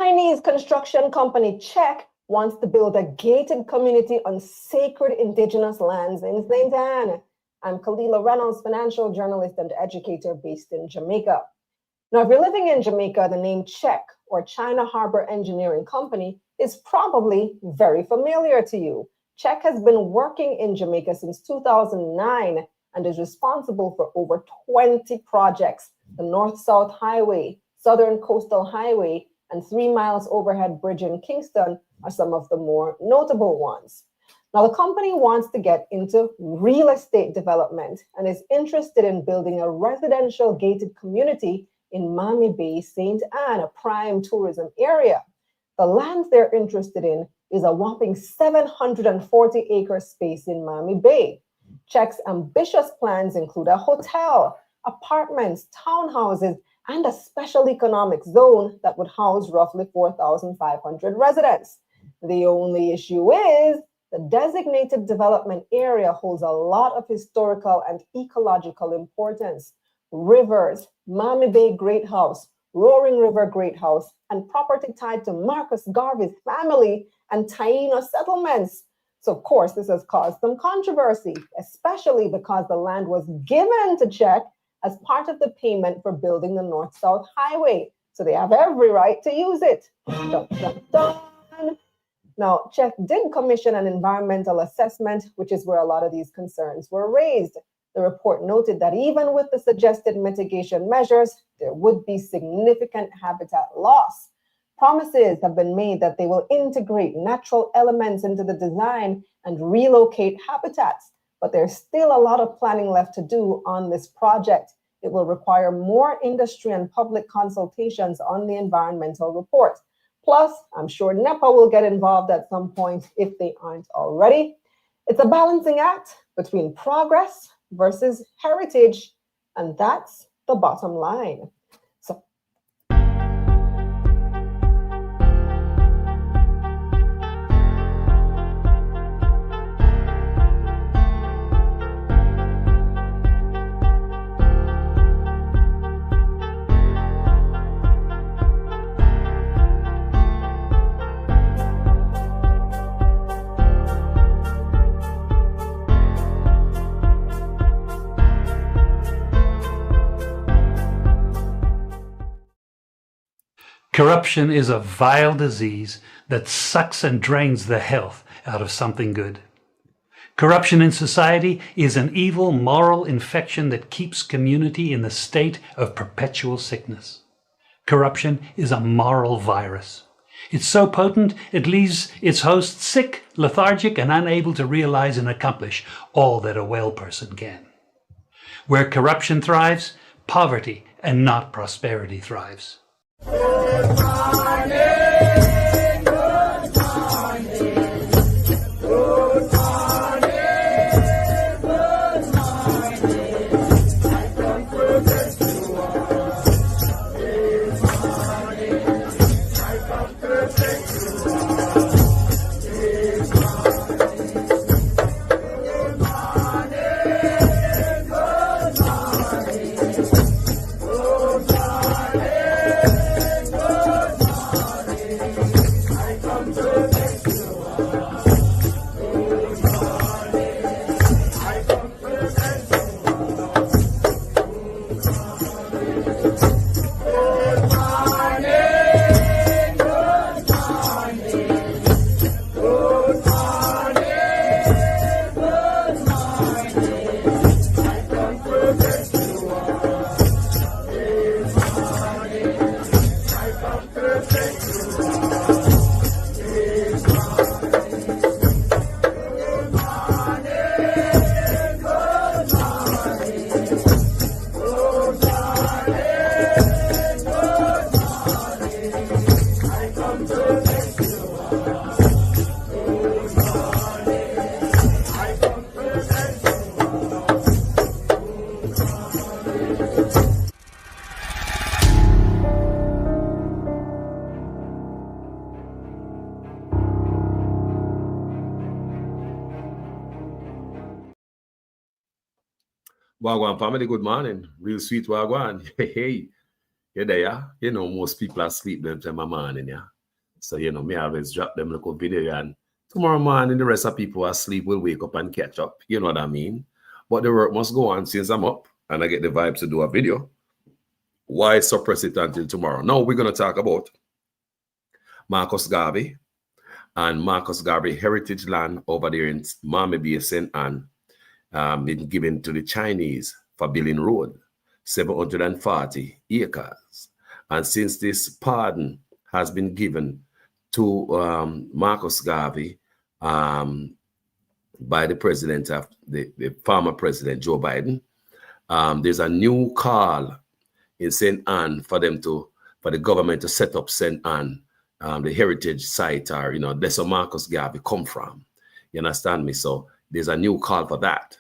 Chinese construction company Czech wants to build a gated community on sacred indigenous lands in St. Anne. I'm Kalila Reynolds, financial journalist and educator based in Jamaica. Now, if you're living in Jamaica, the name Czech or China Harbor Engineering Company is probably very familiar to you. Czech has been working in Jamaica since 2009 and is responsible for over 20 projects. The North-South Highway, Southern Coastal Highway, and 3 miles overhead bridge in Kingston are some of the more notable ones. Now, the company wants to get into real estate development and is interested in building a residential gated community in Miami Bay, St. Anne, a prime tourism area. The land they're interested in is a whopping 740-acre space in Miami Bay. Czech's ambitious plans include a hotel, apartments, townhouses, and a special economic zone that would house roughly 4,500 residents. The only issue is the designated development area holds a lot of historical and ecological importance. Rivers, Miami Bay Great House, Roaring River Great House, and property tied to Marcus Garvey's family and Taino settlements. So, of course, this has caused some controversy, especially because the land was given to Czech as part of the payment for building the North-South Highway. So they have every right to use it. Dun, dun, dun. Now, Czech did commission an environmental assessment, which is where a lot of these concerns were raised. The report noted that even with the suggested mitigation measures, there would be significant habitat loss. Promises have been made that they will integrate natural elements into the design and relocate habitats, but there's still a lot of planning left to do on this project. It will require more industry and public consultations on the environmental report. Plus, I'm sure NEPA will get involved at some point if they aren't already. It's a balancing act between progress versus heritage, and that's the bottom line. Corruption is a vile disease that sucks and drains the health out of something good. Corruption in society is an evil moral infection that keeps community in the state of perpetual sickness. Corruption is a moral virus. It's so potent it leaves its host sick, lethargic, and unable to realize and accomplish all that a well person can. Where corruption thrives, poverty and not prosperity thrives. Good morning, good morning, good morning, good morning. I come to test you all. This morning, I come to test you all. This morning, good morning, good morning, good morning. Wagwan family, good morning. Real sweet Wagwan. Hey. You're there, yeah? You know, most people are asleep them time of morning, yeah? So, you know, me always drop them little video and tomorrow morning the rest of people are asleep will wake up and catch up. You know what I mean? But the work must go on since I'm up and I get the vibes to do a video. Why suppress it until tomorrow? Now we're going to talk about Marcus Garvey and Marcus Garvey heritage land over there in Miami Bay, St. Anne, been given to the Chinese for building road, 740 acres. And since this pardon has been given to Marcus Garvey by the president of the former president Joe Biden, there's a new call in St. Anne for the government to set up St. Anne, the heritage site, or, you know, that's where Marcus Garvey come from. You understand me? So there's a new call for that.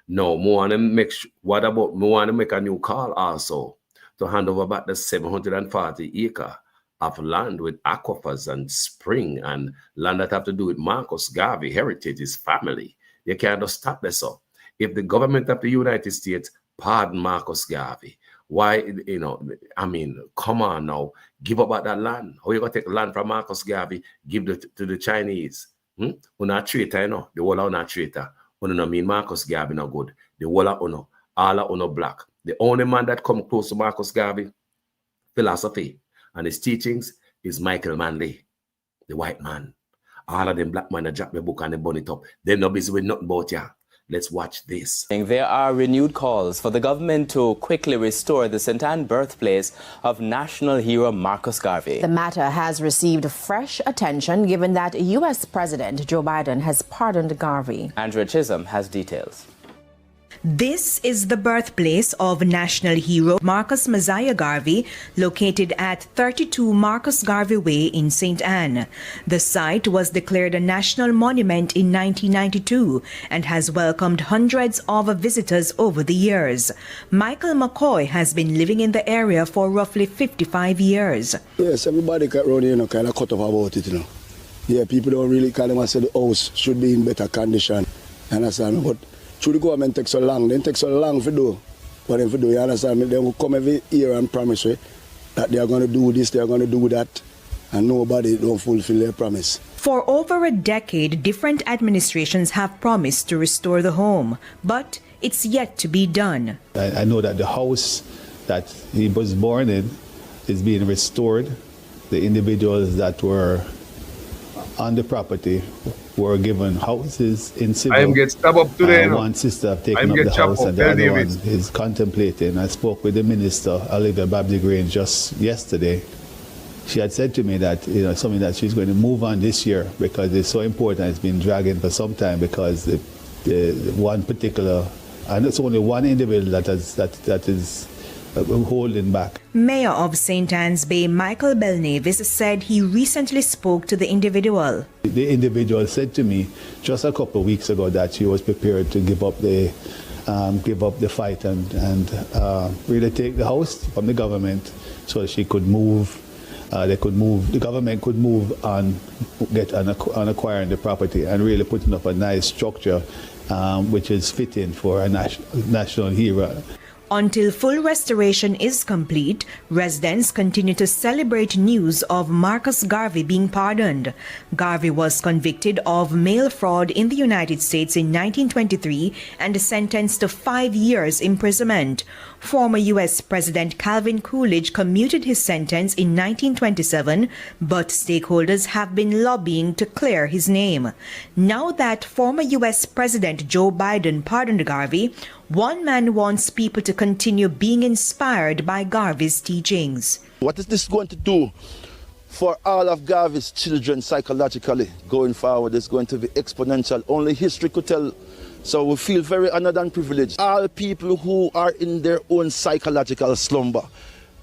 No, more want to make a new call also to hand over back the 740 acre of land with aquifers and spring and land that have to do with Marcus Garvey heritage, his family. You can't just stop this up. If the government of the United States pardon Marcus Garvey, why, you know, I mean, come on now, give up that land. How you gonna take land from Marcus Garvey, give it to the Chinese? We're not traitor, you know. The whole are not traitor. Uno no mean Marcus Garvey no good. The whole are uno, all are uno black. The only man that come close to Marcus Garvey philosophy and his teachings is Michael Manley, the white man. All of them black men that drop the book and they burn it up. They're not busy with nothing about ya. Let's watch this. There are renewed calls for the government to quickly restore the St. Anne birthplace of national hero Marcus Garvey. The matter has received fresh attention given that U.S. President Joe Biden has pardoned Garvey. Andrea Chisholm has details. This is the birthplace of national hero Marcus Messiah Garvey, located at 32 Marcus Garvey Way in St. Anne. The site was declared a national monument in 1992 and has welcomed hundreds of visitors over the years. Michael McCoy has been living in the area for roughly 55 years. Yes, everybody around here, kind of cut off about it, Yeah, people don't really kind of say the house should be in better condition. You understand me? But should the government take so long? They take so long for do what they do. You understand me? They will come every year and promise you that they are going to do this, they are going to do that, and nobody don't fulfill their promise. For over a decade, different administrations have promised to restore the home, but it's yet to be done. I know that the house that he was born in is being restored. The individuals that were on the property were given houses in civil. I am get stabbed up today. One sister have taken up the house and the other one is contemplating. I spoke with the minister, Olivia Babs-Grange, just yesterday. She had said to me that, you know, something that she's going to move on this year because it's so important. It's been dragging for some time because the one particular, and it's only one individual that is holding back. Mayor of St. Anne's Bay, Michael Belnavis, said he recently spoke to the individual. The individual said to me just a couple of weeks ago that she was prepared to give up the fight and really take the house from the government so she could move. The government could move on acquiring the property and really putting up a nice structure which is fitting for a national hero. Until full restoration is complete, residents continue to celebrate news of Marcus Garvey being pardoned. Garvey was convicted of mail fraud in the United States in 1923 and sentenced to 5 years imprisonment. Former U.S. President Calvin Coolidge commuted his sentence in 1927, but stakeholders have been lobbying to clear his name. Now that former U.S. President Joe Biden pardoned Garvey, one man wants people to continue being inspired by Garvey's teachings. What is this going to do for all of Garvey's children psychologically going forward? Is going to be exponential. Only history could tell. So we feel very honored and privileged. All people who are in their own psychological slumber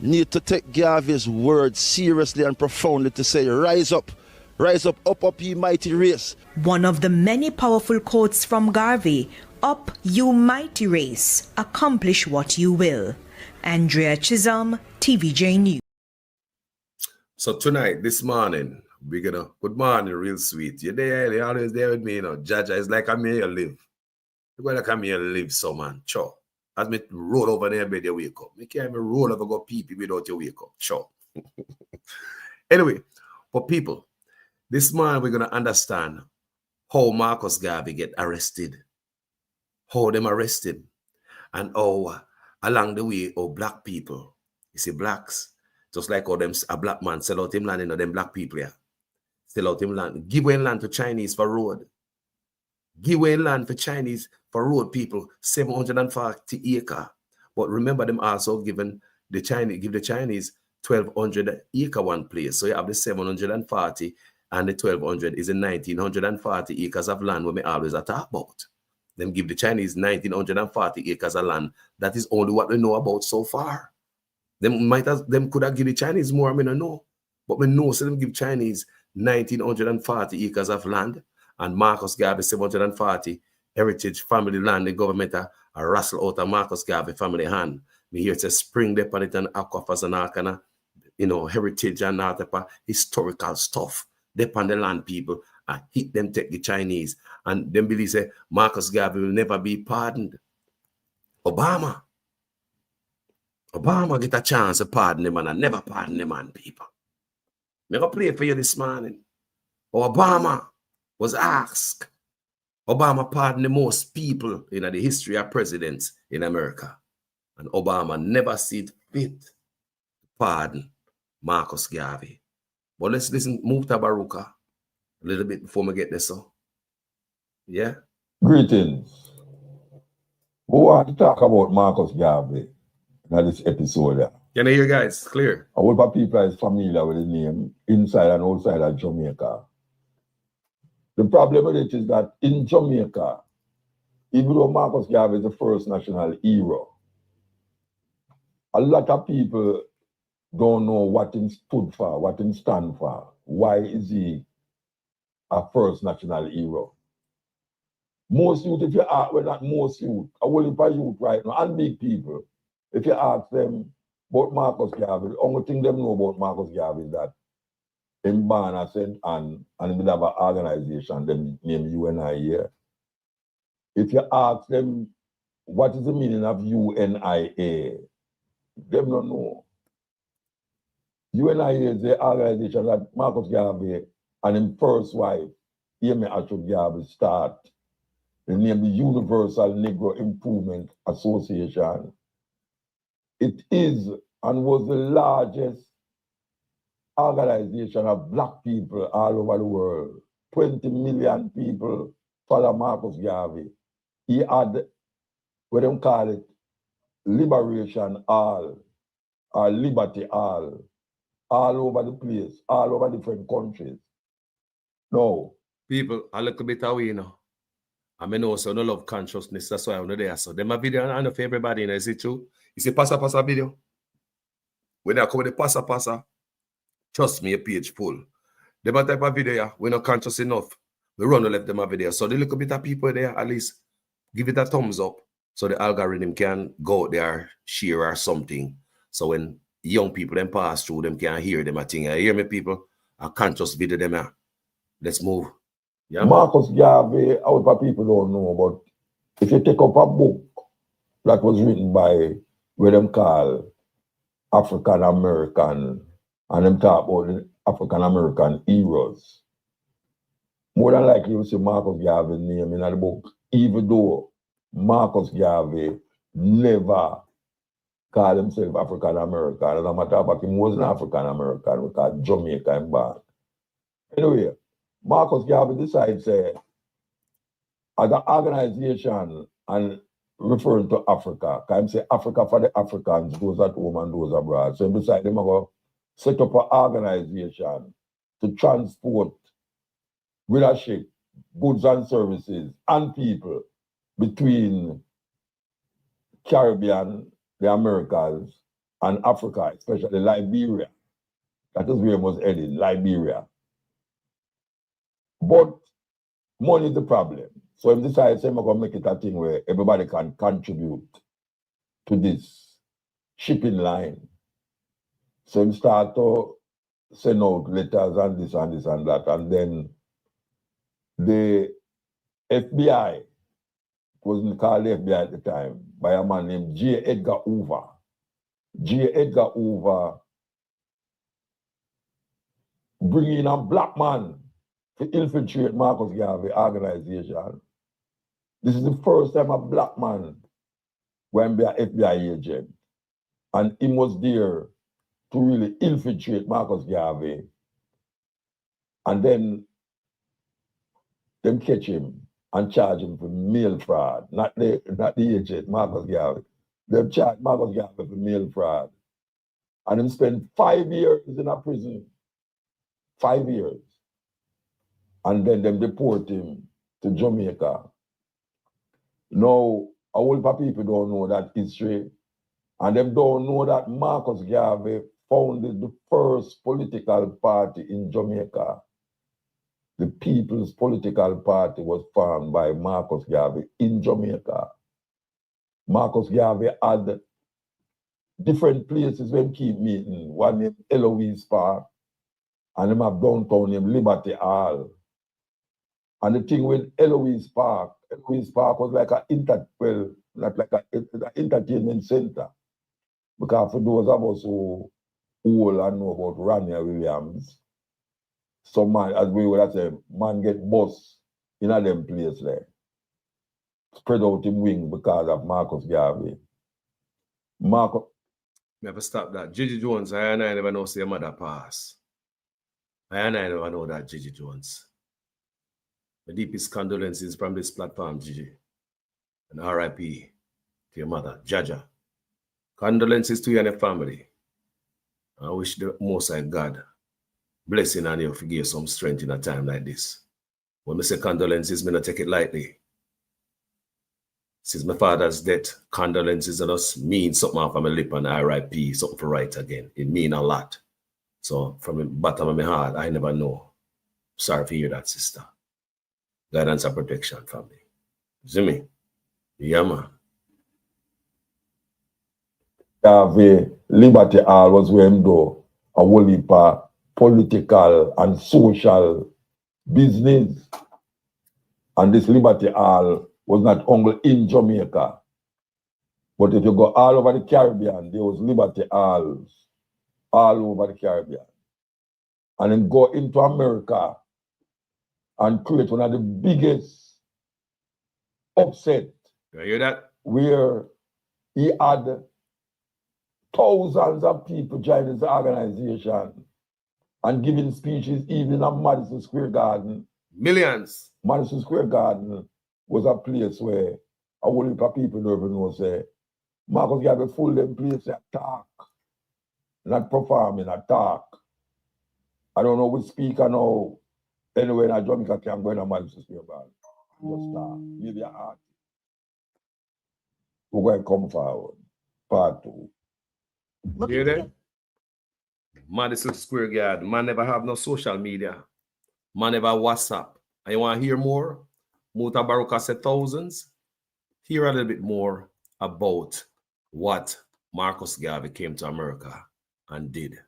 need to take Garvey's words seriously and profoundly to say, rise up, ye mighty race. One of the many powerful quotes from Garvey, up, you mighty race, accomplish what you will. Andrea Chisholm, TVJ News. So tonight, this morning, we're gonna, good morning, real sweet. You're there, you're always there with me, Jaja. It's like I'm here to live. You're like I'm here to live, so man, sure. As me roll over there bed, you wake up. Me can't even roll over go pee without you wake up. Sure. Anyway, for people, this morning we're gonna understand how Marcus Garvey get arrested, how them arrest him, and how along the way, how black people, you see blacks, just like how them a black man sell out him land, you know, them black people here, sell out him land, give away land to Chinese for road. Give away land for Chinese for road people, 740 acre. But remember them also give the Chinese 1,200 acre one place. So you have the 740 and the 1,200 is in 1,940 acres of land where we always talk about. Them give the Chinese 1,940 acres of land. That is only what we know about so far. Them could have given the Chinese more, I mean, I know. But we know, so them give Chinese 1,940 acres of land. And Marcus Garvey 740 heritage family land, the government a rustle out of Marcus Garvey family hand. Me here to spring dep on it and aquifers and all kind of, you know, heritage and all type of historical stuff. Dep on the land people and hit them take the Chinese. And them believe say Marcus Garvey will never be pardoned. Obama get a chance to pardon the man and never pardon the man, people. I'm going to play for you this morning. Obama was asked. Obama pardoned the most people in the history of presidents in America. And Obama never seen fit to pardon Marcus Garvey. But let's listen, move to Baruka a little bit before we get this. So, yeah? Greetings. We want to talk about Marcus Garvey in this episode. Can I hear you guys? Clear. A whole lot of people is familiar with his name inside and outside of Jamaica. The problem with it is that in Jamaica, even though Marcus Garvey is the first national hero, a lot of people don't know what he stood for, what he stand for. Why is he a first national hero? Most youth, if you ask, well, not most youth, a whole heap of youth right now, and big people, if you ask them about Marcus Garvey, the only thing they know about Marcus Garvey is that in born at St. Anne, and they have an organization them named UNIA. If you ask them what is the meaning of UNIA, they don't know. UNIA is the organization that Marcus Garvey and his first wife, Amy Ashok Garvey, start. They named the Universal Negro Improvement Association. It is and was the largest organization of black people all over the world. 20 million people follow Marcus Garvey. He had what they call it Liberation Hall or Liberty Hall all over the place, all over different countries. No. People, a little bit away, you know. I mean, also no love consciousness, that's why I'm not there. So them a video and for everybody, you know, is it true? Is it pasa video? When I come with the pasa, trust me, a page full. Them a type of video, we're not conscious enough. We run to left them a video. So the little bit of people there, at least give it a thumbs up so the algorithm can go out there, share or something. So when young people then pass through, them can hear them a thing. I hear me, people, a conscious video them here. Let's move. Yeah, Marcus Garvey, a lot of people don't know, but if you take up a book that was written by what them call African American, and them talk about the African American heroes, more than likely you see Marcus Garvey's name in the book, even though Marcus Garvey never called himself African American. As a matter of fact, he wasn't African American, we call Jamaica and back. Anyway, Marcus Garvey decides as an organization and referring to Africa, can say Africa for the Africans, those at home and those abroad. So he decided to set up an organization to transport leadership, goods and services, and people between Caribbean, the Americas, and Africa, especially Liberia. That is where it was headed, Liberia. But money is the problem. So he decided I'm going to make it a thing where everybody can contribute to this shipping line. So he started to send out letters and this and this and that. And then the FBI, it wasn't called the FBI at the time, by a man named J. Edgar Hoover. J. Edgar Hoover bring in a black man to infiltrate Marcus Garvey organization. This is the first time a black man went be an FBI agent. And he was there to really infiltrate Marcus Garvey. And then them catch him and charge him for mail fraud, not the agent, Marcus Garvey. Them charge Marcus Garvey for mail fraud. And him spend 5 years in a prison. 5 years. And then them deport him to Jamaica. Now, a whole lot of people don't know that history. And them don't know that Marcus Garvey founded the first political party in Jamaica. The People's Political Party was formed by Marcus Garvey in Jamaica. Marcus Garvey had different places where he keep meeting. One named Eloise Park, and him have downtown named Liberty Hall. And the thing with Eloise Park was like an entertainment center. Because for those of us who old and know about Ronnie Williams, some man, as we would have said, man get bust in a them place there. Spread out him wing because of Marcus Garvey. Never stop that. Gigi Jones, I never know say your mother pass. I never know that, Gigi Jones. The deepest condolences from this platform, Gigi. And RIP to your mother, Jaja. Condolences to you and your family. I wish the Most High God blessing on you, forgive some strength in a time like this. When I say condolences, I don't take it lightly. Since my father's death, condolences on us mean something off of my lip and RIP, something for right again. It mean a lot. So from the bottom of my heart, I never know. Sorry to hear that, sister. Guidance and protection, family. See me? Yeah, man. Garvey, Liberty Hall was where him do a whole heap of political and social business. And this Liberty Hall was not only in Jamaica, but if you go all over the Caribbean, there was Liberty Halls all over the Caribbean. And then go into America and create one of the biggest upset. You hear that? Where he had thousands of people joining his organization and giving speeches even at Madison Square Garden. Millions. Madison Square Garden was a place where a whole heap of people don't even know, say, Marcus Garvey full them place to talk, not performing, talk. I don't know which speaker now. Anyway, in Jamaica can go in a Madison Square Garden. Just talk. Give your heart. We're going to come forward. Part 2. You hear that? Madison Square Garden. Man never have no social media. Man never WhatsApp. And you want to hear more? Muta Baruka said thousands. Hear a little bit more about what Marcus Garvey came to America and did.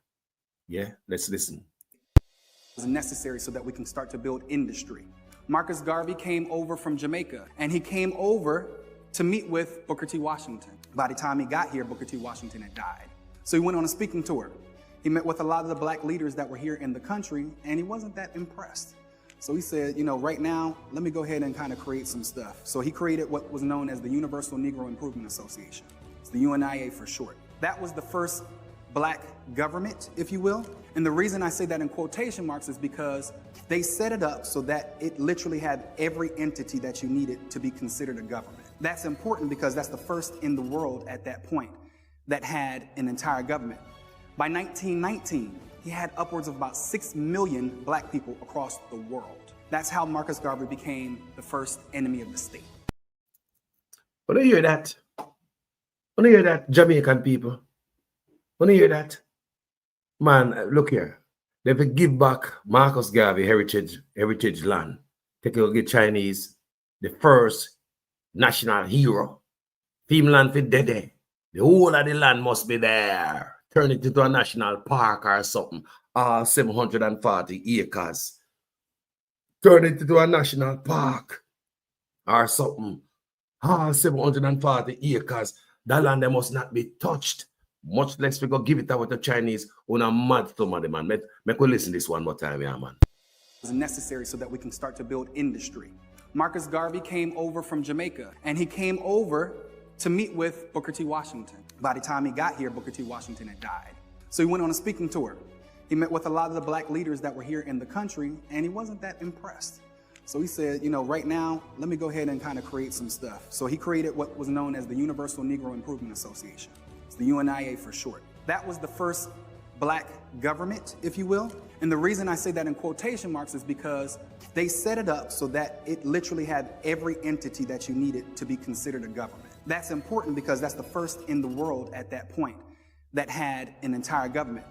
Yeah, let's listen. Is necessary so that we can start to build industry. Marcus Garvey came over from Jamaica, and he came over to meet with Booker T. Washington. By the time he got here, Booker T. Washington had died. So he went on a speaking tour. He met with a lot of the black leaders that were here in the country, and he wasn't that impressed. So he said, you know, right now, let me go ahead and kind of create some stuff. So he created what was known as the Universal Negro Improvement Association. It's the UNIA for short. That was the first black government, if you will. And the reason I say that in quotation marks is because they set it up so that it literally had every entity that you needed to be considered a government. That's important because that's the first in the world at that point that had an entire government. By 1919, he had upwards of about 6 million black people across the world. That's how Marcus Garvey became the first enemy of the state. When you hear that? When you hear that, Jamaican people? When you hear that? Man, look here. They have to give back Marcus Garvey heritage land. Take a look at Chinese, the first national hero. Team land for Dede. The whole of the land must be there. Turn it into a national park or something. 740 acres. Turn it into a national park or something. All 740 acres. That land they must not be touched. Much less we go give it away to Chinese on a mad somebody, man. Make we listen this one more time, yeah, man. Is necessary so that we can start to build industry. Marcus Garvey came over from Jamaica, and he came over to meet with Booker T. Washington. By the time he got here, Booker T. Washington had died. So he went on a speaking tour. He met with a lot of the black leaders that were here in the country, and he wasn't that impressed. So he said, you know, right now, let me go ahead and kind of create some stuff. So he created what was known as the Universal Negro Improvement Association. It's the UNIA for short. That was the first black government, if you will. And the reason I say that in quotation marks is because they set it up so that it literally had every entity that you needed to be considered a government. That's important because that's the first in the world at that point that had an entire government.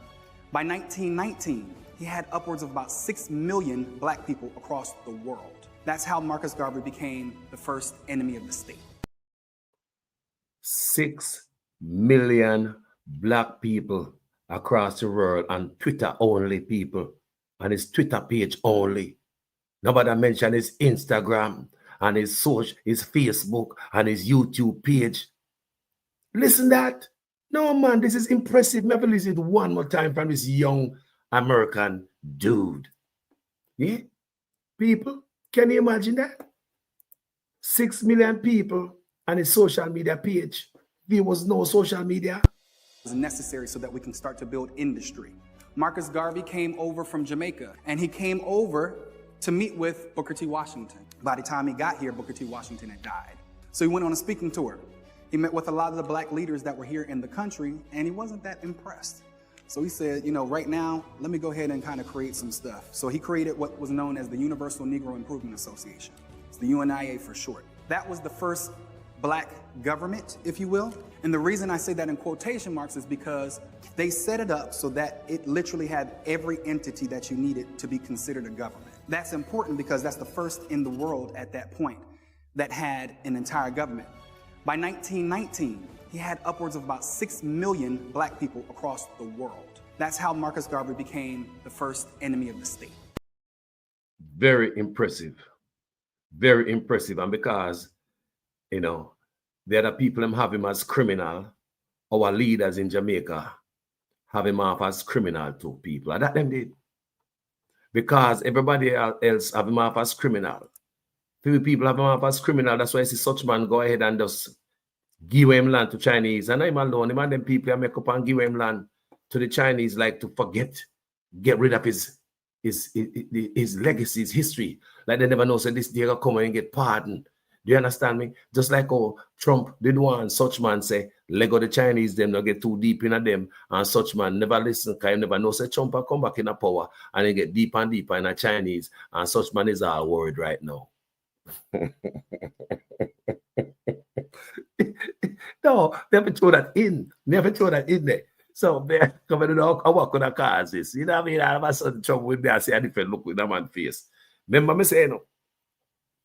By 1919, he had upwards of about 6 million black people across the world. That's how Marcus Garvey became the first enemy of the state. 6 million black people across the world, and Twitter only people, and his Twitter page only. Nobody mentioned his Instagram and his Facebook and his YouTube page. Listen that. No, man, this is impressive. Maybe listen to one more time from this young American dude. Yeah? People, can you imagine that? 6 million people on his social media page. There was no social media. Was necessary so that we can start to build industry. Marcus Garvey came over from Jamaica, and he came over to meet with Booker T. Washington. By the time he got here, Booker T. Washington had died. So he went on a speaking tour. He met with a lot of the black leaders that were here in the country, and he wasn't that impressed. So he said, you know, right now, let me go ahead and kind of create some stuff. So he created what was known as the Universal Negro Improvement Association. It's the UNIA for short. That was the first black government, if you will. And the reason I say that in quotation marks is because they set it up so that it literally had every entity that you needed to be considered a government. That's important because that's the first in the world at that point that had an entire government. By 1919, he had upwards of about 6 million black people across the world. That's how Marcus Garvey became the first enemy of the state. Very impressive. Very impressive. And because, you know, the other people have him as criminal, our leaders in Jamaica have him off as criminal to people. And that them did. Because everybody else have him off as criminal. Few people have him off as criminal. That's why I see such man go ahead and just give him land to Chinese. And I'm alone. Him and them people make up and give him land to the Chinese, like to forget, get rid of his legacy, his history. Like they never know, so this day will come and get pardoned. Do you understand me? Just like Trump did one, such man say, Lego the Chinese, them not get too deep in them, and such man never listen, because he never know, say Trump will come back in a power, and he get deeper and deeper in the Chinese, and such man is all worried right now. No, never throw that in. Never throw that in there. So they're coming to I work on the cars this. You know what I mean? All of a sudden Trump with me, I see a different look with that man's face. Remember me saying no?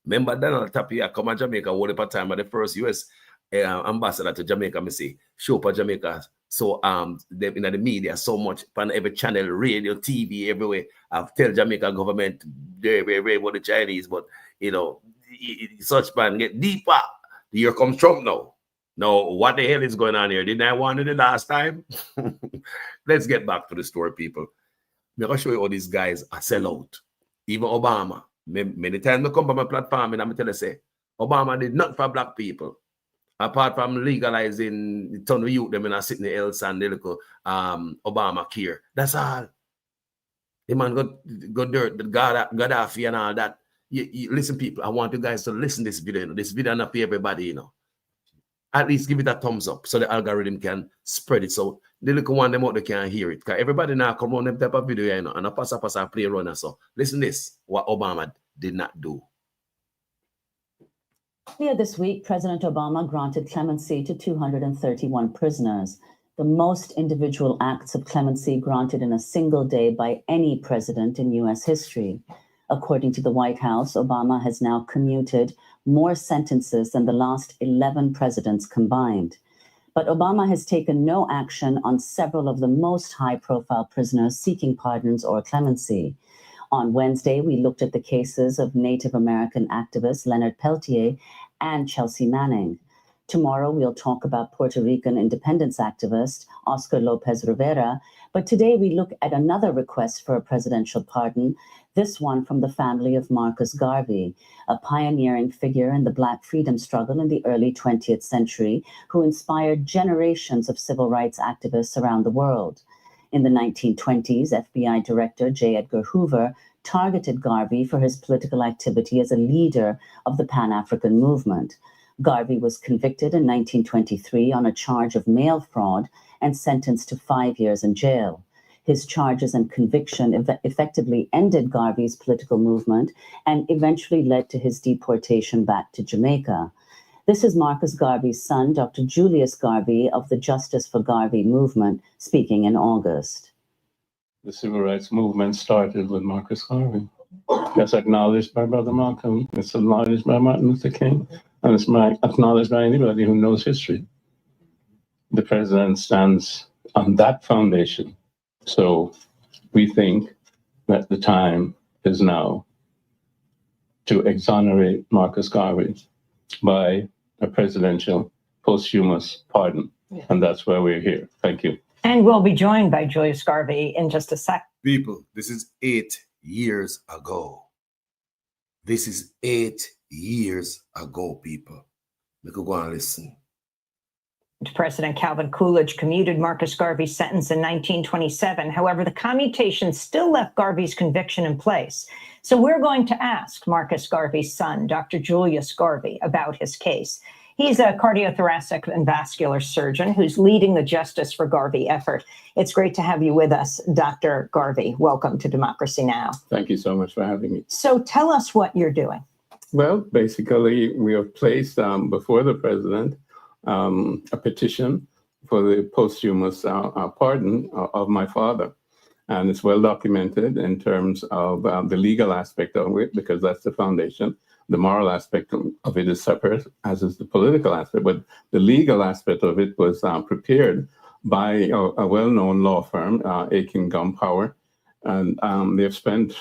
Remember Donald Tapia come to Jamaica all the time at the first US ambassador to Jamaica, me say, show up Jamaica. So they in the media so much on every channel, radio, TV, everywhere. I've tell Jamaica government very about the Chinese, but you know, such man get deeper. Here comes Trump now. Now, what the hell is going on here? Didn't I warn you the last time? Let's get back to the story, people. I'm going to show you how these guys are sell out. Even Obama. Many times I come on my platform and I'm tell you, say, Obama did nothing for black people. Apart from legalizing the ton of youth, them in a sitting else and the little Obamacare. That's all. The man got dirt, Gaddafi and all that. You listen, people, I want you guys to listen to this video. You know? This video not for everybody, you know. At least give it a thumbs up so the algorithm can spread it. So the little one them out they can hear it. Because everybody now come on them type of video, you know, and a pass play runner. So listen this, what Obama did not do. Earlier this week, President Obama granted clemency to 231 prisoners, the most individual acts of clemency granted in a single day by any president in U.S. history. According to the White House, Obama has now commuted more sentences than the last 11 presidents combined. But Obama has taken no action on several of the most high-profile prisoners seeking pardons or clemency. On Wednesday, we looked at the cases of Native American activist Leonard Peltier and Chelsea Manning. Tomorrow, we'll talk about Puerto Rican independence activist Oscar Lopez Rivera, but today we look at another request for a presidential pardon, this one from the family of Marcus Garvey, a pioneering figure in the Black freedom struggle in the early 20th century who inspired generations of civil rights activists around the world. In the 1920s, FBI Director J. Edgar Hoover targeted Garvey for his political activity as a leader of the Pan-African movement. Garvey was convicted in 1923 on a charge of mail fraud and sentenced to 5 years in jail. His charges and conviction effectively ended Garvey's political movement and eventually led to his deportation back to Jamaica. This is Marcus Garvey's son, Dr. Julius Garvey of the Justice for Garvey movement, speaking in August. The civil rights movement started with Marcus Garvey. That's acknowledged by Brother Malcolm. It's acknowledged by Martin Luther King. And it's acknowledged by anybody who knows history. The president stands on that foundation. So we think that the time is now to exonerate Marcus Garvey by a presidential posthumous pardon. Yeah. And that's why we're here. Thank you. And we'll be joined by Julius Garvey in just a sec. People, this is 8 years ago. This is 8 years ago, people. We could go and listen. President Calvin Coolidge commuted Marcus Garvey's sentence in 1927. However, the commutation still left Garvey's conviction in place. So we're going to ask Marcus Garvey's son, Dr. Julius Garvey, about his case. He's a cardiothoracic and vascular surgeon who's leading the Justice for Garvey effort. It's great to have you with us, Dr. Garvey. Welcome to Democracy Now! Thank you so much for having me. So tell us what you're doing. Well, basically, we have placed before the president a petition for the posthumous pardon of my father. And it's well documented in terms of the legal aspect of it, because that's the foundation. The moral aspect of it is separate, as is the political aspect. But the legal aspect of it was prepared by a well-known law firm, Aiken Gumpower. And they've spent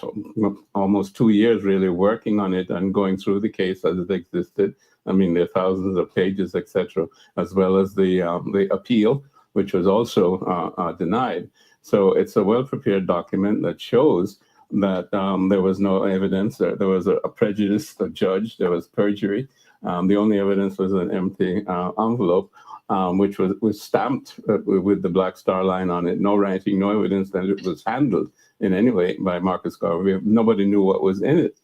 almost 2 years really working on it and going through the case as it existed. I mean, there are thousands of pages, etc., as well as the appeal, which was also denied. So it's a well-prepared document that shows that there was no evidence. There was a prejudiced judge. There was perjury. The only evidence was an empty envelope, which was stamped with the black star line on it. No writing, no evidence that it was handled in any way by Marcus Garvey. Nobody knew what was in it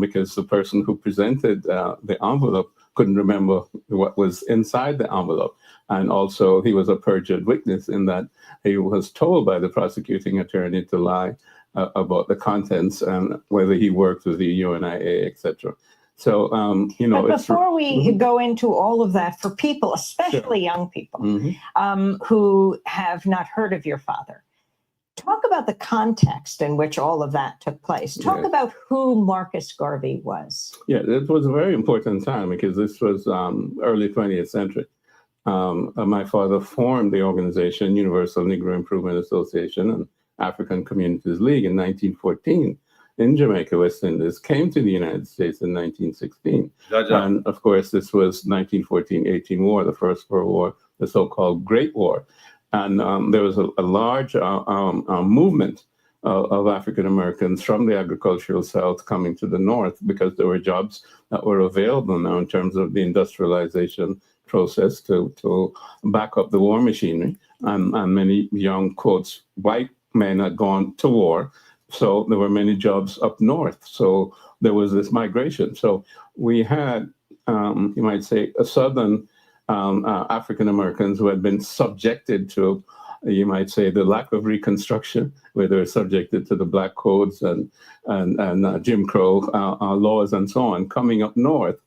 because the person who presented the envelope couldn't remember what was inside the envelope. And also, he was a perjured witness in that he was told by the prosecuting attorney to lie about the contents and whether he worked with the UNIA, etc. So, But before we go into all of that, for people, especially young people who have not heard of your father, talk about the context in which all of that took place. Talk about who Marcus Garvey was. Yeah, it was a very important time because this was early 20th century. My father formed the organization Universal Negro Improvement Association and African Communities League in 1914 in Jamaica, West Indies, came to the United States in 1916. And of course, this was 1914-18 war, the First World War, the so-called Great War. And there was a large movement of African Americans from the agricultural South coming to the North because there were jobs that were available now in terms of the industrialization process to back up the war machinery. And many young, quotes, white men had gone to war. So there were many jobs up north. So there was this migration. So we had, you might say, a Southern African Americans who had been subjected to, you might say, the lack of Reconstruction, where they were subjected to the Black codes and Jim Crow laws and so on, coming up north,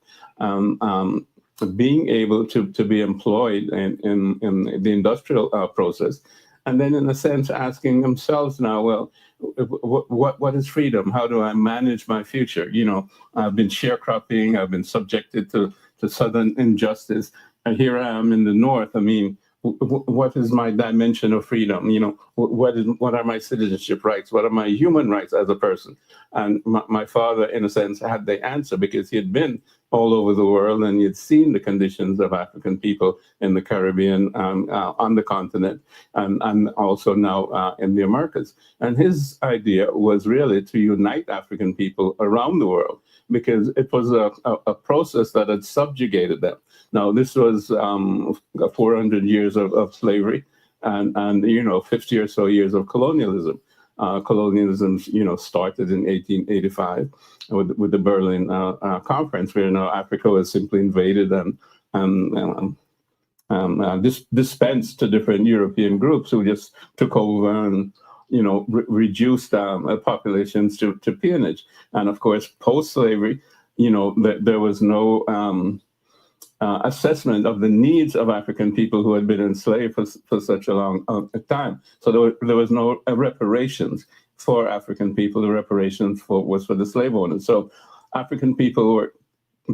being able to be employed in the industrial process, and then in a sense asking themselves now, well, what is freedom? How do I manage my future? You know, I've been sharecropping, I've been subjected to Southern injustice, and here I am in the North. I mean, what is my dimension of freedom? You know, what are my citizenship rights? What are my human rights as a person? And my father, in a sense, had the answer because he had been all over the world, and you'd seen the conditions of African people in the Caribbean, on the continent, and also now in the Americas. And his idea was really to unite African people around the world, because it was a process that had subjugated them. Now, this was 400 years of slavery and 50 or so years of colonialism. Colonialism, started in 1885 with the Berlin Conference, where Africa was simply invaded and dispensed to different European groups who just took over and reduced populations to peonage. And of course, post-slavery, there was no assessment of the needs of African people who had been enslaved for such a long time. So there was no reparations for African people. The reparations was for the slave owners. So African people were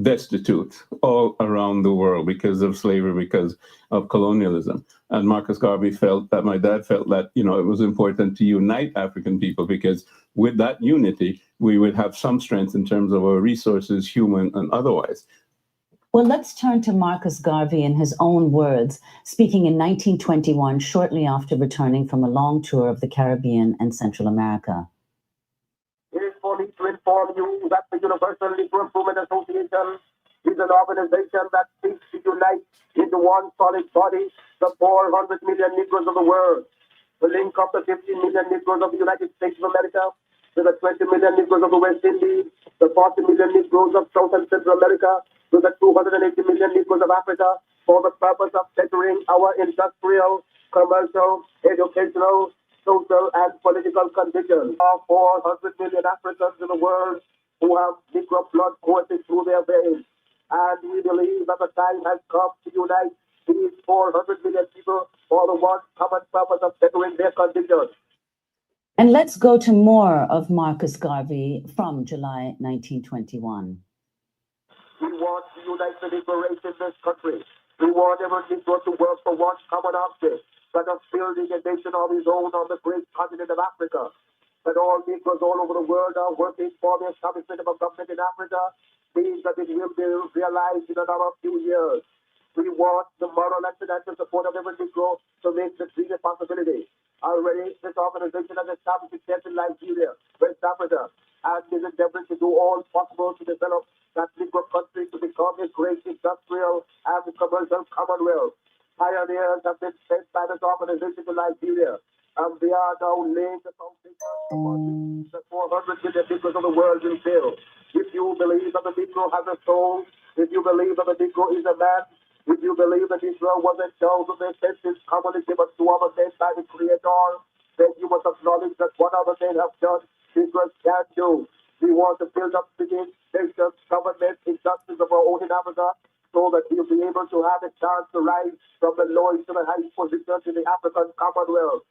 destitute all around the world because of slavery, because of colonialism. And Marcus Garvey my dad felt that, it was important to unite African people, because with that unity, we would have some strength in terms of our resources, human and otherwise. Well, let's turn to Marcus Garvey in his own words, speaking in 1921, shortly after returning from a long tour of the Caribbean and Central America. It is for me to inform you that the Universal Negro Improvement Association is an organization that seeks to unite into one solid body the 400 million Negroes of the world, to link up the 15 million Negroes of the United States of America to the 20 million Negroes of the West Indies, the 40 million Negroes of South and Central America, to the 280 million Negroes of Africa, for the purpose of bettering our industrial, commercial, educational, social, and political conditions. There are 400 million Africans in the world who have Negro blood coursing through their veins. And we believe that the time has come to unite these 400 million people for the one common purpose of bettering their conditions. And let's go to more of Marcus Garvey from July 1921. We want to unite the Negro race in this country. We want every Negro to work for one common object, that of building a nation of his own on the great continent of Africa. That all Negroes all over the world are working for the establishment of a government in Africa means that it will be realized in another few years. We want the moral and financial support of every Negro to make the dream a possibility. Already, this organization has established itself in Nigeria, West Africa, and is endeavoring to do all possible to develop that Negro country to become a great industrial and commercial commonwealth. Pioneers have been sent by this organization to Nigeria, and they are now laying the foundation for the 400 million Negroes of the world will build. If you believe that the Negro has a soul, if you believe that the Negro is a man, if you believe that Israel was endowed with the senses commonly given to other men by the Creator, then you must acknowledge that what other men have done, Israel can do. We want to build up cities, nations, government, injustice of our own in Africa, so that we'll be able to have a chance to rise from the lowest to the highest positions in the African Commonwealth.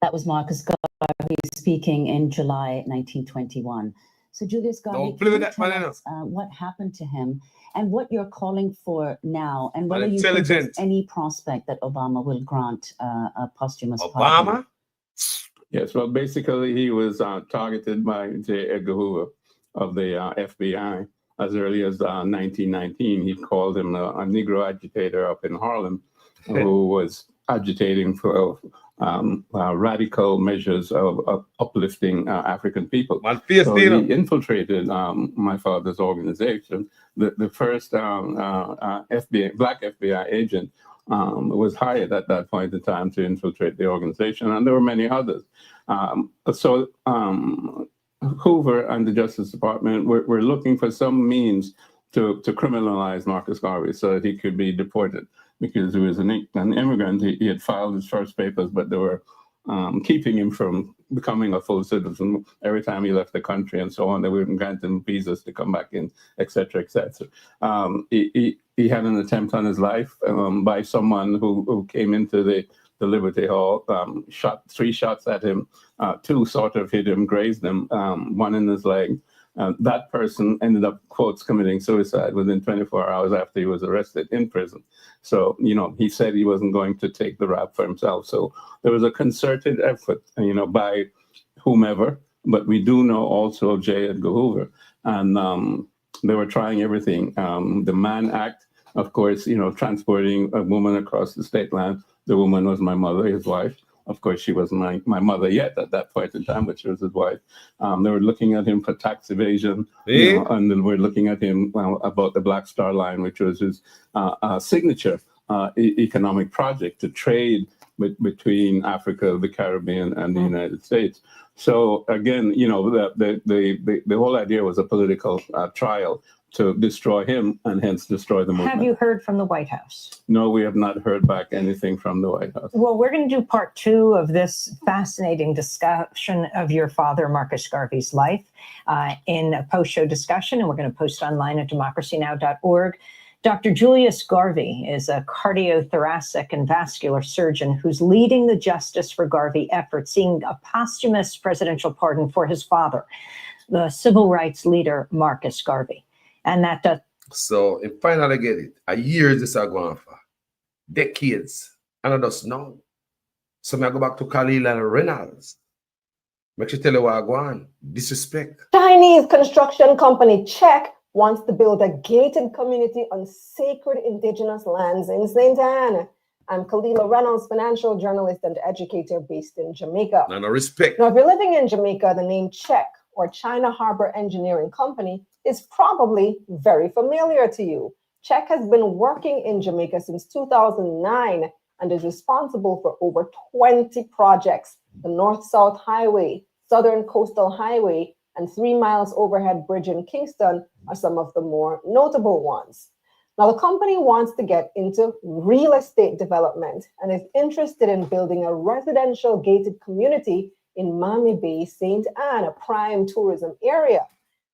That was Marcus Garvey speaking in July 1921. So Julius Garvey, can you tell us what happened to him and what you're calling for now, and whether you think there's any prospect that Obama will grant a posthumous pardon? Yes, well, basically, he was targeted by J. Edgar Hoover of the FBI as early as 1919. He called him a Negro agitator up in Harlem who was agitating for radical measures of uplifting African people. So he infiltrated my father's organization. The first FBI, black FBI agent was hired at that point in time to infiltrate the organization, and there were many others. Hoover and the Justice Department were looking for some means to criminalize Marcus Garvey so that he could be deported, because he was an immigrant. He had filed his first papers, but they were keeping him from becoming a full citizen. Every time he left the country and so on, they wouldn't grant him visas to come back in, etc., etc. He had an attempt on his life by someone who came into the Liberty Hall, shot 3 shots at him. 2 sort of hit him, grazed him, 1 in his leg. That person ended up, quotes, committing suicide within 24 hours after he was arrested in prison. So, he said he wasn't going to take the rap for himself. So there was a concerted effort, by whomever, but we do know also J. Edgar Hoover. And They were trying everything. The Mann Act, of course, transporting a woman across the state line. The woman was my mother, his wife. Of course, she wasn't my mother yet at that point in time, but she was his wife. They were looking at him for tax evasion, and then we're looking at him about the Black Star Line, which was his signature economic project to trade between Africa, the Caribbean, and the United States. So again, the whole idea was a political trial to destroy him and hence destroy the movement. Have you heard from the White House? No, we have not heard back anything from the White House. Well, we're going to do part 2 of this fascinating discussion of your father, Marcus Garvey's life, in a post-show discussion, and we're going to post online at democracynow.org. Dr. Julius Garvey is a cardiothoracic and vascular surgeon who's leading the Justice for Garvey effort, seeking a posthumous presidential pardon for his father, the civil rights leader, Marcus Garvey. And that So, in finally get it, a year this are going for, decades, and I just know. So, I go back to Khalil and Reynolds. Make sure tell you what I go on. Disrespect. Chinese construction company Czech wants to build a gated community on sacred indigenous lands in St. Anne. I'm Kalila Reynolds, financial journalist and educator based in Jamaica. No respect. Now, if you're living in Jamaica, the name Czech or China Harbor Engineering Company is probably very familiar to you. Czech has been working in Jamaica since 2009 and is responsible for over 20 projects. The North-South Highway, Southern Coastal Highway, and 3 miles overhead bridge in Kingston are some of the more notable ones. Now, the company wants to get into real estate development and is interested in building a residential gated community in Miami Bay, St. Anne, a prime tourism area.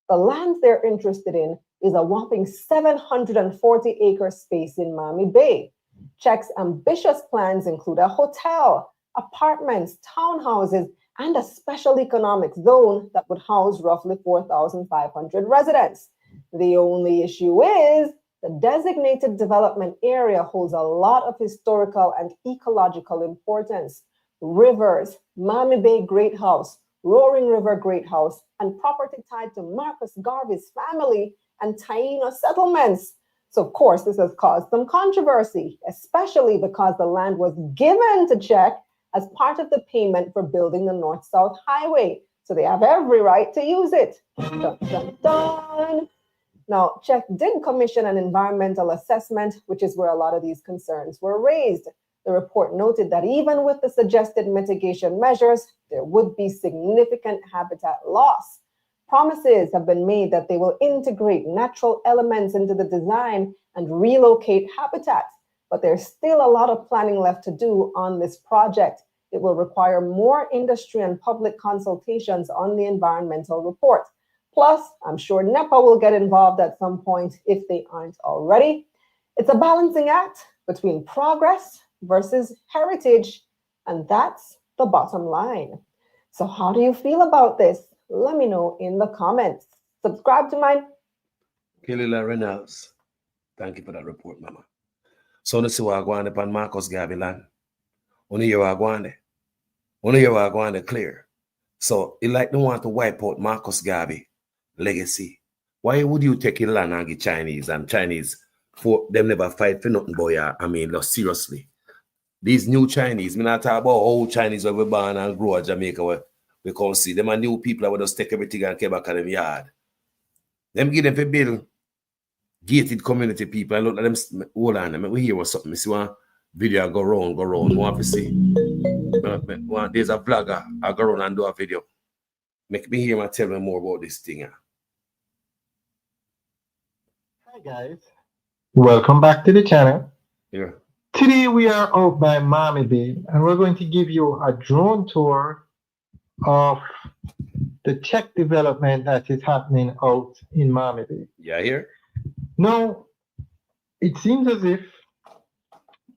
The land they're interested in is a whopping 740-acre space in Miami Bay. Czech's ambitious plans include a hotel, apartments, townhouses, and a special economic zone that would house roughly 4,500 residents. The only issue is the designated development area holds a lot of historical and ecological importance. Rivers, Miami Bay Great House, Roaring River Great House, and property tied to Marcus Garvey's family and Taino settlements. So, of course, this has caused some controversy, especially because the land was given to Czech as part of the payment for building the North-South Highway. So they have every right to use it. Dun, dun, dun. Now, Czech did commission an environmental assessment, which is where a lot of these concerns were raised. The report noted that even with the suggested mitigation measures, there would be significant habitat loss. Promises have been made that they will integrate natural elements into the design and relocate habitats, but there's still a lot of planning left to do on this project. It will require more industry and public consultations on the environmental report. Plus, I'm sure NEPA will get involved at some point if they aren't already. It's a balancing act between progress versus heritage, and that's the bottom line. So how do you feel about this? Let me know in the comments. Subscribe to my... Kalila Reynolds, thank you for that report, Mama. So let's see what I go on upon Marcus Garvey land. Only you are going there. Only you are going there clear. So it like they want to wipe out Marcus Garvey legacy. Why would you take your land and give Chinese and Chinese for them never fight for nothing, boy? I mean, no, seriously. These new Chinese, me not talk about old Chinese where we born and grow in Jamaica where we can't see. Them are new people that will just take everything and come back at them yard. Them give them for build gated community people and look at them, hold on, let me hear what's something. I see one video go round. Want to see. There's a vlogger, I go around and do a video. Make me hear and tell me more about this thing. Hi guys, welcome back to the channel. Yeah. Today we are out by Miami Bay and we're going to give you a drone tour of the Czech development that is happening out in Miami Bay. Yeah, here. Now, it seems as if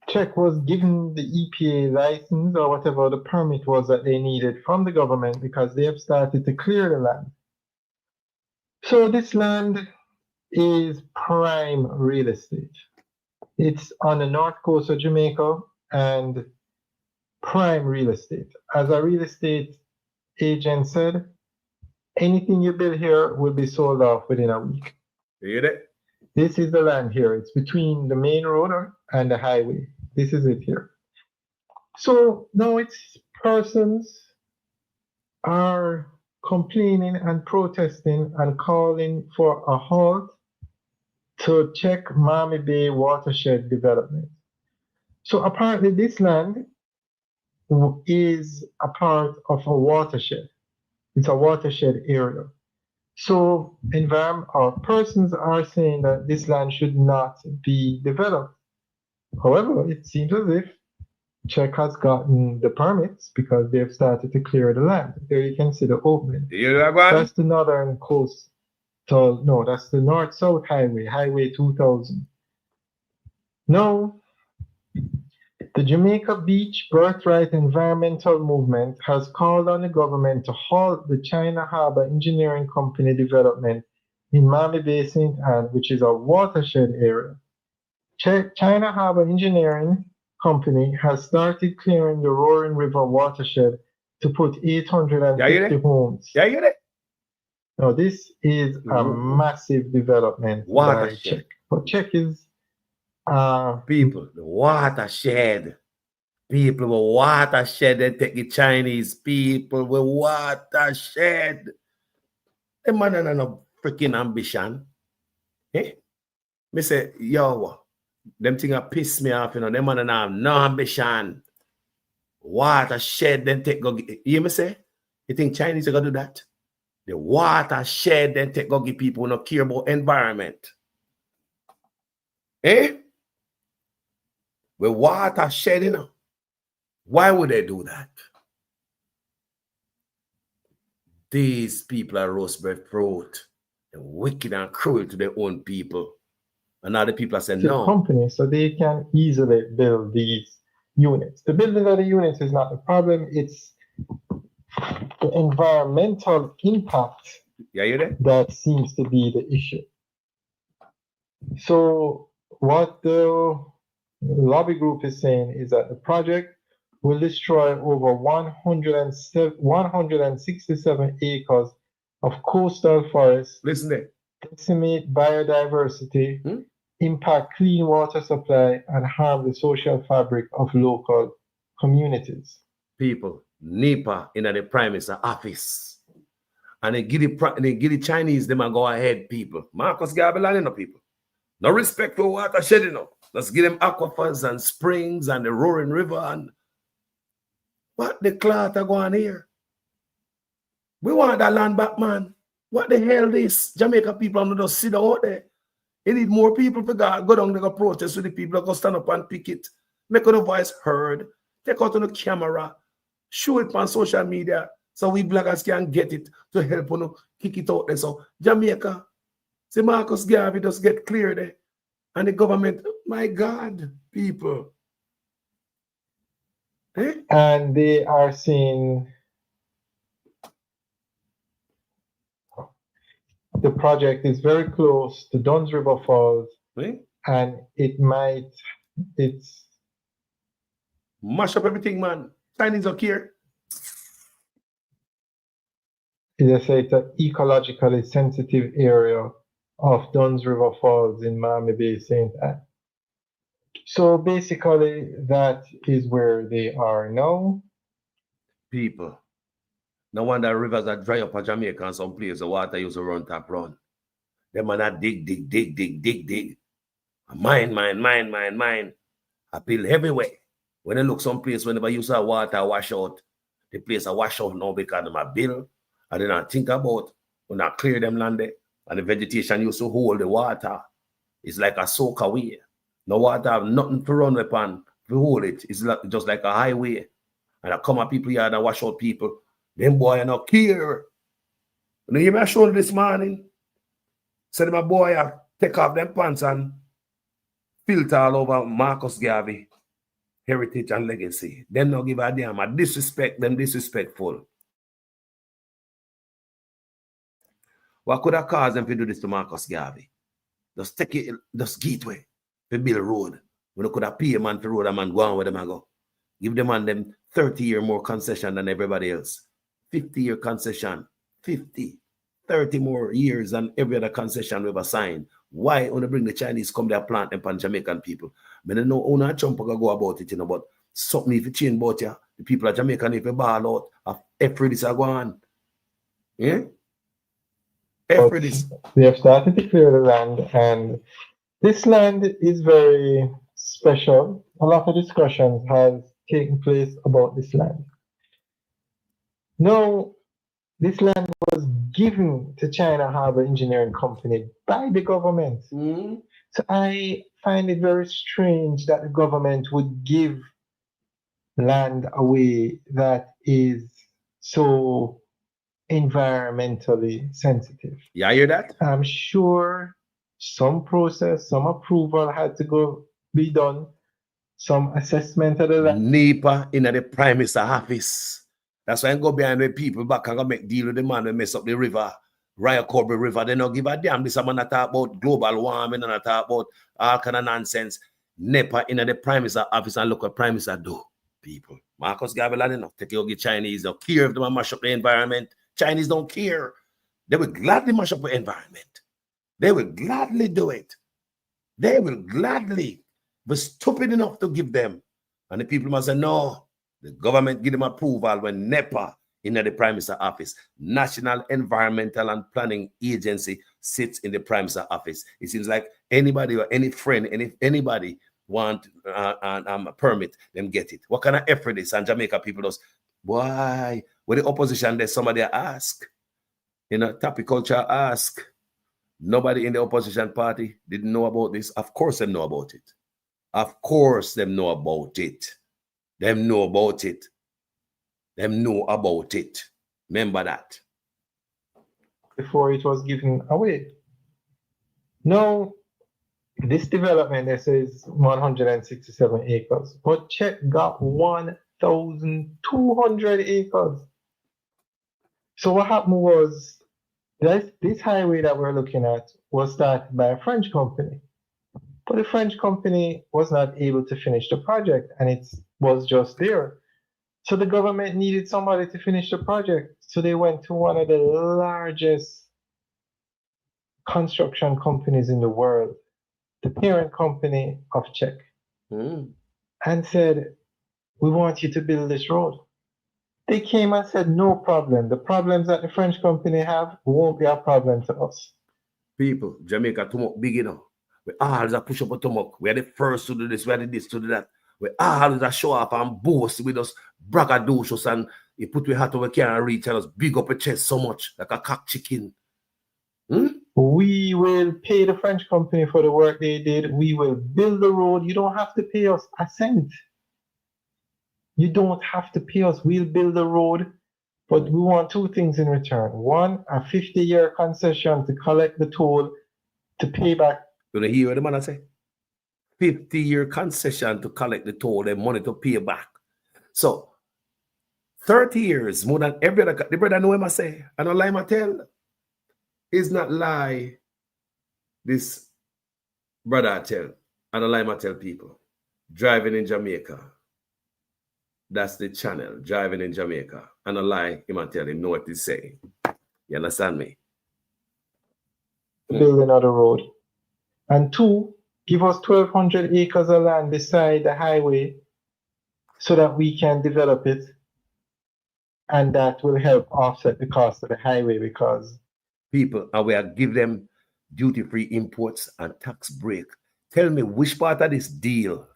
Czech was given the EPA license or whatever the permit was that they needed from the government because they have started to clear the land. So this land is prime real estate. It's on the north coast of Jamaica and prime real estate. As a real estate agent said, anything you build here will be sold off within a week. You hear that? This is the land here. It's between the main road and the highway. This is it here. So now it's persons are complaining and protesting and calling for a halt to check Miami Bay watershed development. So apparently this land is a part of a watershed. It's a watershed area. So persons are saying that this land should not be developed. However, it seems as if Czech has gotten the permits because they've started to clear the land. There you can see the opening. That's the northern coast. So no, that's the north-south highway, Highway 2000. Now, the Jamaica Beach Birthright Environmental Movement has called on the government to halt the China Harbor Engineering Company development in Miami Bay St. Anne, which is a watershed area. China Harbor Engineering Company has started clearing the Roaring River watershed to put 850 homes. Yeah, you there? Now, this is a massive development. Watershed. But Czech is people, the watershed. People with watershed, they take the Chinese people with watershed. Them man have no freaking ambition. Eh? Me say, yo, them thing piss me off, you know. Them man have no ambition. Watershed, then take go. You hear me say? You think Chinese are gonna do that? The watershed, then take go give people who no care about environment. Eh? With watershed, you know. Why would they do that? These people are roast-bread throat. They're wicked and cruel to their own people. And now the people are saying no. Company, so they can easily build these units. The building of the units is not the problem. It's the environmental impact that seems to be the issue. So what the lobby group is saying is that the project will destroy over 167 acres of coastal forests, decimate biodiversity, impact clean water supply, and harm the social fabric of local communities. People, NEPA in the Prime Minister office. And they give the Chinese, them and go ahead, people. Marcus Garvey, no people. No respect for watershed, you know. Let's give them aquifers and springs and the Roaring River and what the cloth are going here? We want that land back, man. What the hell this? Jamaica people don't just sit out there. You need more people to go down there, go protest with the people, go stand up and pick it. Make the voice heard. Take out on the camera. Show it on social media so we bloggers can get it to help you kick it out there. So Jamaica, see Marcus Garvey just get clear there. And the government, my God, people. Eh? And they are saying the project is very close to Dunn's River Falls, and it's mash up everything, man. Chinese are here. They say it's an ecologically sensitive area of Dunn's River Falls in Miami Bay St. Anne. So basically, that is where they are now. People. No wonder rivers are dry up in Jamaica and some places the water used to run tap run. Them man are dig. Mine. I feel everywhere. When I look someplace, whenever you saw water wash out, the place I wash out now because of my bill. I did not think about when I clear them land there. And the vegetation used to hold the water. It's like a soak away. No water have nothing to run upon to hold it. It's just like a highway. And I come at people here and I wash out people. Them boy are not care. You hear me I showed this morning? Said my boy I take off them pants and filter all over Marcus Garvey, heritage and legacy. Them not give a damn. I disrespect them disrespectful. What could have caused them to do this to Marcus Garvey? Just take it, just gateway to build a road. We could have paid a man to road a man go on where them go. Give them man them 30-year more concession than everybody else. 50-year concession. 50. 30 more years than every other concession we ever signed. Why when they bring the Chinese come there plant them upon Jamaican people? I don't know how Trump go about it, but something if you change about you, the people of Jamaica if you ball out, every this are going. Yeah? Every this. They have started to clear the land, and this land is very special. A lot of discussions have taken place about this land. Now, this land was given to China Harbour Engineering Company by the government. So I find it very strange that the government would give land away that is so environmentally sensitive. Yeah, I hear that? I'm sure some process, some approval had to be done, some assessment of the land. NEPA in the Prime Minister office. That's why I go behind the people back and go make deal with the man who mess up the river, Ryan River. They don't give a damn. This man talk about global warming and talk about all kind of nonsense. NEPA in the Prime Minister office and look what Prime Minister do. People. Marcus Garvey, take your Chinese. Don't care if they mash up the environment. Chinese don't care. They will gladly mash up the environment. They will gladly do it. They will gladly be stupid enough to give them. And the people must say, no, the government give them approval when NEPA in the Prime Minister office, National Environmental and Planning Agency, sits in the Prime Minister office. It seems like anybody or any friend, anybody want a permit, them get it. What kind of effort is and Jamaica people does? Why? When the opposition there's somebody ask, topic culture ask. Nobody in the opposition party didn't know about this. Of course they know about it. Of course they know about it. Them know about it. Them know about it. Remember that. Before it was given away. Now, this development, this is 167 acres, but Czech got 1,200 acres. So what happened was, this highway that we're looking at was started by a French company. But the French company was not able to finish the project, and it was just there. So the government needed somebody to finish the project. So they went to one of the largest construction companies in the world, the parent company of Czech, and said, we want you to build this road. They came and said, no problem. The problems that the French company have won't be a problem to us. People, Jamaica, too much big enough. We always push up a stomach. We are the first to do this, we are the this to do that. We always show up and boast with us, braggadocious, and you put your hat over can't reach and us big up a chest so much, like a cock chicken. We will pay the French company for the work they did. We will build the road. You don't have to pay us a cent. You don't have to pay us. We'll build the road, but we want two things in return. One, a 50-year concession to collect the toll to pay back. You know, hear what the man say? 50-year concession to collect the toll, the money to pay back. So, 30 years, more than every other. The brother know him I say, I don't lie my tell. It's not lie. This brother I tell, I don't lie my tell people. Driving in Jamaica. That's the channel, Driving in Jamaica. I don't lie, him and tell him know what he's saying. You understand me? Build another road. And two, give us 1,200 acres of land beside the highway so that we can develop it. And that will help offset the cost of the highway because people, and we are give them duty-free imports and tax break. Tell me which part of this deal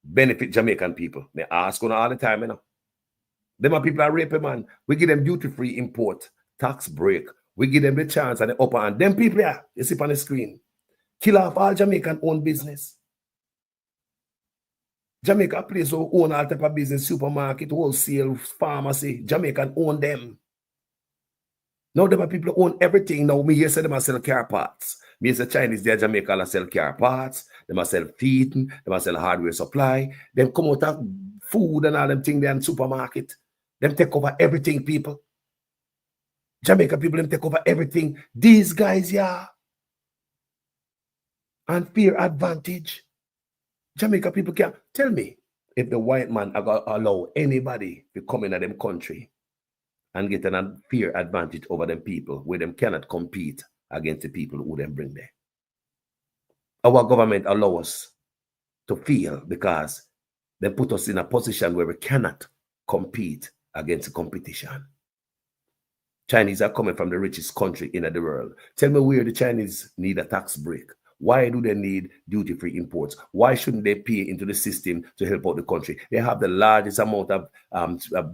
benefit Jamaican people. They ask on all the time, you know. Them are people are raping, man. We give them duty-free import, tax break. We give them the chance and the upper hand. Them people here, you see on the screen, kill off all Jamaican owned business. Jamaica place who own all type of business, supermarket, wholesale, pharmacy. Jamaican own them. Now them are people who own everything. Now me here say them are sell car parts. Me say Chinese there Jamaica are sell car parts. Them are sell feeding. Them are sell hardware supply. Them come out of food and all them things there in supermarket. Them take over everything, people. Jamaica people them take over everything. These guys, yeah. Unfair advantage. Jamaica people can't tell me if the white man are gonna allow anybody to come into them country and get an unfair advantage over them people where them cannot compete against the people who them bring there. Our government allow us to fail because they put us in a position where we cannot compete against the competition. Chinese are coming from the richest country in the world. Tell me where the Chinese need a tax break. Why do they need duty-free imports? Why shouldn't they pay into the system to help out the country? They have the largest amount of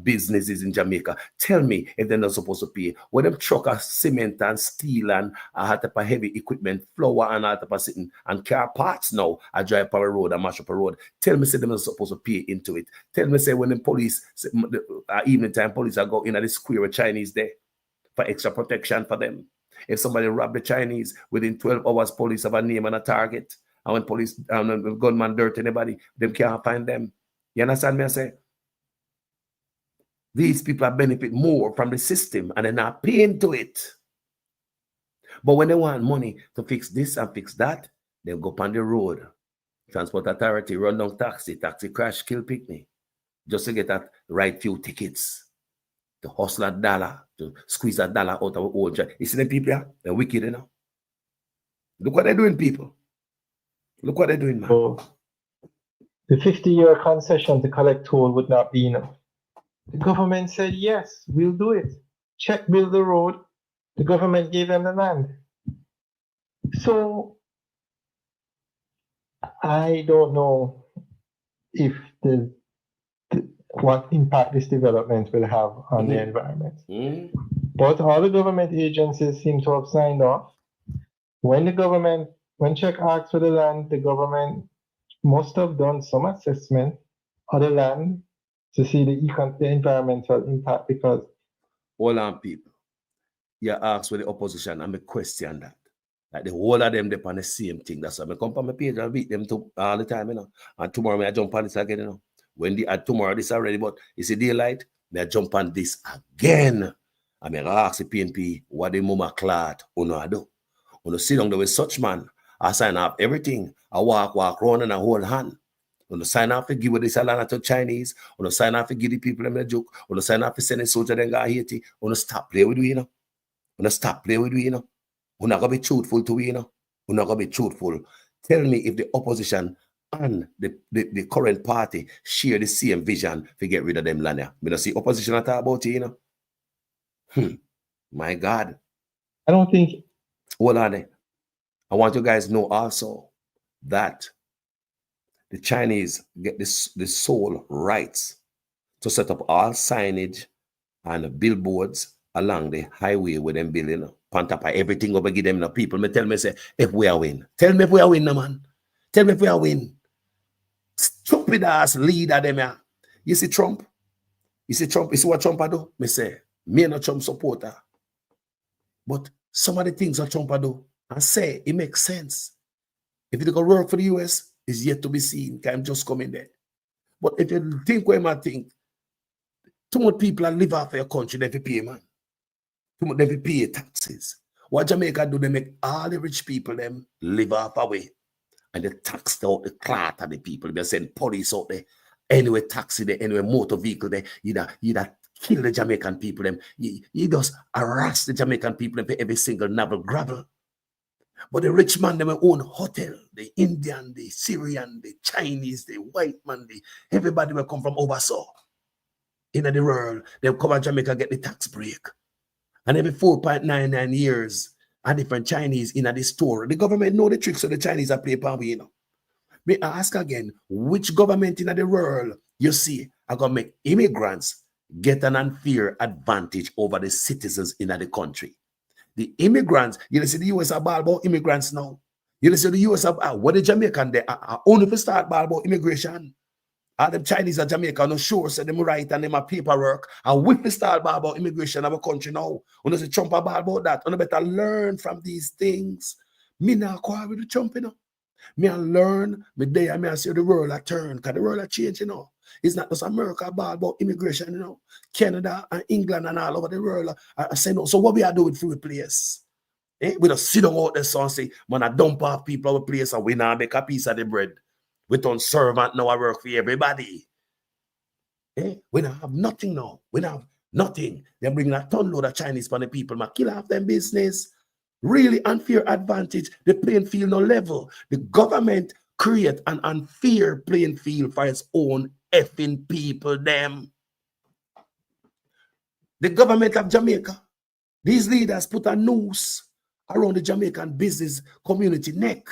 businesses in Jamaica. Tell me if they're not supposed to pay. When them truck of cement and steel and a type of heavy equipment, flour and all type of sitting and car parts now, I drive up a road and mash up a road. Tell me say they're not supposed to pay into it. Tell me say when the police, evening time police are go in at the square with Chinese there for extra protection for them. If somebody robbed the Chinese, within 12 hours, police have a name and a target. And when police, gunman dirt anybody, them can't find them. You understand me? I say, these people are benefit more from the system and they're not paying to it. But when they want money to fix this and fix that, they'll go on the road. Transport authority, run down taxi crash, kill picnic, just to get that right few tickets. To hustle a dollar, to squeeze a dollar out of our own job. You see them people here? They're wicked, you know. Look what they're doing, people. Look what they're doing, man. So, the 50-year concession to collect toll would not be enough. The government said, yes, we'll do it. Check, build the road. The government gave them the land. So, I don't know if what impact this development will have on the environment. But all the government agencies seem to have signed off. When Czech asked for the land, the government must have done some assessment of the land to see the environmental impact because... Hold on, people. You ask for the opposition and I question that. Like the whole of them, they're on the same thing. That's why I come on my page and beat them all the time, you know. And tomorrow I jump on this again, you know. When they add tomorrow this already, but it's a daylight, may I jump on this again. I mean, I ask the PNP what the mama clot uno do. Uno sit down there with such man, I sign up everything. I walk around and I hold hand. Uno sign up to give this land to Chinese. Uno sign up to give the people them a joke. Uno sign up to send a soldier then go Haiti. Uno stop play with we, you know. Uno stop play with we, you know. Uno gonna be truthful to we, you know. Uno gonna be truthful. Tell me if the opposition and the current party share the same vision to get rid of them land here. We don't see opposition at all about it, you know. My God. I don't think... Hold on there. I want you guys to know also that the Chinese get the sole rights to set up all signage and billboards along the highway with them building, on top of everything over give them the people. Me tell me say, if we are win. Tell me if we are win, no man. Tell me if we are win. Stupid ass leader them here. You see Trump? You see what Trump do? Me say, me not Trump supporter. But some of the things that Trump do, I say it makes sense. If it can work for the US, it's yet to be seen. I'm just coming there. But if you think where I think, too much people that live off your country, they pay, man. Too much they pay taxes. What Jamaica do, they make all the rich people them live off away. And they tax out the clot of the people. They send police out there. Anyway, taxi there, anyway, motor vehicle there. You kill the Jamaican people. Them. You just harass the Jamaican people them for every single navel gravel. But the rich man, them own hotel. The Indian, the Syrian, the Chinese, the white man, everybody will come from oversaw. In the world, they'll come to Jamaica get the tax break. And every 4.99 years, a different Chinese in the store. The government know the tricks, so the Chinese are playing power, you know. May I ask again, which government in the world you see are going to make immigrants get an unfair advantage over the citizens in the country? The immigrants, you see the US are ball about immigrants now. You see the US are, what the Jamaican, they are only to start ball about immigration. All them Chinese and Jamaica no sure say them right and them a paperwork. And we start about immigration of a country now. When say Trump about that, you better learn from these things. Me not quarrel with the Trump, you know. Me I learn, me there, me I see the world a turn, because the world a change, you know. It's not just America about immigration, you know. Canada and England and all over the world are saying, no. So what we are doing through the place? We just sit down out there and say, man, I dump off people our place and we now make a piece of the bread. We don't servant now, I work for everybody. We don't have nothing now. We don't have Nothing. They bring a ton load of Chinese for the people. Ma kill off them business. Really unfair advantage. The playing field no level. The government create an unfair playing field for its own effing people. Them. The government of Jamaica. These leaders put a noose around the Jamaican business community neck.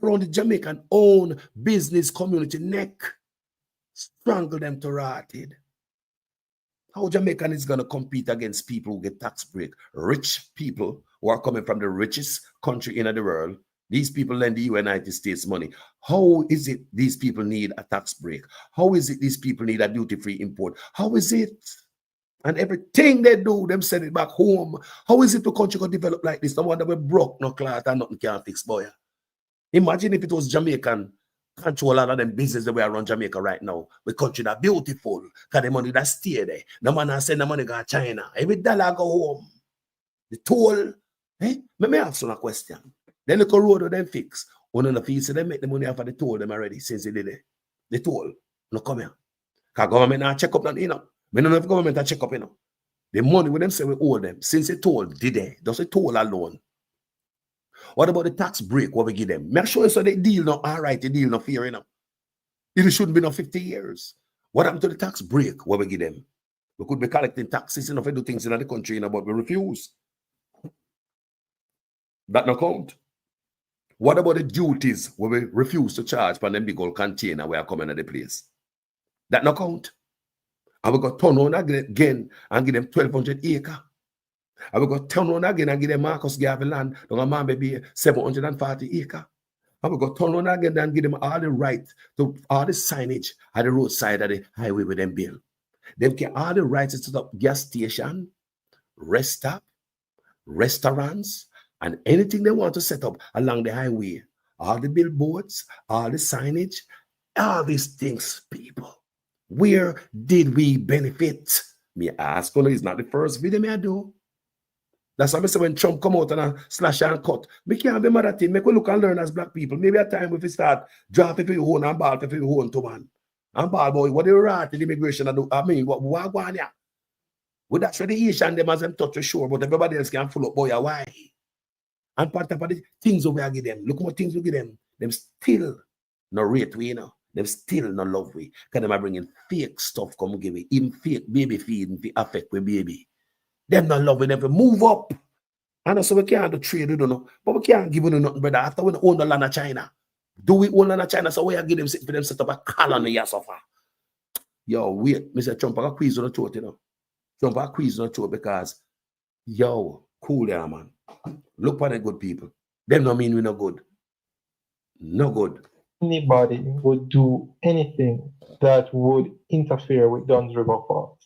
Around the Jamaican own business community neck. Strangle them to rotted. How Jamaican is going to compete against people who get tax break? Rich people who are coming from the richest country in the world. These people lend the United States money. How is it these people need a tax break? How is it these people need a duty-free import? How is it? And everything they do, them send it back home. How is it the country going to develop like this? No wonder we're broke, no cloth, and nothing can fix, boy. Imagine if it was Jamaican control all of them business the way around Jamaica right now. The country that beautiful, because the money that stay there. No man has send the money go to China. Every dollar go home. The toll. Let me ask you a question. Then look a road them fix. One of the fees they make the money off of the toll them already since they did it. The toll. No come here. Because government now check up that, you know. We don't know if government are check up, you know. The money with them say we owe them since they told did they? Does it toll alone? What about the tax break what we give them? Make sure so they deal not all right, the deal not fair, you know. It shouldn't be no 50 years. What happened to the tax break what we give them? We could be collecting taxes enough to do things in the country, you know, but we refuse. That no count. What about the duties where we refuse to charge for them big old container where are coming to the place? That no count. And we got turn on again and give them 1,200 acres. And we got turn on again and give them Marcus Garvey land. Don't man maybe 740 acres. And we got turn on again and give them all the right to all the signage at the roadside of the highway with them bill. They get all the rights to set up gas station, rest stop, restaurants, and anything they want to set up along the highway. All the billboards, all the signage, all these things, people. Where did we benefit? Me ask, it's not the first video me I do. That's why I say when Trump come out and a slash and cut, we can't be mad at him. Make we look and learn as black people. Maybe a time if we start dropping for your own and ball for your own to man. And ball boy, what they rat in immigration I do? I mean, what going here? Well, that's where the Asian them as them touch the shore, but everybody else can full up boy. Why? And part of the things we give them. Look what things we give them. Them still no rate we, you know. Them still no love we. Because them are bringing fake stuff come give we. Even fake baby feed to affect with baby. Them not loving them to move up. And so we can't do trade, you don't know. But we can't give them nothing, brother. After we own the land of China. Do we own land of China? So we are give them for them set up a colony or suffer. Yo, wait. Mr. Trump got quiz on the throat, you know. Trump got quiz on the throat because, yo, cool there, man. Look for the good people. Them don't mean we no good. No good. Anybody would do anything that would interfere with Dunn's River Falls.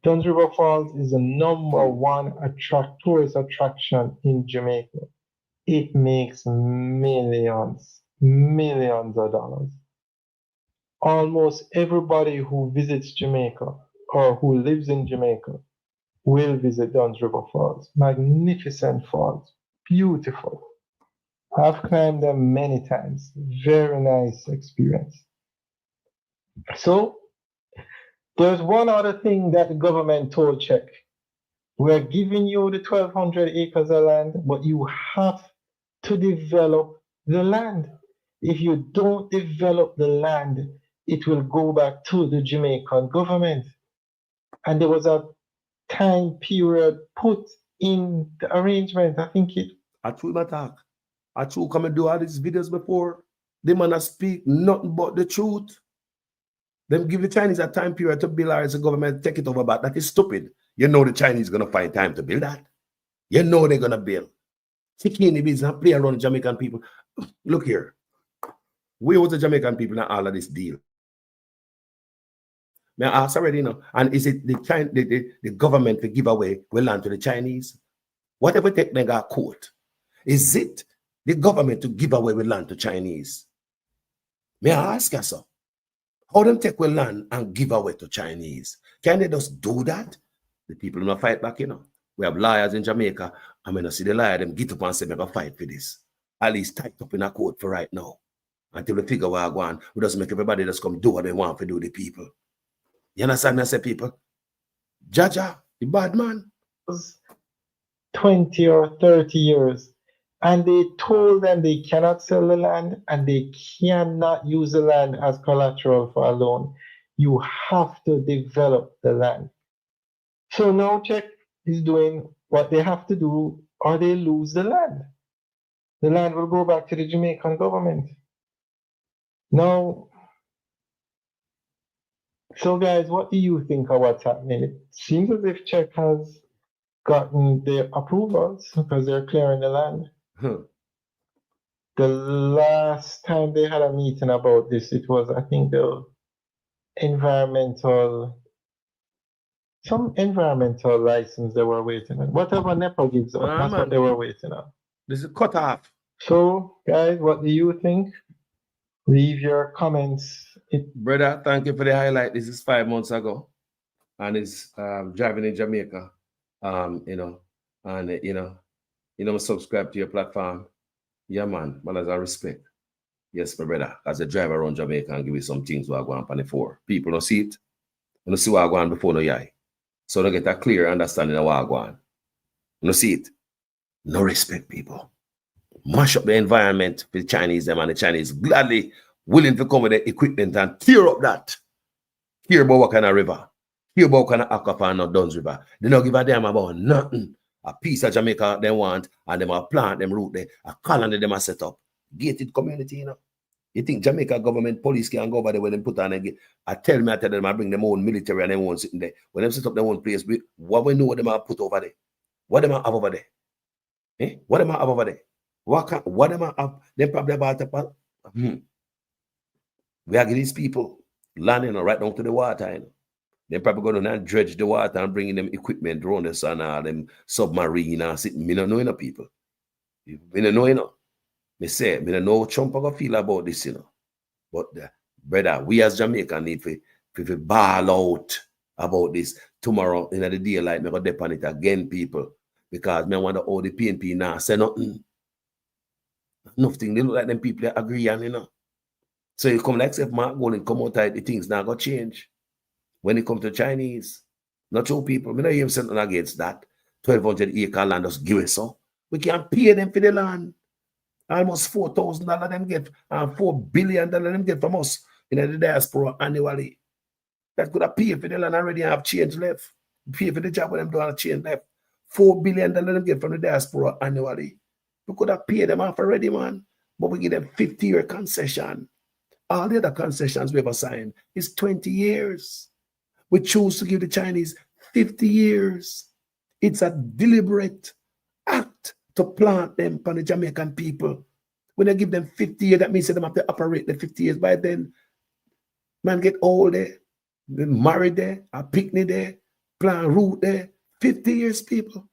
Dunn's River Falls is the #1 tourist attraction in Jamaica. It makes millions of dollars. Almost everybody who visits Jamaica or who lives in Jamaica will visit Dunn's River Falls. Magnificent falls, beautiful. I've climbed them many times. Very nice experience. So, there's one other thing that the government told Czech. We're giving you the 1,200 acres of land, but you have to develop the land. If you don't develop the land, it will go back to the Jamaican government. And there was a time period put in the arrangement. I think it. I told my talk. I told come and do all these videos before. They man speak nothing but the truth. Them give the Chinese a time period to build as a government take it over, but that is stupid. You know the Chinese gonna find time to build that. You know they're gonna build. Chicken the business and play around the Jamaican people. Look here. Where was the Jamaican people in all of this deal? May I ask already, you know, and is it the government to give away land to the Chinese? Whatever take they got court. Is it the government to give away land to Chinese? May I ask you so? How them take land and give away to Chinese? Can they just do that? The people don't fight back, you know. We have lawyers in Jamaica. I'm going to see the lawyer them get up and say, make a fight for this. At least tied up in a court for right now. Until we figure what I want. We just make everybody just come do what they want to do the people. You understand me, I say, people? Jaja, the bad man. 20 or 30 years. And they told them they cannot sell the land and they cannot use the land as collateral for a loan. You have to develop the land. So now Czech is doing what they have to do or they lose the land. The land will go back to the Jamaican government. Now, so guys, what do you think of what's happening? It seems as if Czech has gotten their approvals because they're clearing the land. The last time they had a meeting about this, it was, I think, some environmental license they were waiting on. Whatever NEPA gives us, that's what they were waiting on. This is cut off. So, guys, what do you think? Leave your comments. Brother, thank you for the highlight. This is 5 months ago. And it's driving in Jamaica. Subscribe to your platform. Yeah, man. But as I respect. Yes, my brother. As a driver around Jamaica and give you some things where I go on 24. People don't see it. You don't see what I go on before no yai. So they get a clear understanding of what I go on. You don't see it. No respect, people. Mash up the environment for the Chinese, them, and the Chinese gladly willing to come with the equipment and tear up that. Hear about what kind of river. Hear about what kind of aquifer and not Duns River. They don't give a damn about nothing. A piece of Jamaica they want, and them a plant them root there. A colony them a set up. Gated community, you know. You think Jamaica government police can go over there when they put on a gate? I tell them I bring them own military and them own sitting there. When them set up their own place, what we know what them a put over there? What them a have over there? What them a have over there? What them a have? They probably about to we are getting these people landing right down to the water, you know. They're probably going to dredge the water and bringing them equipment around the sun, them submarine and sitting. Me don't know, you know, people. Me don't know, you know. Me say, me don't know how Trump are going to feel about this, you know. But, brother, we as Jamaican need to ball out about this tomorrow in the daylight. Me go depend it again, people. Because me wonder how the PNP now say nothing. Nothing. They look like them people that agree on, you know. So you come like say Mark Gold and come out the things now going to change. When it comes to Chinese, not two people, we don't even something against that. 1,200 acre land just give us so. We can't pay them for the land. Almost $4,000 them get, and $4 billion them get from us in the diaspora annually. That could have paid for the land already and have change left. Pay for the job when them don't have change left. $4 billion them get from the diaspora annually. We could have paid them off already, man. But we give them 50-year concession. All the other concessions we ever signed is 20 years. We choose to give the Chinese 50 years. It's a deliberate act to plant them for the Jamaican people. When they give them 50 years, that means they have to operate the 50 years. By then, man get old there, married there, a picnic there, plant root there. 50 years, people.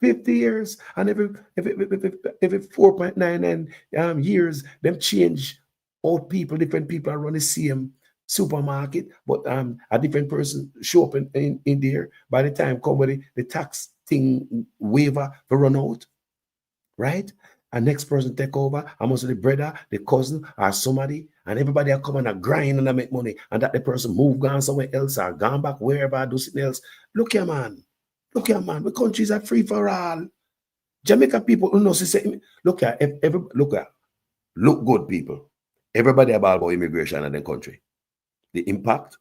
50 years. And every 4.99 years, them change old people, different people are running the same supermarket, but a different person show up in there. By the time come with the tax thing waiver to run out, right? And next person take over, and most of the brother, the cousin, or somebody, and everybody are coming and grind and make money, and that the person move gone somewhere else or gone back wherever, do something else. Look here, man. Look here, man. The countries are free for all. Jamaica people who know say, look here, look good, people. Everybody about immigration in the country. The impact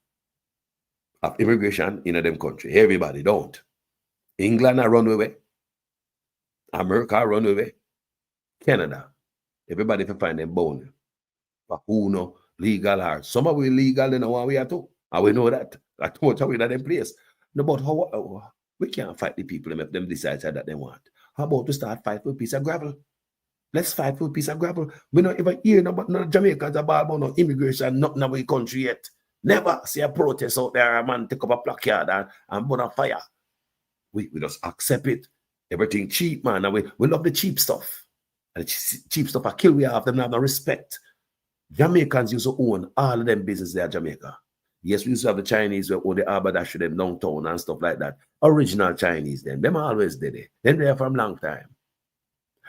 of immigration in them country. Everybody don't. England run away. America run away. Canada. Everybody can find them bone. But who know legal are. Some of we legal in one way or two. And we know that. I told you we in them place. No, but how we can't fight the people if them decide that they want. How about to start fight for a piece of gravel? Let's fight for a piece of gravel. We don't even hear about no Jamaicans about no immigration, not in our country yet. Never see a protest out there, a man take up a placard and burn a fire. We just accept it. Everything cheap, man. And we love the cheap stuff. And the cheap stuff, I kill we have them, have no respect. Jamaicans used to own all of them business there in Jamaica. Yes, we used to have the Chinese who own the Arbadash them downtown and stuff like that. Original Chinese then. Them always did it. Them there for a long time.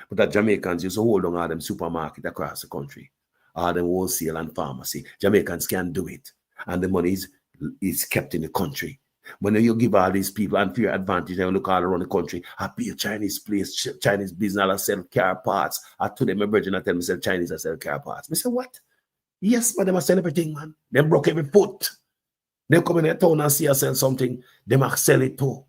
But the Jamaicans used to hold on all them supermarket across the country. All them wholesale and pharmacy. Jamaicans can't do it. And the money is kept in the country. When you give all these people unfair advantage and look all around the country, I be a Chinese place, Chinese business, I sell car parts. I told them, my virgin, I tell me, sell Chinese, I sell car parts. I say, what? Yes, but they must sell everything, man. They broke every foot. They come in their town and see us sell something, they must sell it too.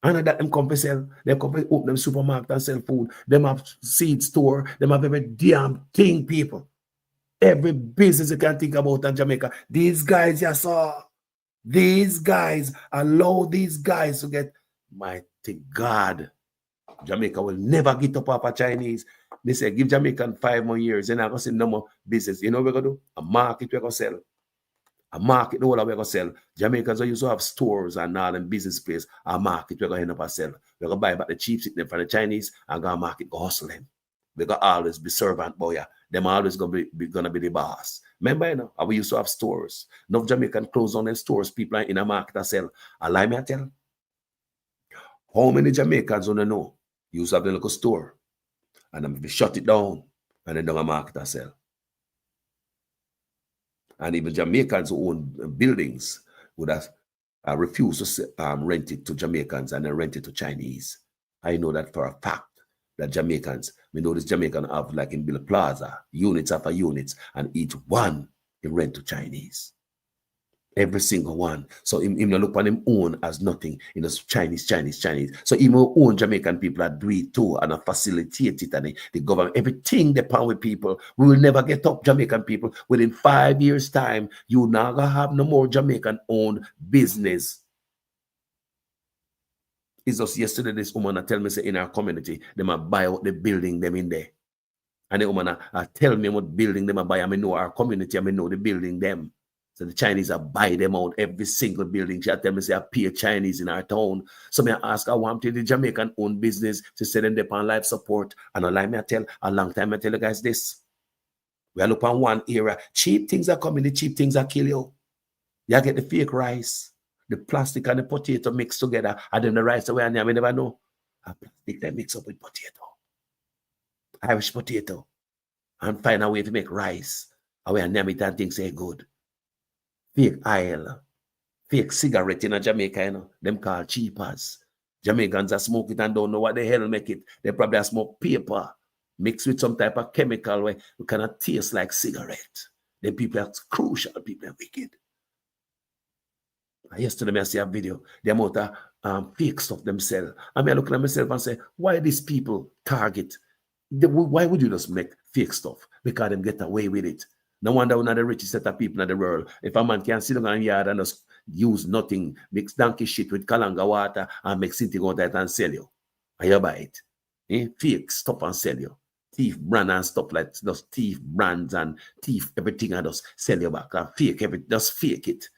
And that them come to sell, they come to open them supermarket and sell food. Them have seed store, them have every damn thing, people. Every business you can think about in Jamaica. These guys you saw. These guys, allow these guys to get, mighty God, Jamaica will never get up off a Chinese. They say, give Jamaican 5 more years, and I'm going to see no more business. You know what we're going to do? A market we're going to sell. A market, the whole we're going to sell. Jamaicans used to have stores and all and business place. A market we're going to end up and sell. We're going to buy back the cheap shit from the Chinese and go to market, go hustle them. We're going to always be servant boy. Them always going to be the boss. Remember, you know, we used to have stores. Enough Jamaican close on their stores. People are in a market to sell. Allow me to tell. How many Jamaicans don't know? You used to have the local store. And then we shut it down. And then down a market to sell. And even Jamaicans who own buildings would have refused to rent it to Jamaicans and then rent it to Chinese. I know that for a fact. That Jamaicans, we know this Jamaican have like in Bill Plaza, units after units, and each one he rent to Chinese. Every single one. So him look on him own as nothing. You know, Chinese. So even own Jamaican people that do it too and facilitate it and the government, everything they pound with people. We will never get up, Jamaican people. Within 5 years' time, you not gonna have no more Jamaican owned business. It's just yesterday this woman tell me say in our community, they might buy out the building them in there. And the woman tell me what building them buy. I know our community, I know the building them. So the Chinese buy them out every single building. She tell me say I pay Chinese in our town. So me ask her, want to the Jamaican owned business to send them upon life support. And I like me I tell a long time I tell you guys this. We are look on one era. Cheap things are coming, the cheap things are kill you. You get the fake rice. The plastic and the potato mixed together, and then the rice away and we never know. A plastic they mix up with potato. Irish potato. And find a way to make rice. Away and name it and things say good. Fake oil. Fake cigarette in Jamaica, you know. Them called cheapers. Jamaicans are smoke it and don't know what the hell make it. They probably smoke paper mixed with some type of chemical where it cannot taste like cigarette. Then people are crucial, people are wicked. Yesterday, I see a video, the amount of fake stuff themselves. I mean, I look at myself and say, why these people target? Why would you just make fake stuff? Because them get away with it. No wonder one of the richest set of people in the world. If a man can sit down in the yard and just use nothing, mix donkey shit with kalanga water and make something out of it and sell you. And you buy it. Fake stuff and sell you. Thief brand and stuff like those thief brands and thief everything and just sell you back. And fake everything, just fake it.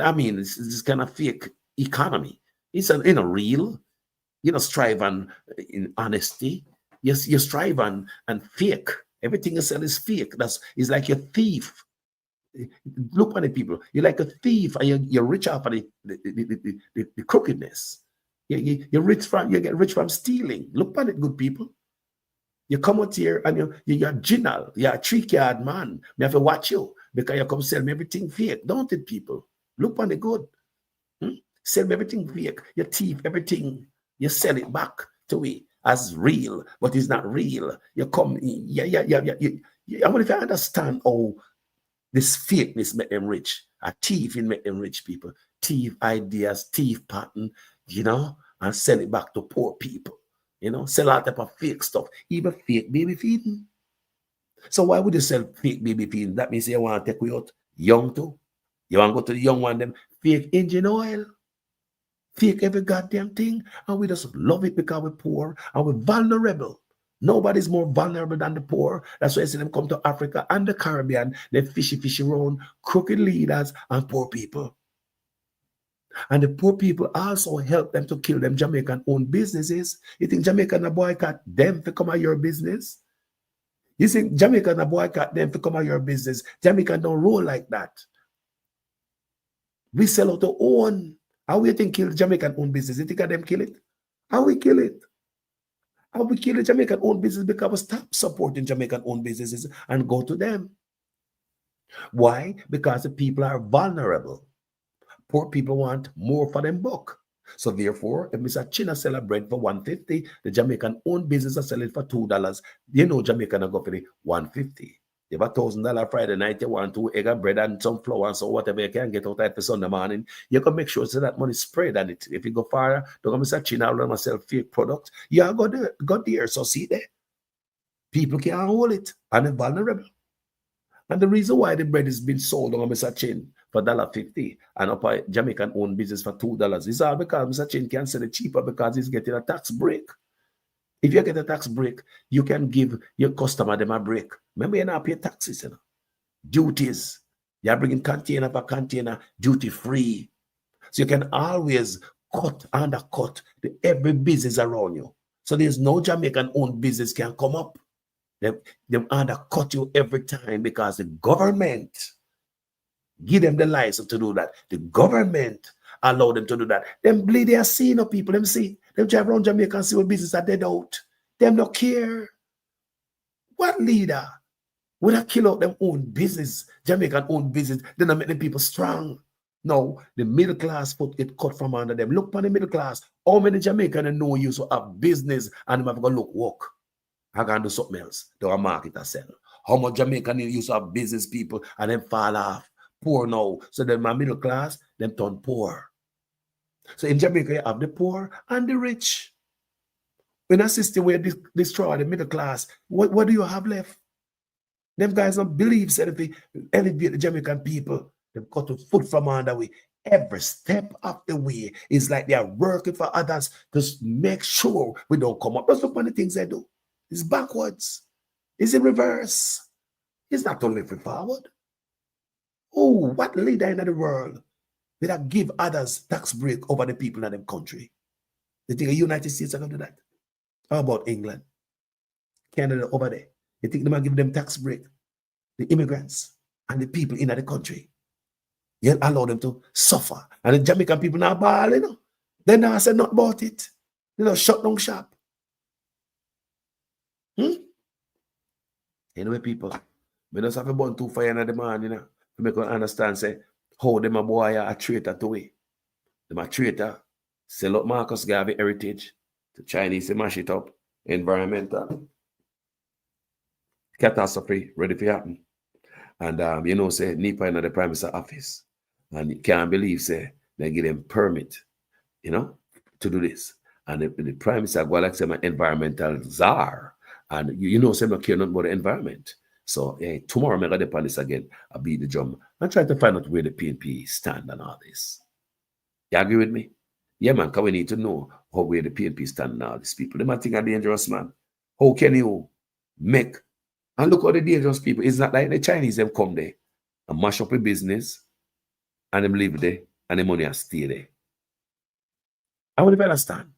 I mean, it's kind of fake economy. It's real. You know, strive and in honesty. Yes, you strive and fake. Everything you sell is fake. It's like a thief. Look at the people. You're like a thief, and you're rich off of the crookedness. You're rich you get rich from stealing. Look at it, good people. You come out here and you're general. You're a trick-yard man. Me have to watch you because you come sell me everything fake, don't it, people? Look on the good. Sell everything fake. You thief everything. You sell it back to me as real, but it's not real. You come, I wonder if you understand how this fakeness make them rich. A thief in make them rich people. Thief ideas, thief pattern, and sell it back to poor people. Sell all type of fake stuff. Even fake baby feeding. So why would you sell fake baby feeding? That means you want to take you out young too. You want to go to the young one, them fake engine oil, fake every goddamn thing, and we just love it because we're poor and we're vulnerable. Nobody's more vulnerable than the poor. That's why I see them come to Africa and the Caribbean. They fishy around crooked leaders and poor people. And the poor people also help them to kill them Jamaican-owned businesses. You think Jamaican boycott them to come out your business? You think Jamaican boycott them to come out your business? Jamaican don't roll like that. We sell out our own. How we think kill Jamaican-owned business? You think of them kill it? How we kill it? How we kill the Jamaican-owned business? Because we stop supporting Jamaican-owned businesses and go to them. Why? Because the people are vulnerable. Poor people want more for them buck. So therefore, if Mr. China sell a bread for $1.50, the Jamaican owned business are selling for $2. You know Jamaican are going for the $1.50. You have $1,000 Friday night, you want 2 egg of bread and some flour and so whatever you can get out of it for Sunday morning. You can make sure so that money spread on it. If you go far, don't go Mr. China run myself fake product. You go there. So see there. People can't hold it and they're vulnerable. And the reason why the bread is being sold on Mr. Chin for $1.50 and up a Jamaican owned business for $2 is all because Mr. Chin can sell it cheaper because he's getting a tax break. If you get a tax break, you can give your customer them a break. Remember, you're not paying taxes, you know. Duties. You're bringing container for container, duty free. So you can always undercut every business around you. So there's no Jamaican owned business can come up. They undercut you every time because the government give them the license to do that. The government allow them to do that. Them bleed their seeing of people. Them see. Them drive around Jamaica and see what business are dead out. Them don't care. What leader would have kill out them own business, Jamaican own business, then I make them people strong? No, the middle class foot get cut from under them. Look for the middle class. How many Jamaicans know you so have business and them have got look work? I can do something else. They are market and sell. How much Jamaican used to have business people and them fall off? Poor now. So then my middle class, them turn poor. So in Jamaica, you have the poor and the rich. In a system where destroy the middle class, what do you have left? Them guys don't believe that if they elevate the Jamaican people, they've got to foot from under way. Every step of the way is like they are working for others to make sure we don't come up. That's the funny things they do. It's backwards. It's in reverse. It's not only forward. Oh, what leader in the world will that give others tax break over the people in the country? You think the United States are going to do that? How about England? Canada over there? You think they might give them tax break? The immigrants and the people in the country. You allow them to suffer. And the Jamaican people now ball, you know. They now say not about it. They don't shut down shop. Anyway, people, we just have a burn too fire in the man, you know, to make us understand, say, how them a boy are a traitor to we. Them a traitor, sell up Marcus Garvey heritage, the Chinese to mash it up, environmental catastrophe ready to happen. And you know, say NEPA in the Prime Minister office. And you can't believe, say, they give them permit, you know, to do this. And the Prime Minister go like say my environmental czar. And you know, say, I care nothing about the environment. So tomorrow I'm going to depend this again. I'll beat the drum and try to find out where the PNP stand and all this. You agree with me? Yeah, man, because we need to know where the PNP stand and all these people. They might think are dangerous, man. How can you make and look at the dangerous people? It's not like the Chinese them come there and mash up a business and them live there and the money and stay there. I would understand.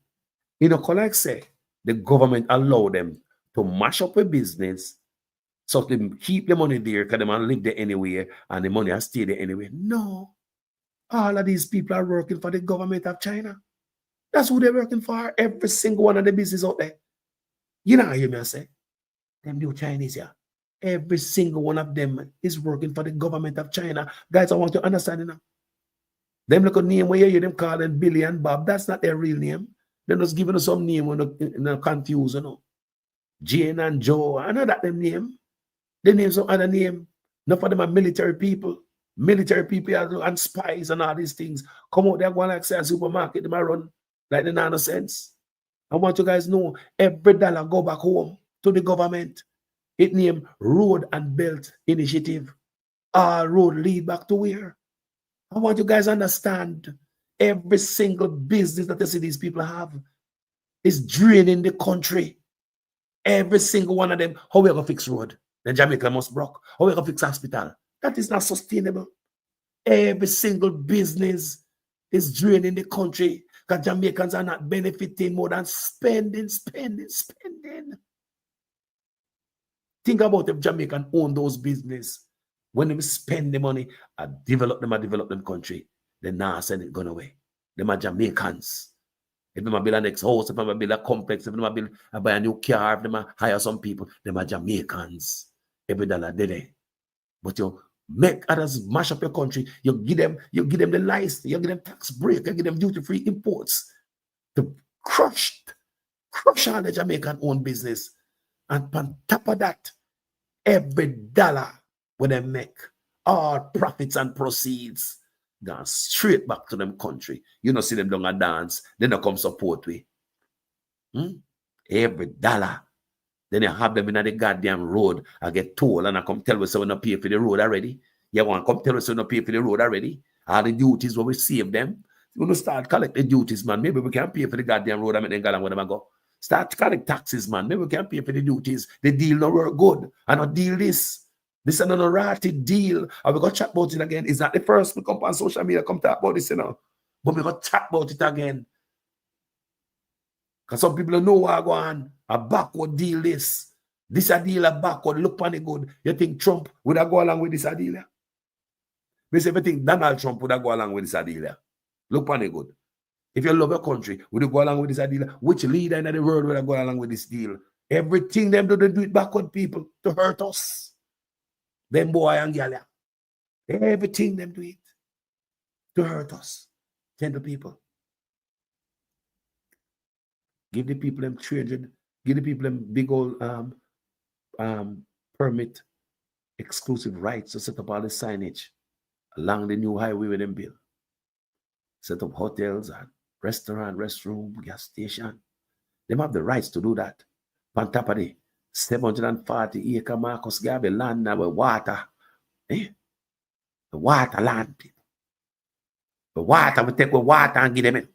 You know, like say the government allow them to mash up a business so they keep the money there because they man live there anywhere and the money has stay there anyway. No. All of these people are working for the government of China. That's who they're working for. Every single one of the business out there. You know how you hear me say? Them new Chinese, yeah. Every single one of them is working for the government of China. Guys, I want you to understand, you know. Them look at name where you hear them calling Billy and Bob. That's not their real name. They're just giving us some name when they're confused, you know. Jane and Joe, I know that them name. They name some other name. Enough of them are military people. Military people and spies and all these things. Come out there, go like say a supermarket, they might run like the nonsense. I want you guys to know every dollar go back home to the government. It named Road and Belt Initiative. All road lead back to where? I want you guys to understand every single business that you see these people have is draining the country. Every single one of them. How we going to fix road? The Jamaica must broke. How we going to fix hospital? That is not sustainable. Every single business is draining the country because Jamaicans are not benefiting more than spending. Think about if Jamaican own those business. When they spend the money, develop them country, then now send it gone away. Them are Jamaicans. If they build a next house, if they build a complex, if they buy a new car, if they hire some people, them are Jamaicans. Every dollar they. But you make others mash up your country. You give them the license, you give them tax break, you give them duty-free imports to crush all the Jamaican owned business. And on top of that, every dollar when they make, all profits and proceeds gone straight back to them country. You know, see them down a dance, they don't come support we. Every dollar. Then you have them in the goddamn road. I get told and I come tell us so we not pay for the road already. You want to come tell us so we not pay for the road already. All the duties where we save them. We don't start collect the duties, man. Maybe we can pay for the goddamn road. I mean, then where them go. Start collect taxes, man. Maybe we can pay for the duties. The deal no work good. I not deal this. This is an unrated deal. And we got chat about it again. It's not the first we come on social media come talk about this, you know. But we got chat about it again. Because some people don't know what go on. A backward deal this. This a deal a backward. Look on it good. You think Trump would have go along with this a deal? We say, if you think Donald Trump would have go along with this a deal? Look on it good. If you love your country, would you go along with this a deal? Which leader in the world would have go along with this deal? Everything them do, they do it backward, people, to hurt us. Them boy and gal. Everything them do it to hurt us. Tell the people. Give the people them 300, give the people them big old permit, exclusive rights to set up all the signage along the new highway with them build. Set up hotels and restaurant, restroom, gas station. Them have the rights to do that. On top of the 740 acre Marcus Garvey land now with water. The water land, people. The water, we take with water and give them it.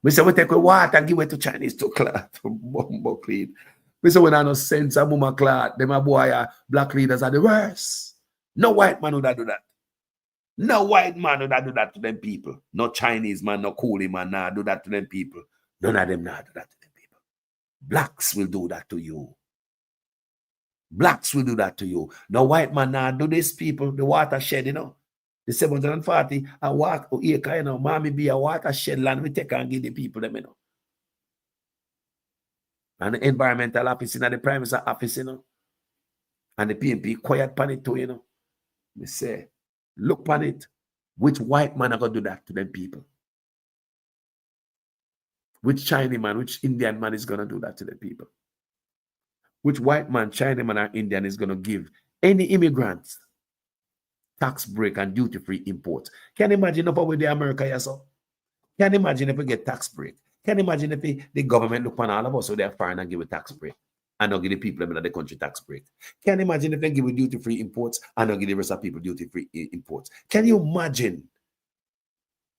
We say we take with water and give it to Chinese to cloth, to bumbo clean. We say we don't have no sense of mama cloth. Them a boy, black leaders are the worst. No white man would do that. No white man would do that to them people. No Chinese man, no coolie man, nah do that to them people. None of them nah do that to them people. Blacks will do that to you. Blacks will do that to you. No white man nah do this, people. The watershed, you know. The 740 a walk acre, you know, mommy be a watershed land we take and give the people them, you know. And the environmental office, you know, the prime minister office, you know. And the PNP quiet pan it too, you know. They say, look pan it. Which white man are gonna do that to them people? Which Chinese man, which Indian man is gonna do that to the people? Which white man, Chinese man, or Indian is gonna give any immigrants tax break and duty-free imports? Can you imagine if we the America here, so? Can you imagine if we get tax break? Can you imagine if the government look on all of us so they're foreign and give a tax break and not give the people in the country tax break? Can you imagine if they give duty-free imports and not give the rest of people duty-free imports? Can you imagine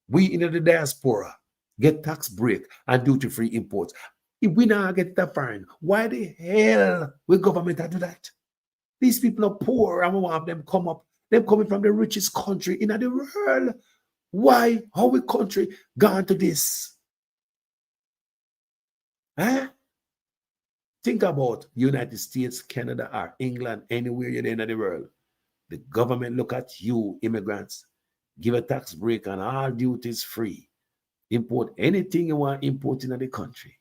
we in the diaspora get tax break and duty-free imports? If we now get that foreign, why the hell will government do that? These people are poor and we want them come up. Them coming from the richest country in the world. Why? How we country gone to this? Huh? Think about United States, Canada, or England, anywhere you're in the world. The government look at you, immigrants, give a tax break and all duties free. Import anything you want import into the country.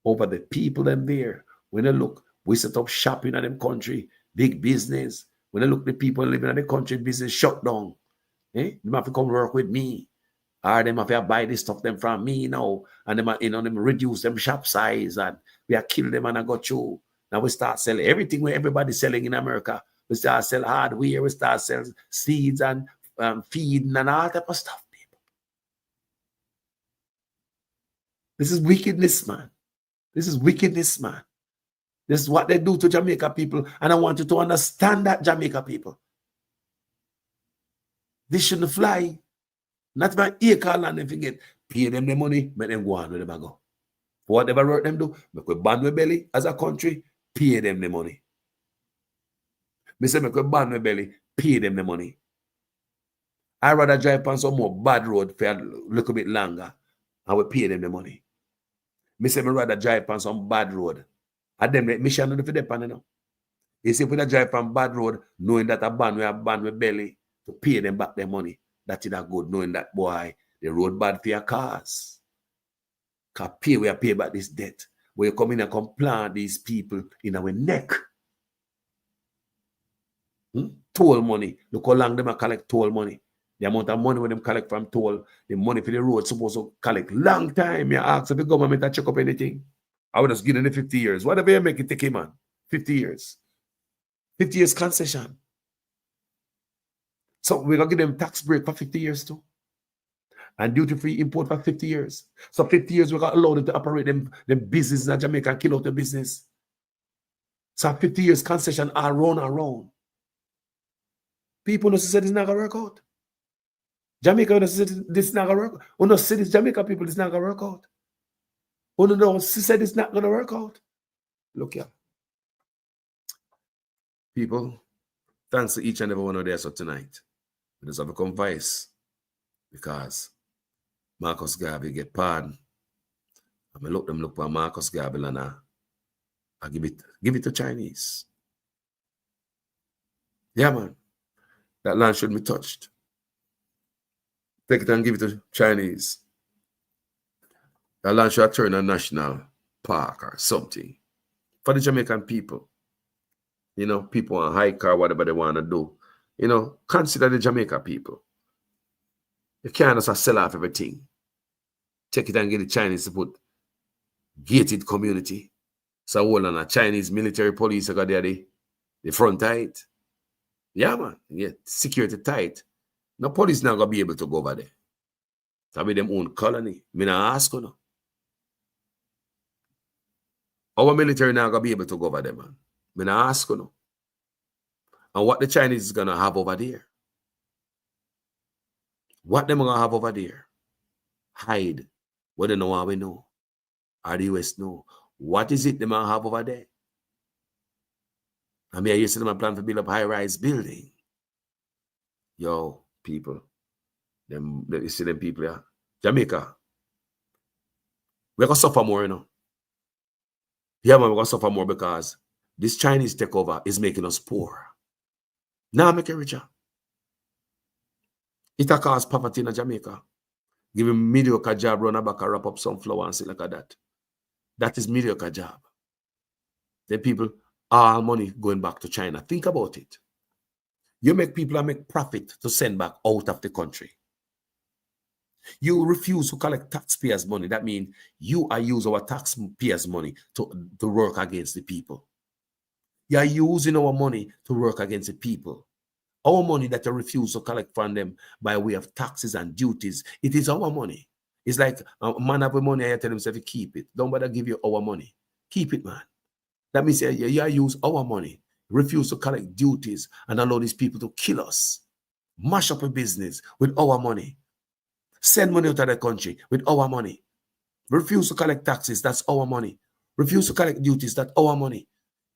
Over the people them there. When they look, we set up shopping in them country, big business. When they look the people living in the country, business shut down. They have to come work with me. Or them have to buy this stuff them from me now. And them, them reduce them shop size and we are kill them and I got you. Now we start selling everything where everybody's selling in America. We start selling hardware, we start selling seeds and feeding and all type of stuff, people. This is wickedness, man. This is wickedness, man. This is what they do to Jamaica people. And I want you to understand that, Jamaica people. This shouldn't fly. Not my acre land if you get. Pay them the money, make them go on with them go. For whatever work them do, make we ban with belly as a country, pay them the money. Me say make we ban with belly, pay them the money. I rather drive on some more bad road for a little bit longer and we pay them the money. Me say me rather drive on some bad road. And them let mission on the depend, you know. You see, if we drive on bad road, knowing that a ban with belly to pay them back their money, that is not good, knowing that boy, the road bad for your cars. Because we pay back this debt. We come in and come plant these people in our neck. Toll money. Look how long them collect toll money. The amount of money when them collect from toll, the money for the road supposed to collect long time. You ask if the government to check up anything. I would just give them the 50 years. Whatever you make it take him, man. 50 years. 50 years concession. So we're going to give them tax break for 50 years too. And duty-free import for 50 years. So 50 years we got allowed them to operate them business in Jamaica and kill out the business. So 50 years concession all round and round. People don't say this not going to work out. Jamaica don't say this not going to work out. We don't say this Jamaica people this not going to work out. We don't say this not going to work out. Look here. People, thanks to each and every one of there so tonight. We just have become vice because Marcus Garvey get pardoned. I look for Marcus Garvey and I give it to Chinese. Yeah, man. That land should be touched. Take it and give it to Chinese. That land should turn a national park or something for the Jamaican people. You know, people on hike or whatever they want to do. You know, consider the Jamaica people. You can't just sell off everything. Take it and get the Chinese to put gated community. So hold on, a Chinese military police got there the front tight. Yeah, man. Yeah, security tight. No police not gonna be able to go over there. That be them own colony. Me not ask you no. Our military not gonna be able to go over there, man. Me not ask you no. And what the Chinese is gonna have over there? What them gonna have over there? Hide. What they know how we know. Or the US know. What is it they gonna have over there? I mean, I used to them plan to build up high-rise building. Yo, people. You see them people here. Jamaica. We're gonna suffer more, you know. Yeah, man, we're gonna suffer more because this Chinese takeover is making us poor. Now make it richer. It will cause poverty in Jamaica. Give him mediocre job, run back and wrap up some flour and sit like that. That is mediocre job. Then people, all money going back to China. Think about it. You make people make profit to send back out of the country. You refuse to collect taxpayers' money. That means you are using our taxpayers' money to work against the people. You are using our money to work against the people. Our money that you refuse to collect from them by way of taxes and duties, it is our money. It's like a man have money, I tell himself, keep it. Don't bother give you our money. Keep it, man. That means you use our money, refuse to collect duties, and allow these people to kill us. Mash up a business with our money. Send money out of the country with our money. Refuse to collect taxes, that's our money. Refuse to collect duties, that's our money.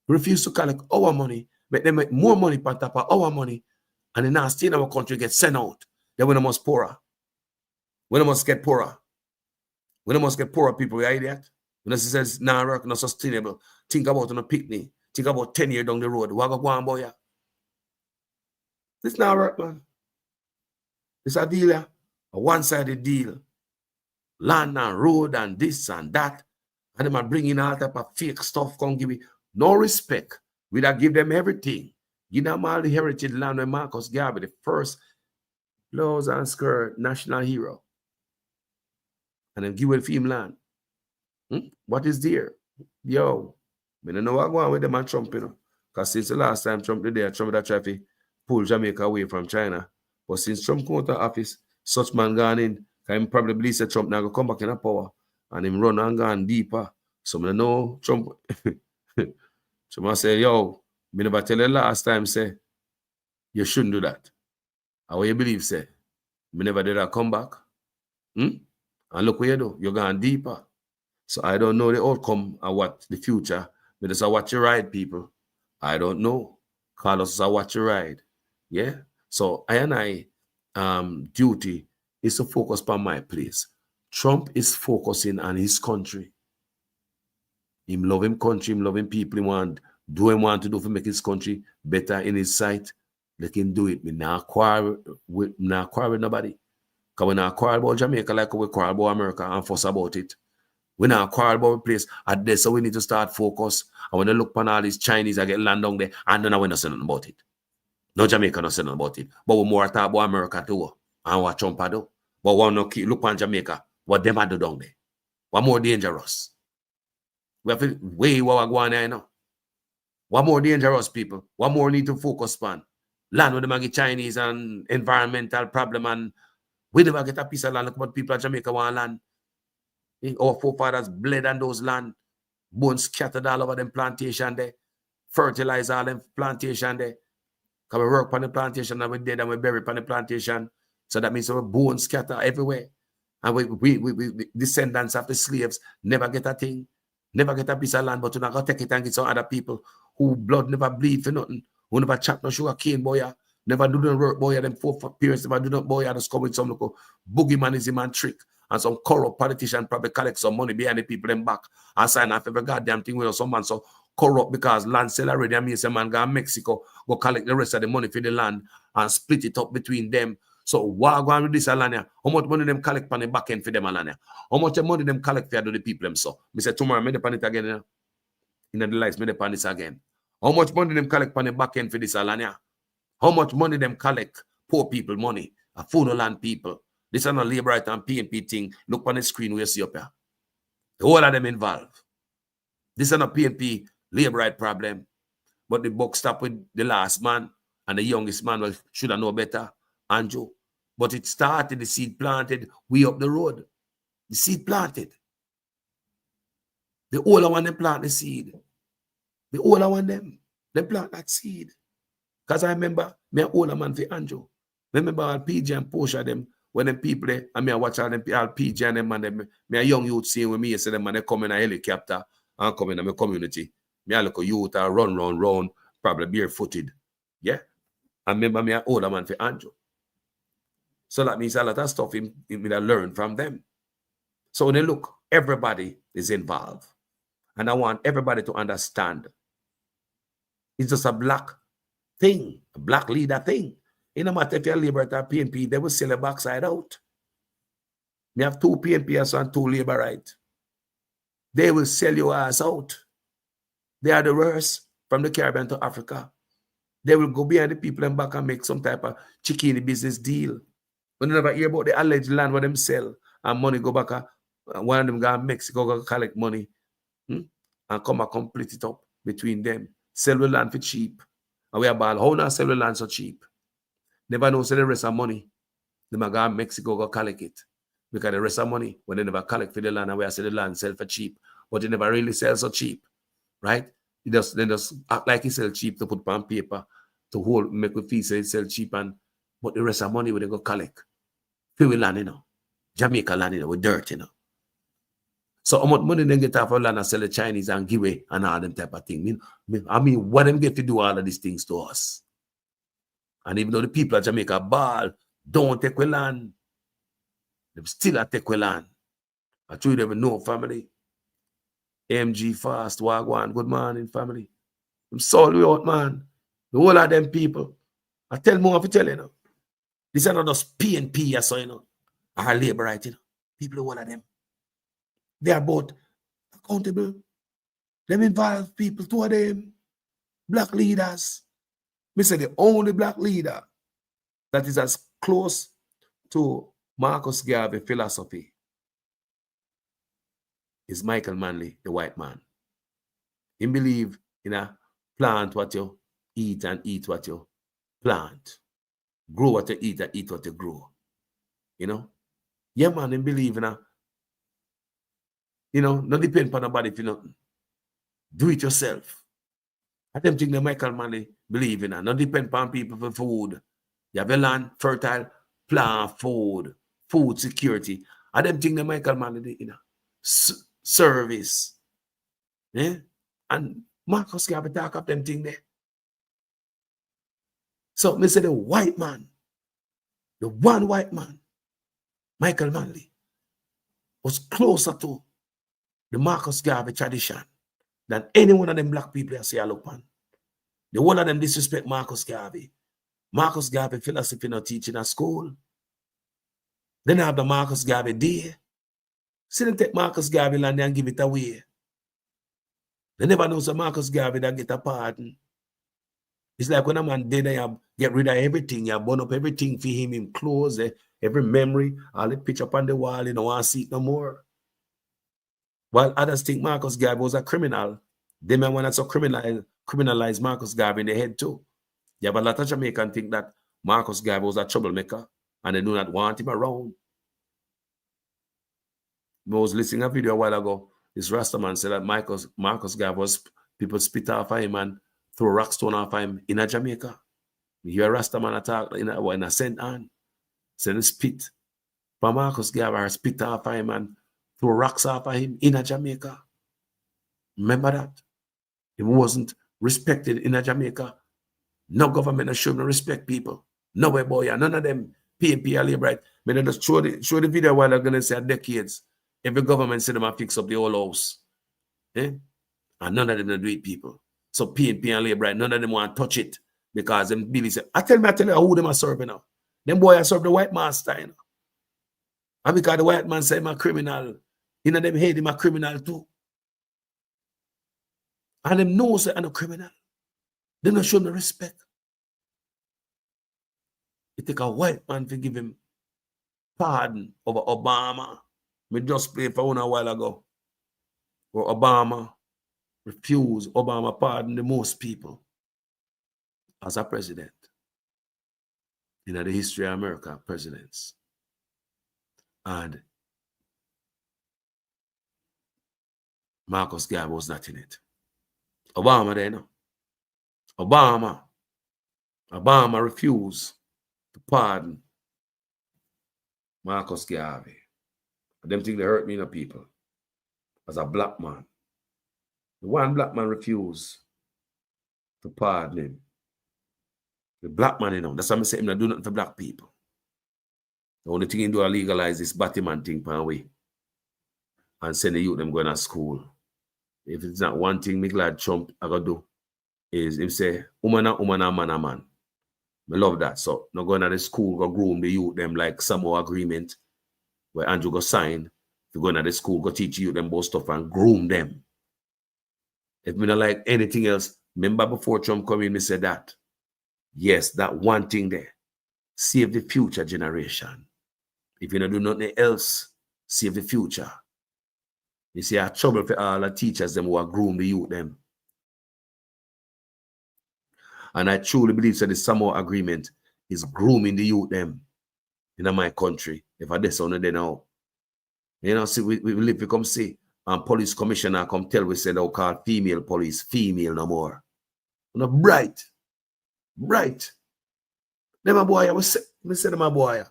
Refuse to collect our money, make them make more money on top of our money, and then now stay in our country get sent out. Then we must poorer. We must get poorer. We must get poorer people, you idiot. When it says nah work, not sustainable. Think about on a picnic. Think about 10 years down the road. What go on, boy? This not work, man. It's a deal, yeah. A one-sided deal. Land and road and this and that. And them are bringing all type of fake stuff. Come give me no respect. We don't give them everything. Give them all the heritage land with Marcus Garvey, the first blouse and skirt national hero. And then give it for him land. What is there? Yo, I don't know what going on with them and Trump, you know. Because since the last time Trump did there, Trump had tried to pull Jamaica away from China. But since Trump came out of office, such man gone in, because he probably believes that Trump now go come back in a power. And him run and gone deeper. So I don't know Trump. Trump say, yo, I never tell you last time, say, you shouldn't do that. How you believe, say, I never did that come back. And look where you do, you're going deeper. So I don't know the outcome of what the future, but just watch you ride, people. I don't know. Carlos, watch you ride. Yeah. So I and I duty is to focus on my place. Trump is focusing on his country. Him love him country, him loving people, he want to do for make his country better in his sight. Let him do it. Me not quarrel with nobody. Because we not quarrel about Jamaica like we quarrel about America and fuss about it. We not quarrel about the place at this, so we need to start focus. And when I look upon all these Chinese, I get land down there, and then I will not say nothing about it. No Jamaica no say nothing about it. But we more talk about America too. And what Trump do. But we no keep look on Jamaica. What them do down there. What more dangerous. We have to weigh what we're going on now. What more dangerous, people? What more need to focus on? Land with them get Chinese and environmental problem, and we never get a piece of land. Look what people in Jamaica want land. Our forefathers bled on those land, bones scattered all over them plantation there, fertilize all them plantation there. Because we work on the plantation and we dead and we bury on the plantation. So that means our bones scatter everywhere. And we descendants of the slaves never get a thing, never get a piece of land, but you not go take it and get some other people who blood never bleed for nothing, who never chop no sugar cane, boy, never do no work, boy, them four parents never do no boy, just come with some local boogeymanism and trick. And some corrupt politician probably collect some money behind the people them back and sign off every goddamn thing with some man so corrupt because land sell already. I mean, some man go to Mexico, go collect the rest of the money for the land and split it up between them. So what going with this land here? How much money them collect on the back end for them land here? How much money them collect for the people them so? Me say tomorrow, me depend it again, you know? In the lights, me depend this again. How much money them collect on the back end for this land here? How much money them collect? Poor people money, a food land people. This is not labor right and PNP thing. Look on the screen where you see up here. The whole of them involved. This is not PNP labor right problem. But the buck stopped with the last man and the youngest man well, should have known better, Andrew. But it started, the seed planted way up the road. The seed planted. The older one, them plant the seed. The older one, them plant that seed. Because I remember, me an older man for Andrew. Remember all PJ and Portia, them, when them people there, and me I watch all them all PJ and them, and them, me a young youth seeing with me, say them, and they come in a helicopter and come in my community. Me a look a youth and run, probably barefooted. Yeah? I remember me an older man for Andrew. So that means a lot of stuff in I learn from them. So when they look, everybody is involved. And I want everybody to understand. It's just a black thing, a black leader thing. It no matter if you're Labour or PNP, they will sell a backside out. We have two PNPs and two Labour right. They will sell your ass out. They are the worst from the Caribbean to Africa. They will go behind the people and back and make some type of chicken business deal. When you never hear about the alleged land where them sell and money go back, one of them go to Mexico, go collect money and come and complete it up between them. Sell the land for cheap. And we are ball. How not sell the land so cheap? Never know, say the rest of money. They might go to Mexico, go collect it. Because the rest of money, when they never collect for the land, and we say the land sell for cheap. But it never really sells so cheap. Right? They just act like it sell cheap to put on paper, to hold, make a fee say it sell cheap, but the rest of money when they go collect. Feel land, you know. Jamaica land, you know, with dirt, you know. So how much money they get off of land and sell the Chinese and give away and all them type of thing. I mean, what them get to do all of these things to us? And even though the people of Jamaica ball, don't take away land, they still take away land. I truly never know, family. AMG Fast, Wagwan, good morning, family. I'm sorry out, man. The whole of them people. I tell more if you tell you know. These are not just PNP or so, you know. Our labor right, you know. People, one of them. They are both accountable. Them involve people, two of them. Black leaders. Me say the only black leader that is as close to Marcus Garvey philosophy is Michael Manley, the white man. He believe in a plant what you eat and eat what you plant. Grow what you eat and eat what you grow. You know? Yeah, man, he believe in a, you know, not depend on nobody for nothing. Do it yourself. I don't think that Michael Manley believe in that. Not depend on people for food. You have a land, fertile, plant, food security. I don't think that Michael Manley, you know, service. Yeah? And Marcus Garvey talk up them thing there. So, me say the white man, the one white man, Michael Manley, was closer to the Marcus Garvey tradition than any one of them black people I see I look on. The one of them disrespect Marcus Garvey. Marcus Garvey philosophy not teaching at school. Then have the Marcus Garvey day. See them take Marcus Garvey land and give it away. They never know some Marcus Garvey that get a pardon. It's like when a man dead, you get rid of everything, you burn up everything for him clothes, every memory, all the picture up on the wall, you don't want to see it no more. While others think Marcus Garvey was a criminal, they may want to criminalize Marcus Garvey in the head too. You have a lot of Jamaicans think that Marcus Garvey was a troublemaker and they do not want him around. I was listening to a video a while ago. This Rastaman said that Marcus Garvey was people spit off of him and throw a rock stone off of him in a Jamaica. You hear a Rastaman attack in a St. Anne. Said the spit. But Marcus Garvey spit off of him and throw rocks off of him in a Jamaica. Remember that? He wasn't respected in a Jamaica. No government should not respect people. No way, boy. None of them PNP or labor right. I mean, just show the video while I'm going to say decades. Every government said them to fix up the whole house. Eh? And none of them do it, people. So PNP and labor right, none of them want to touch it because them Billy say, I tell you who them are serving now. Them boy are serving the white master, you know. And because the white man say I'm a criminal, you know, them hate him a criminal too. And them know say I'm a criminal. They don't show no respect. It take a white man to give him pardon over Obama. We just played for one a while ago. Where Obama refused Obama pardon the most people as a president. In the history of America, presidents. And Marcus Garvey was not in it. Obama there, no. Obama refused to pardon Marcus Garvey. I don't think they hurt me, no people. As a black man. The one black man refused to pardon him. The black man, you know, that's why I say him not do nothing for black people. The only thing he do is legalize this Batman thing per way. And send the youth them going to school. If it's not one thing, me glad Trump I gotta do is him say, woman and man a man. I love that. So not going to the school, go groom the youth them like some more agreement where Andrew go sign. If you go to the school, go teach you them both stuff and groom them. If me not like anything else, remember before Trump come in, me said that. Yes, that one thing there. Save the future generation. If you don't do nothing else, save the future. You see, I trouble for all the teachers them who are groom the youth them. And I truly believe that the Samoa agreement is grooming the youth them in my country. If I disown it now. You know, see, we live, we come see, and police commissioner come tell we say they'll call female police female no more. You know, bright. Then my boy, I say to my boy,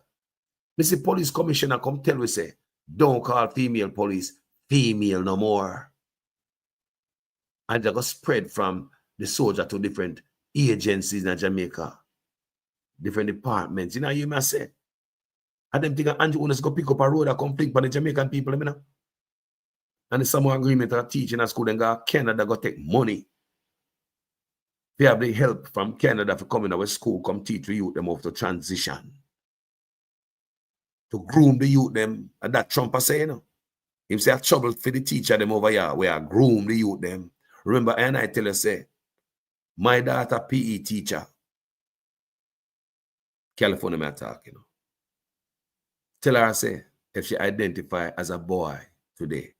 me see police commissioner come tell we say, don't call female police female no more. And they got spread from the soldier to different agencies in Jamaica, different departments. You know, you must say. And them think Andrew Unas go pick up a road and come flick by the Jamaican people, you know. And the Samoa agreement are teaching at school, then go Canada go take money. They have the help from Canada for coming to our school, come teach the youth them of the transition. To groom the youth them, and that Trump is saying, you know. He say, I trouble for the teacher them over here, where I groom the youth them. Remember, and I tell you, say, my daughter PE teacher, California, I talk, you know. Tell her, I say, if she identify as a boy today,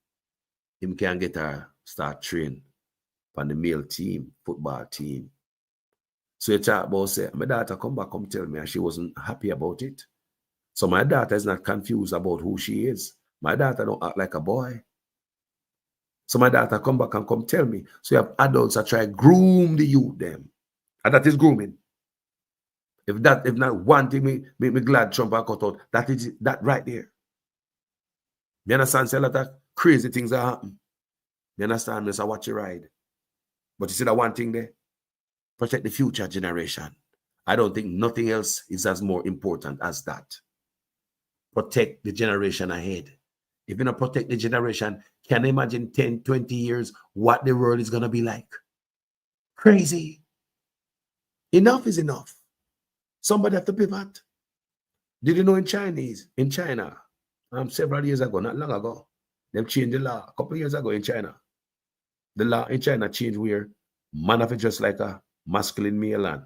him can get her start train on the male team, football team. So you talk about, say, my daughter come back, come tell me, and she wasn't happy about it. So my daughter is not confused about who she is. My daughter don't act like a boy. So my daughter come back and come tell me. So you have adults that try groom the youth them. And that is grooming. If not one thing, me glad Trump I cut out. That is that right there. You understand? Say a lot of crazy things that happen. You understand? Me say watch you ride. But you see that one thing there? Protect the future generation. I don't think nothing else is as more important as that. Protect the generation ahead. If you don't protect the generation, can you imagine 10, 20 years what the world is going to be like? Crazy. Enough is enough. Somebody have to pivot. Did you know in China, several years ago, not long ago, them changed the law. A couple of years ago in China. The law in China changed where man have to dress like a masculine male and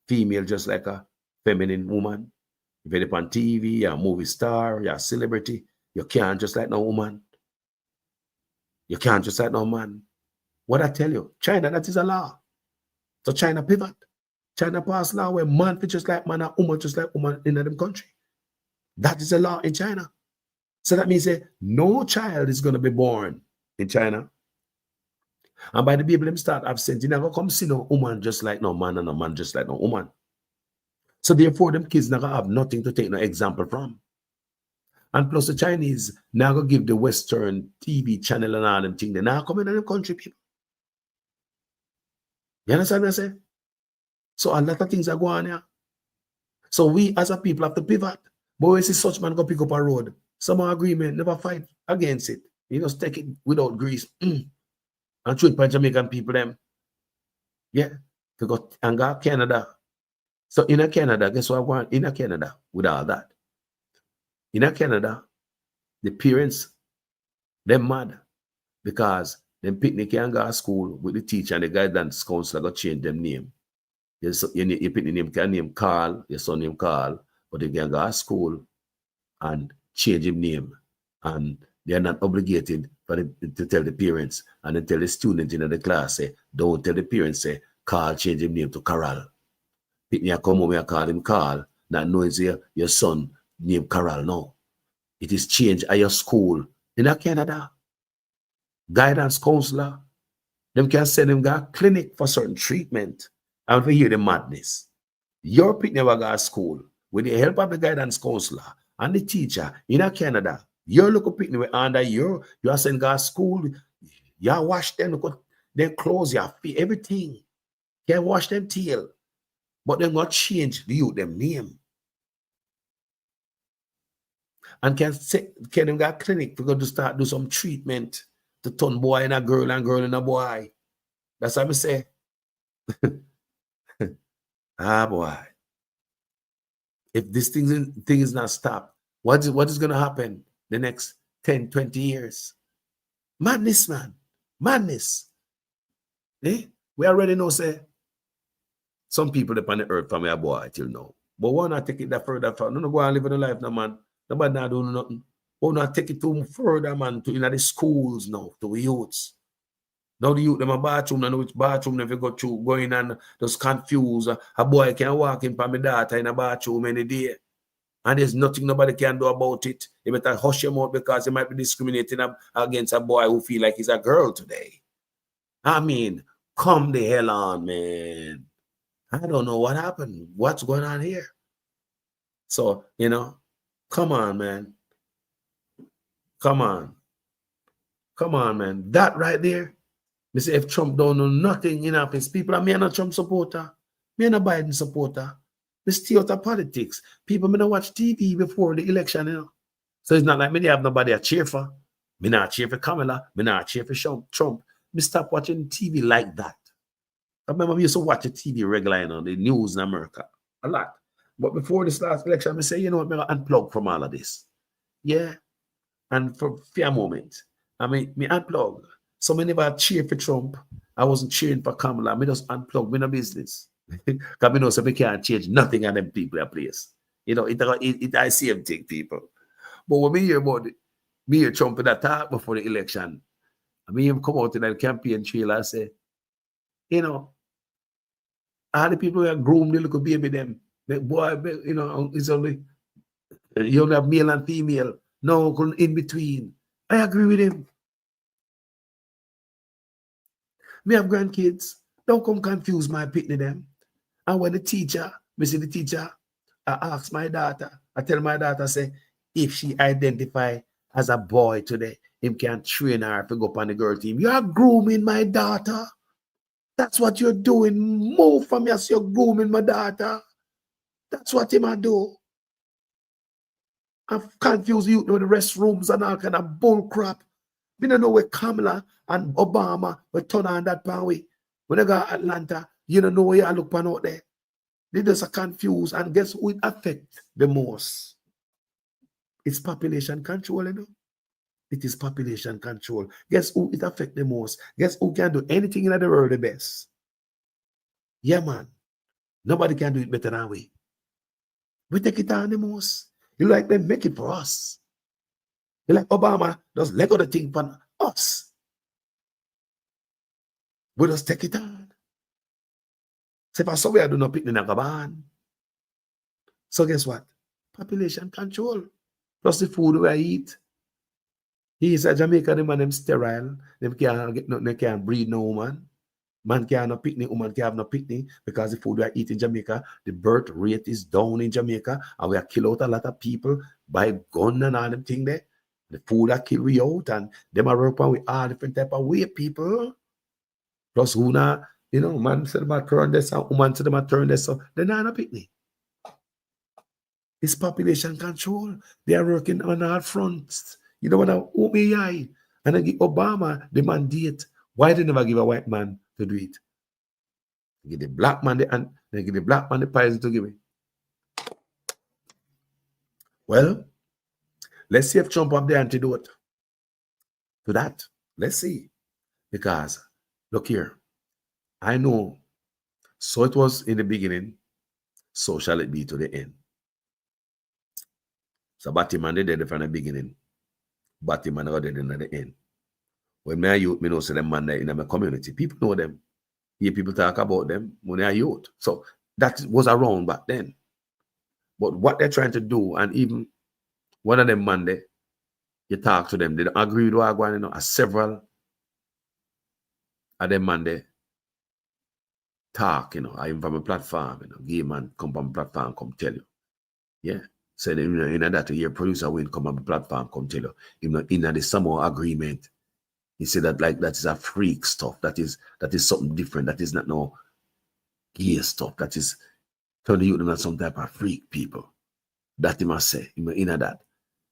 female just like a feminine woman. If you're on TV, you're a movie star, you're a celebrity, you can't just like no woman. You can't just like no man. What I tell you, China, that is a law. So China pivot. China pass law where man fit just like man and woman just like woman in them country. That is a law in China. So that means no child is going to be born in China. And by the people them start absent, you never come see no woman just like no man and no man just like no woman. So therefore, them kids never have nothing to take no example from. And plus the Chinese now go give the Western TV channel and all them things. They now come in the country, people. You understand what I say? So a lot of things are going on here. So we as a people have to pivot. But when we see such man go pick up a road, some agreement, never fight against it. You just take it without grease. And treat by Jamaican people them. Yeah. To go and go Canada. So in Canada, guess what I want? In Canada, with all that. In Canada, the parents, they're mad because them picnic can go to school with the teacher and the guidance counselor got change them name. You pick the name, can name Carl, your son name Carl, but they can go to school and change him name. And they are not obligated for to tell the parents and then tell the student in the class, say, don't tell the parents, say, Carl change him name to Carol. Picnic come home and call him Carl, not knowing your son named Carol. No. It is changed at your school in Canada. Guidance counselor, them can send them to a clinic for certain treatment and for hear the madness. Your picnic will go to school with the help of the guidance counselor and the teacher in Canada. Your local picnic under you are sent to school. You wash them, their clothes, your feet, everything. You wash them tail. But they're not change the youth them name. And can them go to clinic to go to start do some treatment to turn boy in a girl and girl in a boy. That's what I say. Ah boy. If this thing is not stopped, what is going to happen the next 10, 20 years? Madness, man. Madness. We already know, say, some people up on the earth from a boy till now. But why not take it that further? No go and live in the life now, man. Nobody not doing nothing. Why not take it too further, man, to the schools now, to the youths. Now the youth, them a bathroom, I know which bathroom if you go through, going and just confused. A boy can walk in for my daughter in a bathroom any day. And there's nothing nobody can do about it. You better hush him out because he might be discriminating against a boy who feel like he's a girl today. I mean, come the hell on, man. I don't know what happened. What's going on here? So, come on, man. Come on. Come on, man. That right there. Me say if Trump don't know nothing in office, people are me not a Trump supporter. Me not a Biden supporter. Me stay out of politics. People me not watch TV before the election, So it's not like me they have nobody to cheer for. Me not cheer for Kamala. Me not cheer for Trump. Me stop watching TV like that. I remember we used to watch the TV regularly on the news in America. A lot. But before this last election, I say, you know what, I'm going to unplug from all of this. Yeah. And for a moment, me unplug. So I never cheer for Trump. I wasn't cheering for Kamala. I just unplug. Me no business. Because I know so we can't change nothing on them people in place. It I see them take people. But when me hear about it, me hear Trump in that talk before the election, I mean him come out in that campaign trailer and say, all the people that groom the little baby them. The boy, it's only you only have male and female. No, in between. I agree with him. Me have grandkids. Don't come confuse my pitney them. And when me see the teacher, I ask my daughter, I tell my daughter, say, if she identify as a boy today, him can train her to go up on the girl team. You are grooming my daughter. That's what you're doing. Move from us, you're grooming my daughter. That's what him I do. I'm confused you with the restrooms and all kind of bull crap. We don't know where Kamala and Obama will turn on that power. When they go to Atlanta, you don't know where you look pan out there. They just are confused. And guess who it affects the most? It's population control, It is population control. Guess who it affects the most? Guess who can do anything in the world the best? Yeah, man. Nobody can do it better than we. We take it on the most. You like them make it for us. You like Obama does leg of the thing for us. We just take it on. Say for somewhere I do not pick the Nagaban. So guess what? Population control. Plus the food we eat. He is a Jamaica, them and them sterile. Them can't get nothing, they can't breed no woman. Man can't have no picnic, woman can't have no picnic because the food we eat in Jamaica, the birth rate is down in Jamaica, and we are kill out a lot of people by gun and all them thing there. The food that kill we out, and them are working with all different type of way people. Plus who not, you know, man said about turn this and woman said about turn this, so they're not a picnic. It's population control. They are working on all fronts. You know what I eye. And I give Obama the mandate. Why they never give a white man to do it? They give the black man and they give the black man the poison to give it. Well, let's see if Trump have the antidote to that. Let's see. Because look here, I know so it was in the beginning, so shall it be to the end. So Batman did it from the beginning. Batman got it in the end. When me a youth, me know say them man in my community. People know them. Hear people talk about them when they are youth. So that was around back then. But what they're trying to do, and even one of them man there, you talk to them, they don't agree with what I'm going, you know, several of them man there talk, you know, even from a platform, you know, gay man come from a platform, come tell you. Yeah. So you know, in that your producer will come on the platform, come tell you, you know, in the summer agreement. He said that like that is a freak stuff. That is something different. That is not no gay stuff. That is turning you into some type of freak people. That he must say, you know, in that.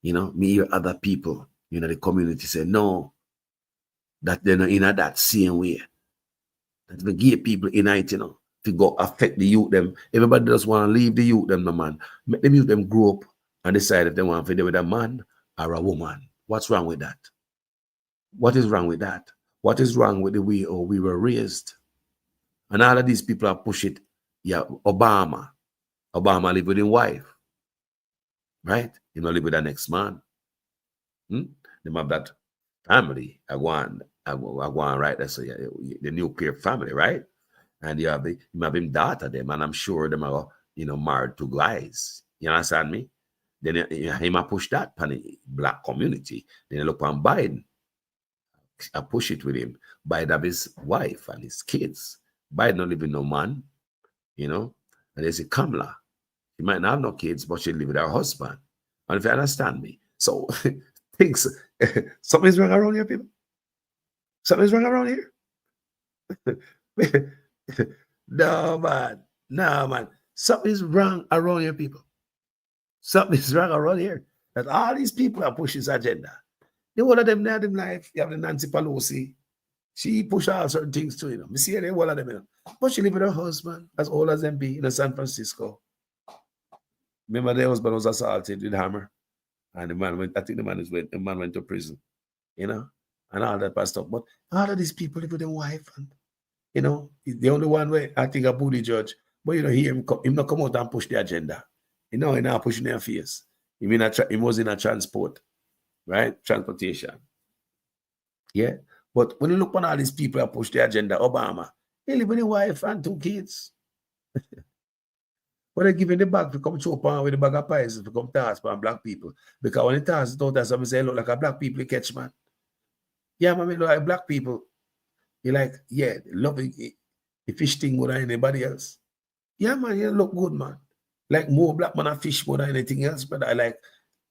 You know, me hear other people, you know, the community say, no, that they're not in that same way. That the gay people in it, you know, to go affect the youth them. Everybody just want to leave the youth them, no man. Make them youth them grow up and decide if they want to be with a man or a woman. What's wrong with that? What is wrong with that? What is wrong with the way we were raised? And all of these people are pushing, yeah, Obama. Obama live with his wife. Right? He not live with the next man. They have that family. I go on right. That's the nuclear family, right? And you have him daughter them, and I'm sure them are, you know, married to guys. You understand me? Then he might push that on the black community. Then you look on Biden. I push it with him. Biden have his wife and his kids. Biden not living no man, you know. And there's a Kamala. She might not have no kids, but she live with her husband. And if you understand me, so things, something's wrong around here, people. Something's wrong around here. No, man. Something's wrong around here, people. Something's wrong around here. That all these people are pushing this agenda. The one of them now in life, you have the Nancy Pelosi. She push all certain things too, you know. Me see the one of them, you know. But she live with her husband, as old as them be, in San Francisco. Remember, the husband was assaulted with a hammer. And the man went, I think the man went to prison, you know, and all that stuff. But all of these people live with their wife, and, you know, the only one way I think a bully judge, but you know, him not come out and push the agenda. You know, he not pushing their face. He was in a transport. Right? Transportation. Yeah. But when you look on all these people that push the agenda, Obama, he live with a wife and 2 kids. But they giving the bag to come choke on with the bag of pies to come toss on black people. Because when they toss it out, that's what say, look like a black people you catch, man. Yeah, man, look like black people. You like, yeah, love the fish thing more than anybody else. Yeah, man, you look good, man. Like more black man a fish more than anything else, but I like,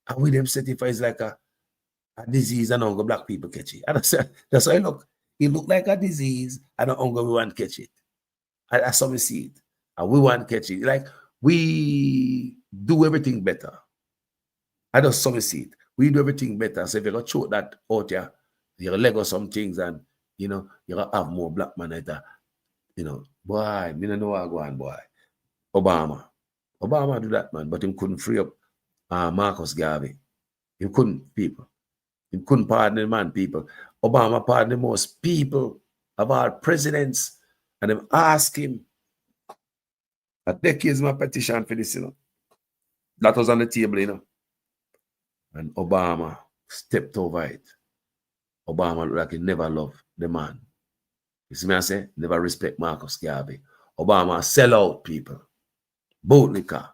and with them certify is like a disease and hunger black people catch it. And that's how it look. It look like a disease and a hunger we want to catch it. That's how we see it. And we want to catch it. Like we do everything better. I just so we see it. We do everything better. So if you got choke that out here, you got leg or some things and you know, you got have more black man like that. You know, boy, me don't know what I go on, boy. Obama do that, man, but he couldn't free up Marcus Garvey. He couldn't, people. He couldn't pardon the man, people. Obama pardoned the most people of our presidents, and them ask him A decades my petition for this, That was on the table, And Obama stepped over it. Obama looked like he never loved the man. You see me I say? Never respect Marcus Garvey. Obama sell out people. Boat liquor.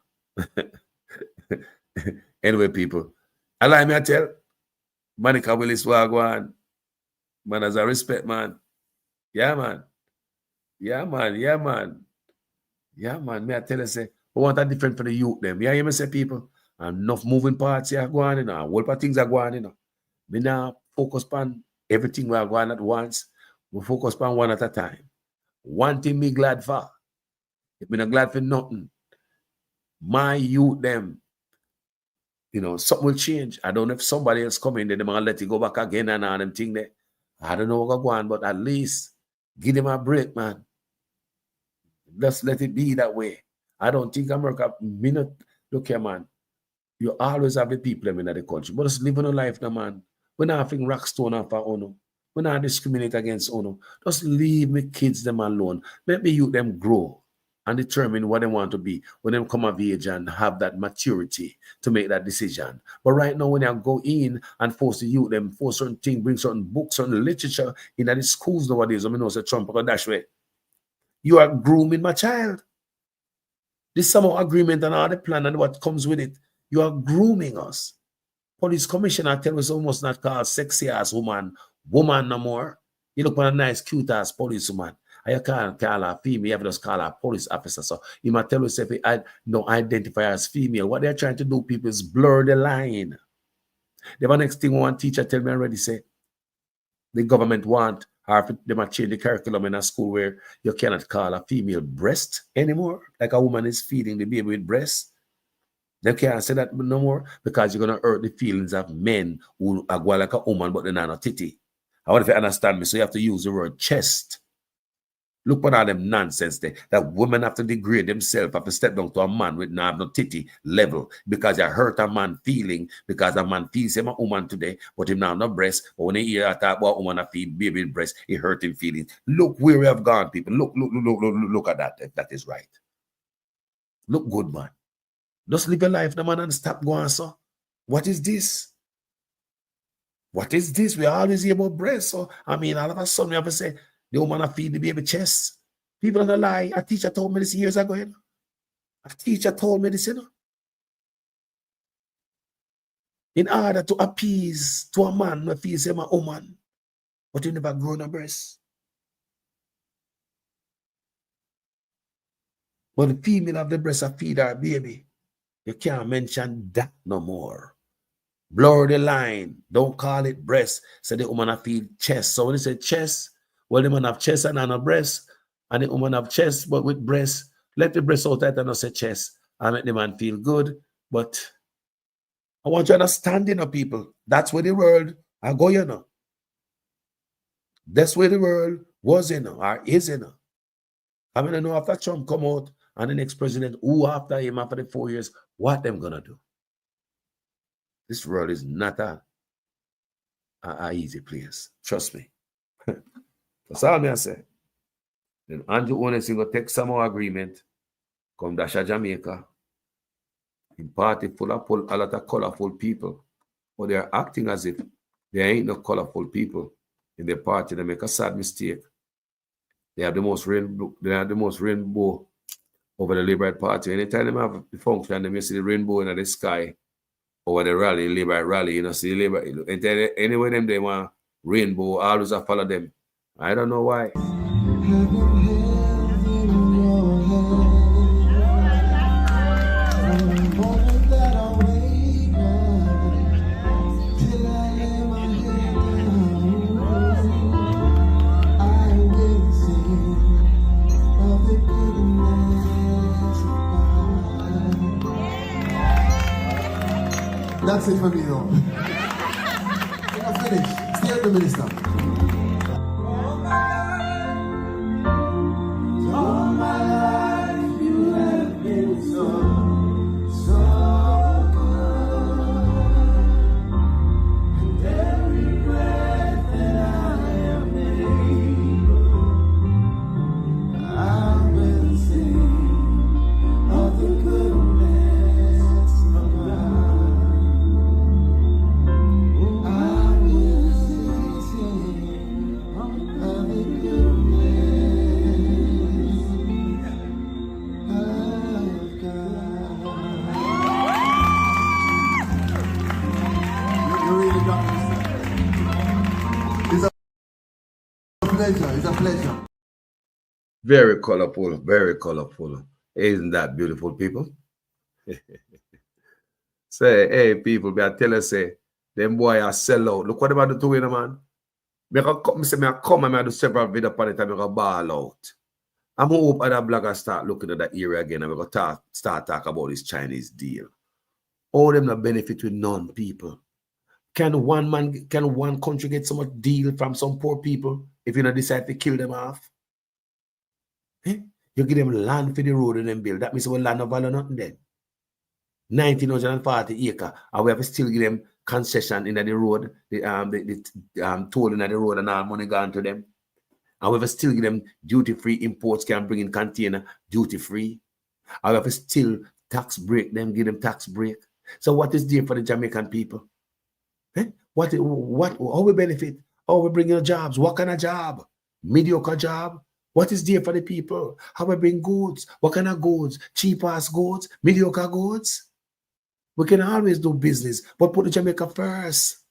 Anyway, people. Allow me to tell. Monica Willis Wagwan. Man, as a respect, man. Yeah, man. Yeah, man. Yeah, man. Yeah, man. May I tell you, say, we want that different for the youth, them. Yeah, you may say, people. Enough moving parts here going, A whole lot of things are going, We now focus on everything we are going at once. We focus on one at a time. One thing me glad for. If me not glad for nothing. My youth, them, something will change. I don't know if somebody else come in, then they're going to let it go back again and all them thing there. I don't know what's going on, but at least give them a break, man. Just let it be that way. I don't think America, look here, man. You always have the people in the country, but just living a life now, man. We're not having rock stone off our own. We're not discriminate against own. Just leave me kids them alone. Let me youth them grow and determine what they want to be when they come of age and have that maturity to make that decision. But right now, when I go in and force the youth them, force certain things, bring certain books, certain literature in the schools nowadays, I mean, also Trump or dash way. You are grooming my child. This summer agreement and all the plan and what comes with it. You are grooming us. Police commissioner tell us almost not call sexy ass woman no more. You look for a nice cute ass police woman. And you can't call her female, you have to just call her police officer. So you might tell us if I don't identify as female. What they're trying to do, people, is blur the line. The next thing one teacher tell me already say the government want or if they might change the curriculum in a school where you cannot call a female breast anymore, like a woman is feeding the baby with breast. They can't say that no more because you're going to hurt the feelings of men who are going like a woman, but they're not a titty. I want if you understand me, so you have to use the word chest. Look at all them nonsense there. That women have to degrade themselves, have to step down to a man with no titty level because you hurt a man feeling, because a man feels him a woman today, but him now no breast. But when he hear talk about woman a feed baby breast, it hurt him feelings. Look where we have gone, people. Look at that, if that is right. Look good, man. Just live your life, no man, and stop going so. What is this? What is this? We always hear about breast. So, I mean, all of a sudden we have to say, the woman feed the baby chest. People don't lie. A teacher told me this years ago, A teacher told me this, In order to appease to a man who feels him a woman, but he never grown a breast. But the female of the breast feed her baby. You can't mention that no more. Blur the line. Don't call it breast. Say the woman feed chest. So when you say chest, well, the man have chest and not breast. And the woman have chest but with breast. Let the breast out and not say chest. And make the man feel good. But I want you to understand, people. That's where the world are going, That's where the world was, or is, I mean, I know after Trump come out and the next president, who after him after the 4 years, what them gonna do? This world is not a easy place. Trust me. That's all me I say. Then Andrew Ones will take some more agreement, come dash a Jamaica, in party full of a lot of colorful people, but they are acting as if there ain't no colorful people in their party. They make a sad mistake. They have the most rainbow over the Labour Party. Anytime they have the function, they see the rainbow in the sky over the rally, Labour rally, see Labour. Anyway, they want rainbow, always I follow them. I don't know why. That's it for me, though. I'm finished. Stay at the minister. All my life you have been so good. And every breath that I am able, I will sing Very colorful, very colorful. Isn't that beautiful, people? Say, hey, people, I tell you, say, them boy are sell out. Look what them are doing, man. Me come and I do several videos upon it and I go ball out. I'm going to hope other bloggers start looking at that area again and we're going to start talking about this Chinese deal. All them not benefit with none, people. Can one country get so much deal from some poor people if you don't decide to kill them off? Eh? You give them land for the road and then build. That means we land no value nothing then. 1940 acres, and we have to still give them concession in the road, the toll in the road and all money gone to them. And we have to still give them duty-free imports can bring in container duty-free. And we have to still tax break them, give them tax break. So what is there for the Jamaican people? Eh? How we benefit? How we bring in jobs? What kind of job? Mediocre job? What is there for the people? How we bring goods? What kind of goods? Cheap-ass goods? Mediocre goods? We can always do business, but put the Jamaica first.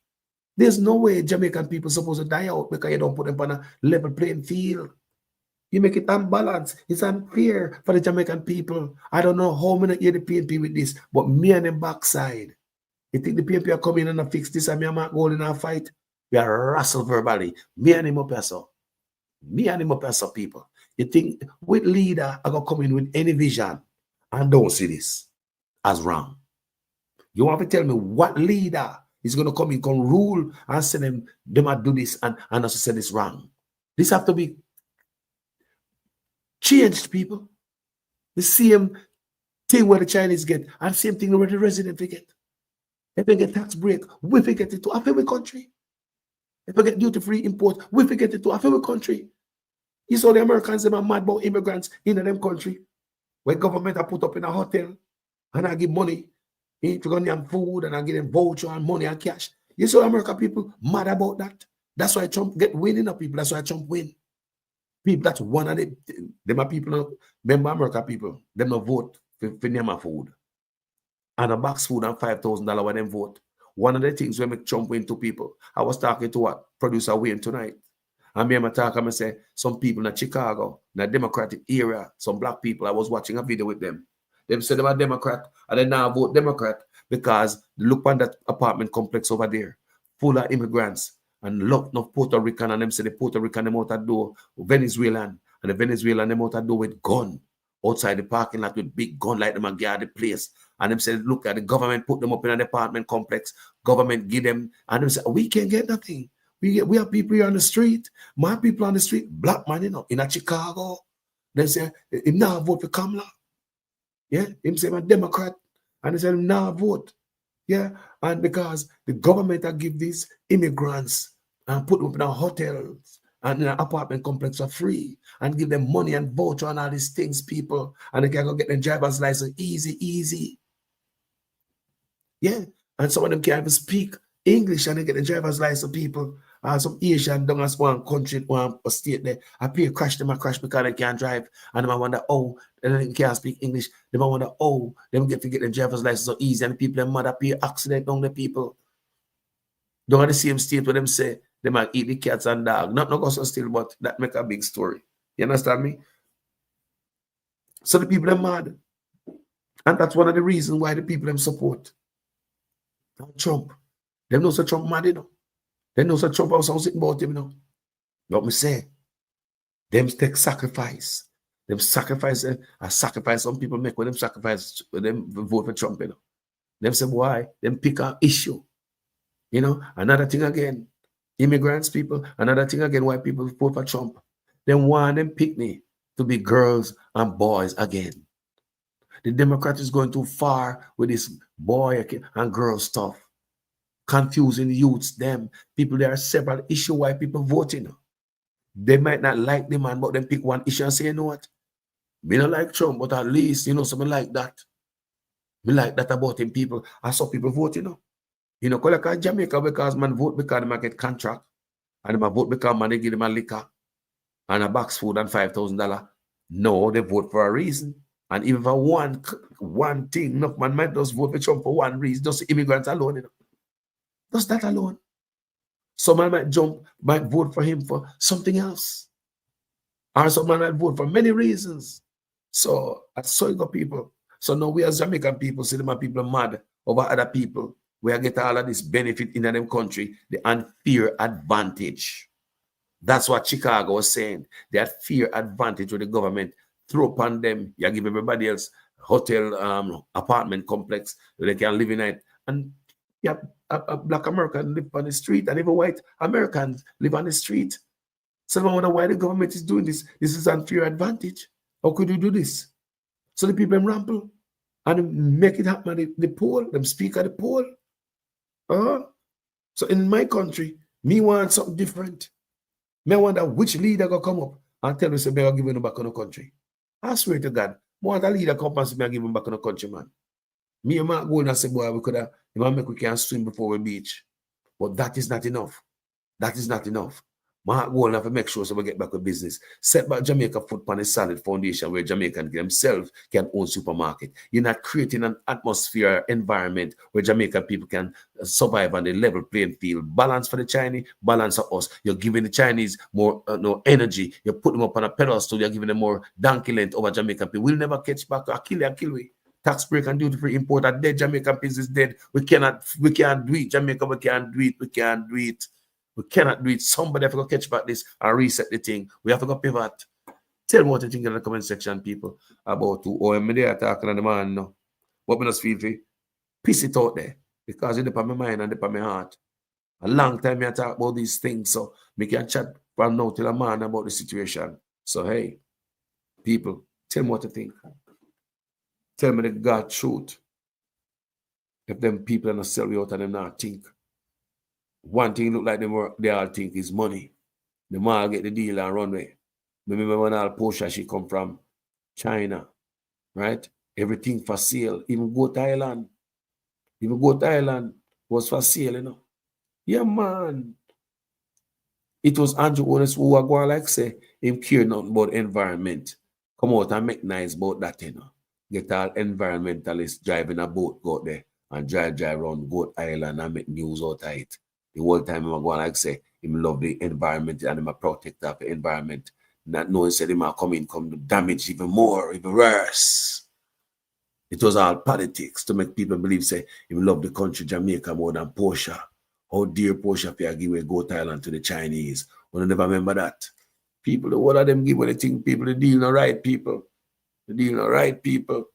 There's no way Jamaican people supposed to die out because you don't put them on a level playing field. You make it unbalanced. It's unfair for the Jamaican people. I don't know how many hear the PNP with this, but me and them backside. You think the PNP are coming in and fix this and me and Mark Gold in our fight? We are wrestle verbally. Me and him up here, so. Me and him up here, so people. You think with leader are going to come in with any vision and don't see this as wrong? You want to tell me what leader is going to come in, can rule and say them might do this and also say this wrong? This have to be changed, people. The same thing where the Chinese get and same thing where the resident they get. If they get tax break, we forget it to a favorite country. If we get duty-free import, we forget it to a favorite country. You saw the Americans, them are mad about immigrants in them country. Where government are put up in a hotel and I give money. If you're going to have food and I give them voucher and money and cash. You saw American people mad about that. That's why Trump get winning up people. That's why Trump win. People, that's one of them are people, remember American people, them not vote for name food. And a box food and $5,000 when them vote. One of the things we make Trump win to people. I was talking to what? Producer Wayne tonight. And me and my talk, and I say, some people in Chicago, in the Democratic area, some black people, I was watching a video with them. They said they were Democrat, and they now vote Democrat because look on that apartment complex over there, full of immigrants, and look of Puerto Rican, and them say the Puerto Rican them out that door, Venezuelan, and the Venezuelan them out that door with gun, outside the parking lot with big gun like them and guard the place. And them said, look at the government put them up in an apartment complex, government give them, and them say, we can't get nothing. We have people here on the street, my people on the street, black man, in a Chicago. They say, him now vote for Kamala. Yeah, him say I'm a Democrat, and they said him now vote. Yeah, and because the government will give these immigrants and put them up in our hotels and in an apartment complex for free and give them money and voucher and all these things, people, and they can go get their driver's license easy. Yeah, and some of them can't even speak English and they get the driver's license, people. Some Asian down as one country, one state there, I pay crash them, because they can't drive. And them I wonder, oh, they can't speak English. They might wonder, oh, them get to get the driver's license so easy. And the people, them mother pay accident down the people. Don't have the same state where them say they might eat the cats and dog. Not also still, but that make a big story. You understand me? So the people are mad. And that's one of the reasons why the people them support Trump. Them know so Trump mad, you know. They know so Trump was sitting about him, you know. What me say? Them take sacrifice. Them sacrifice, a sacrifice some people make when them sacrifice, when them vote for Trump, you know. Them say, why? Them pick an issue. You know, another thing again, immigrants, people, another thing again, why people vote for Trump. They want them pick me to be girls and boys again. The Democrat is going too far with this boy and girl stuff. Confusing the youths, them. People, there are several issues why people voting. They might not like the man, but then pick one issue and say, you know what? Me don't like Trump, but at least, you know, something like that. Me like that about him, people. I saw people voting, you know. You know, like Jamaica, because man vote because they get contract. And they vote because man, they give them a liquor and a box food and $5,000. No, they vote for a reason. And even for one thing, enough man might just vote for Trump for one reason, just immigrants alone, you know. Just that alone. Someone might vote for him for something else. Or some man might vote for many reasons. So that's so you got people. So now we as Jamaican people see them people mad over other people. We are get all of this benefit in them country, the unfair advantage. That's what Chicago was saying. They had fear advantage with the government throw upon them. You give everybody else hotel, apartment complex where they can live in it. And yeah, a black American live on the street, and even white Americans live on the street. So I wonder why the government is doing this. This is unfair advantage. How could you do this? So the people ramble and make it happen at the poll, them speak at the poll. So in my country, me want something different. Me wonder which leader gonna come up and tell me say me gonna give him back on the country. I swear to God, more want a leader come and say me gonna give him back on the country, man. Me and Mark go and say, boy, we could have, make we can swim before we beach. But that is not enough. That is not enough. Mark go and have to make sure so we get back to business. Set back Jamaica foot on a solid foundation where Jamaicans themselves can own supermarket. You're not creating an atmosphere, environment where Jamaican people can survive on a level playing field. Balance for the Chinese, balance for us. You're giving the Chinese more energy. You put them up on a pedestal. You're giving them more donkey length over Jamaican people. We'll never catch back. I'll kill we. Tax break and duty free import are dead. Jamaican peace is dead. We can't do it. Jamaica, we can't do it. We can't do it. We cannot do it. Somebody have to go catch back this and reset the thing. We have to go pivot. Tell me what you think in the comment section, people, about who I'm there talking on the man now. What me just feel for? Piss it out there. Because it's on my mind and it's on my heart. A long time I talk about these things, so we can chat from now till a man about the situation. So hey, people, tell me what you think. Tell me the God truth. If them people are not sell you out and them not think. One thing look like they all think is money. The man get the deal and run away. Remember when all Portia she come from China, right? Everything for sale. Even go to Thailand. Even go to Thailand was for sale, you know. Yeah, man. It was Andrew Honest who were going like say him care nothing about environment. Come out and make nice about that, you know. Get all environmentalists driving a boat, go out there and drive around Goat Island and make news out of it. The whole time I'm going like say, him love the environment and him a protector of the environment. Not knowing said him come to damage even more, even worse. It was all politics to make people believe say him love the country Jamaica more than Portia. How dear Portia if you give away Goat Island to the Chinese. When I never remember that. People, the whole of them give anything, people, the deal not right, people. The deal not right, people.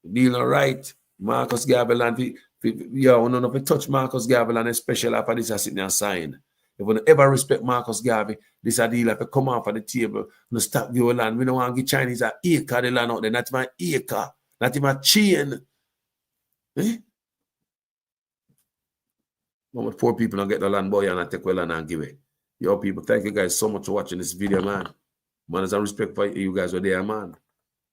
The deal not right. Marcus Garvey land, yeah, we don't know if we touch Marcus Garvey and especially after this I sit there and sign. If we don't ever respect Marcus Garvey, this a deal have to come off of the table. No stop the whole land. We don't want to give Chinese an acre of the land out there, not even an acre, not even a chain. Eh? But 4 people don't get the land boy and I take well and give it. Yo, people, thank you guys so much for watching this video, man. Man, there's a respect for you guys were there, man.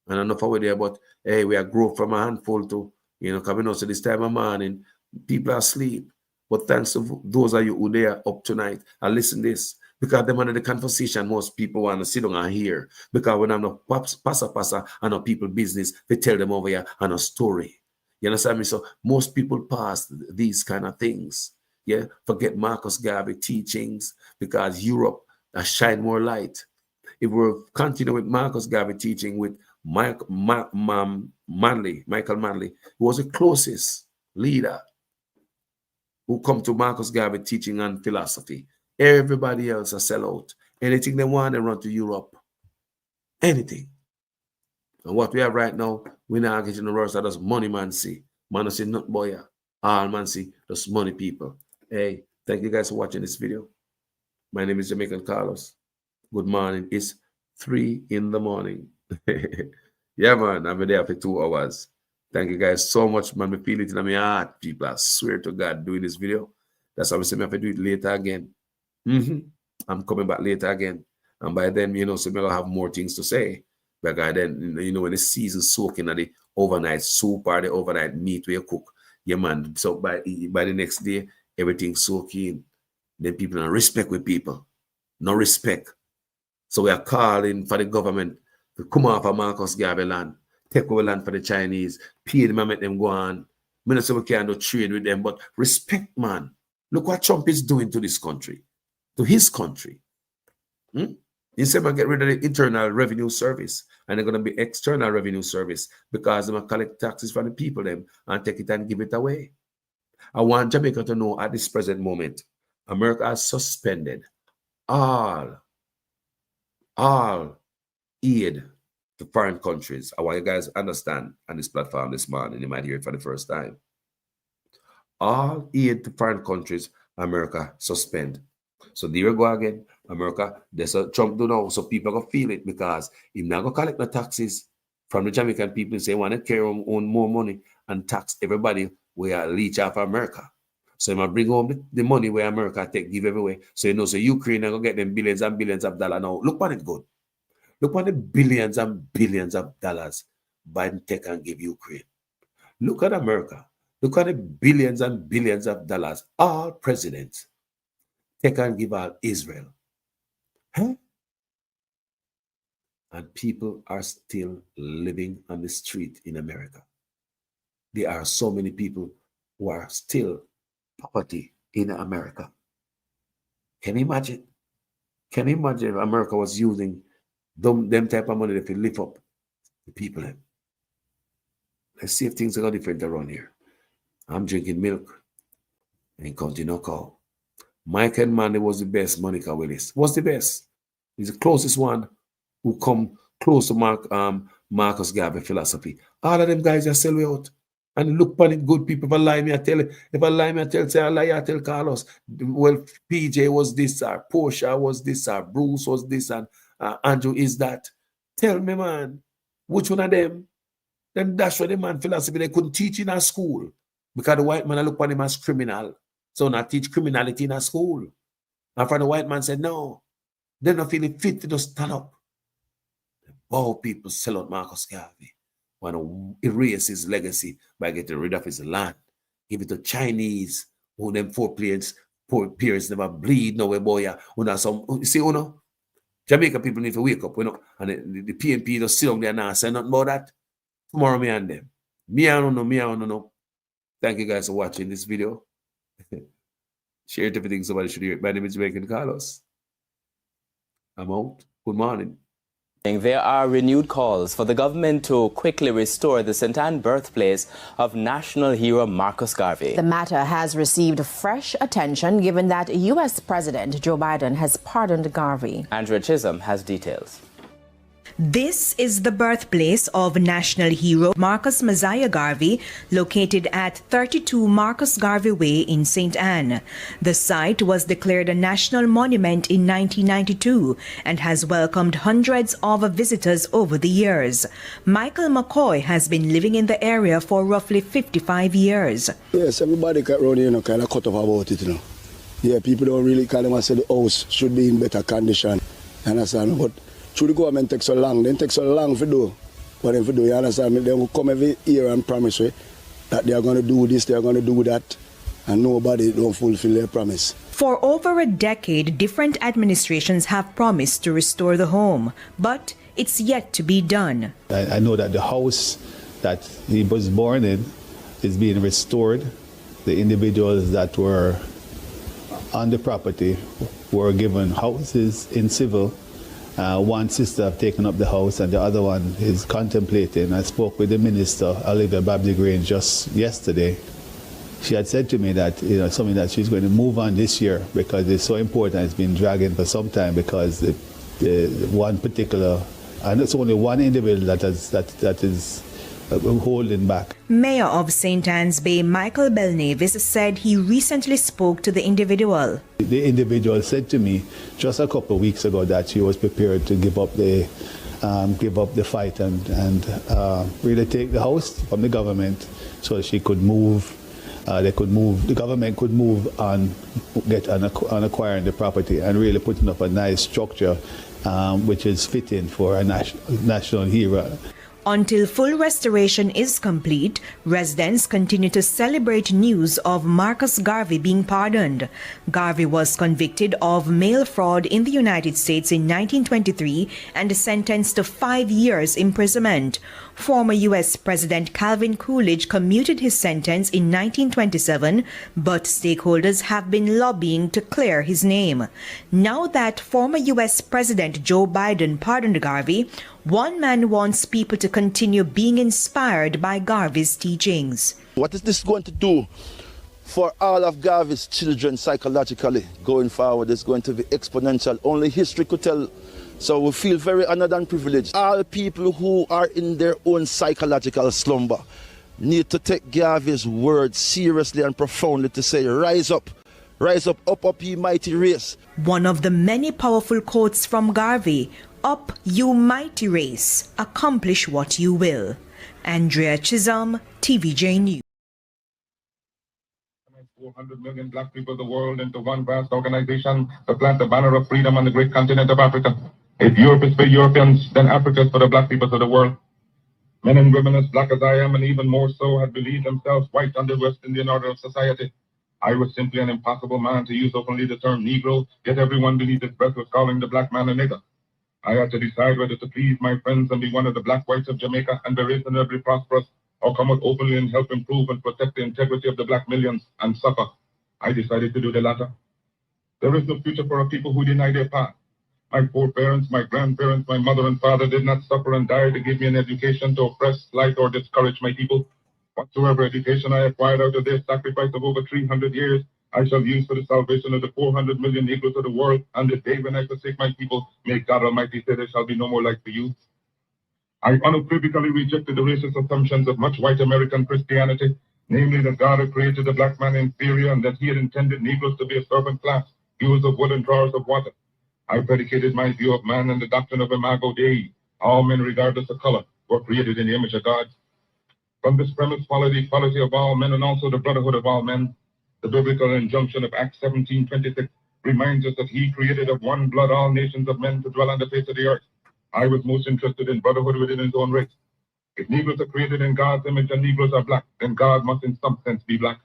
And I know for we're there, but hey, we are grow from a handful to, you know, coming out to this time of morning, people are asleep. But thanks to those of you who there up tonight and listen this, because them under the conversation most people want to sit down and hear. Because when I'm not passa and no people business, they tell them over here and a story. You understand me? So most people pass these kind of things. Yeah, forget Marcus Garvey teachings because Europe has shine more light. If we continue with Marcus Garvey teaching with Michael Manley, who was the closest leader who come to Marcus Garvey teaching and philosophy. Everybody else a sell out. Anything they want, they run to Europe. Anything. And what we have right now, we're not getting the worst. That's money man see. Man see not boy. All man see, just money people. Hey, thank you guys for watching this video. My name is Jamaican Carlos. Good morning. It's 3 in the morning. Yeah, man, I've been there for 2 hours. Thank you guys so much, man. I feel it in my heart, people. I swear to God, doing this video. That's why I say I have to do it later again. I'm coming back later again. And by then, you know, so I'll have more things to say. Because then, you know, when the season soaking at the overnight soup or the overnight meat where you cook, yeah, man. So by the next day, everything soaking. Then people don't respect with people. No respect. So we are calling for the government to come off of Marcus Garvey land, take over land for the Chinese, pay them and make them go on. We don't say we can't do trade with them, but respect, man. Look what Trump is doing to this country, to his country. You say, man, get rid of the Internal Revenue Service, and they're going to be External Revenue Service because they're going to collect taxes from the people them and take it and give it away. I want Jamaica to know at this present moment, America has suspended all aid to foreign countries. I want you guys to understand on this platform this morning. You might hear it for the first time. All aid to foreign countries, America suspend. So there you go again. America, there's a Trump do now, so people are going to feel it because if not going to collect the taxes from the Jamaican people, say want to carry on more money and tax everybody where leech off America. So you might bring home the money where America give everywhere. So you know, so Ukraine are going to get them billions and billions of dollars now. Look what it good. Look what the billions and billions of dollars Biden take and give Ukraine. Look at America. Look at the billions and billions of dollars all presidents take and give out Israel. Huh? And people are still living on the street in America. There are so many people who are still poverty in America. Can you imagine? Can you imagine if America was using them type of money to lift up the people? Let's see if things are different around here. I'm drinking milk and counting no cow. Michael Manley was the best. Monica Willis was the best. He's the closest one who come close to Marcus Garvey philosophy. All of them guys are sell way out. And look upon it, good people. If I lie me, I tell it. If I lie me, I tell, say I lie, I tell Carlos. Well, PJ was this, or Portia was this, or Bruce was this, and Andrew is that. Tell me, man, which one of them? Then that's what the man philosophy they couldn't teach in a school. Because the white man I look upon him as criminal. So not teach criminality in a school. And for the white man said, no, they're not feeling fit to just stand up. The bold people sell out Marcus Garvey. Want to erase his legacy by getting rid of his land. Give it to Chinese, who them poor parents never bleed no way, boy. You see, Jamaica people need to wake up, and the PNP just sit down there now and say nothing about that. Tomorrow, me and them. Me, I don't know. Thank you guys for watching this video. Share it if you think somebody should hear it. My name is Jamaican Carlos. I'm out. Good morning. There are renewed calls for the government to quickly restore the St. Anne birthplace of national hero Marcus Garvey. The matter has received fresh attention given that U.S. President Joe Biden has pardoned Garvey. Andrea Chisholm has details. This is the birthplace of national hero Marcus Messiah Garvey, located at 32 Marcus Garvey Way in St. Anne. The site was declared a national monument in 1992 and has welcomed hundreds of visitors over the years. Michael McCoy has been living in the area for roughly 55 years. Yes, everybody around here kind of cut off about it, Yeah, people don't really kind of say the house should be in better condition. You understand? But through the government takes so long, then takes so long to do what they do, you understand? They will come every year and promise you that they are going to do this, they are going to do that, and nobody don't fulfill their promise. For over a decade, different administrations have promised to restore the home, but it's yet to be done. I know that the house that he was born in is being restored. The individuals that were on the property were given houses in civil. One sister have taken up the house and the other one is contemplating. I spoke with the minister, Olivia Babs-Grange, just yesterday. She had said to me that something that she's going to move on this year because it's so important. It's been dragging for some time because the one particular, and it's only one individual that is holding back. Mayor of St. Anne's Bay, Michael Belnavis, said he recently spoke to the individual. The individual said to me just a couple of weeks ago that she was prepared to give up the fight and really take the house from the government so she could move. The government could move on acquiring the property and really putting up a nice structure which is fitting for a national hero. Until full restoration is complete, residents continue to celebrate news of Marcus Garvey being pardoned. Garvey was convicted of mail fraud in the United States in 1923 and sentenced to 5 years imprisonment. Former U.S. President Calvin Coolidge commuted his sentence in 1927, but stakeholders have been lobbying to clear his name. Now that former U.S. President Joe Biden pardoned Garvey, one man wants people to continue being inspired by Garvey's teachings. What is this going to do for all of Garvey's children psychologically going forward? Is going to be exponential. Only history could tell. So we feel very honored and privileged. All people who are in their own psychological slumber need to take Garvey's words seriously and profoundly to say, rise up, up, ye mighty race. One of the many powerful quotes from Garvey, up, you mighty race, accomplish what you will. Andrea Chisholm, TVJ News. 400 million black people of the world into one vast organization to plant the banner of freedom on the great continent of Africa. If Europe is for Europeans, then Africa is for the black peoples of the world. Men and women as black as I am, and even more so, had believed themselves white under West Indian order of society. I was simply an impossible man to use openly the term Negro, yet everyone beneath his breath was calling the black man a nigger. I had to decide whether to please my friends and be one of the black whites of Jamaica and be reasonably prosperous, or come out openly and help improve and protect the integrity of the black millions and suffer. I decided to do the latter. There is no future for a people who deny their path. My foreparents, my grandparents, my mother and father did not suffer and die to give me an education to oppress, slight, or discourage my people. Whatsoever education I acquired out of their sacrifice of over 300 years, I shall use for the salvation of the 400 million Negroes of the world, and the day when I forsake my people, may God Almighty say there shall be no more life for you. I unequivocally rejected the racist assumptions of much white American Christianity, namely that God had created the black man inferior and that he had intended Negroes to be a servant class, users of wood and drawers of water. I predicated my view of man and the doctrine of Imago Dei. All men, regardless of color, were created in the image of God. From this premise followed the equality of all men and also the brotherhood of all men. The biblical injunction of Acts 17:26 reminds us that he created of one blood all nations of men to dwell on the face of the earth. I was most interested in brotherhood within his own race. If Negroes are created in God's image and Negroes are black, then God must in some sense be black.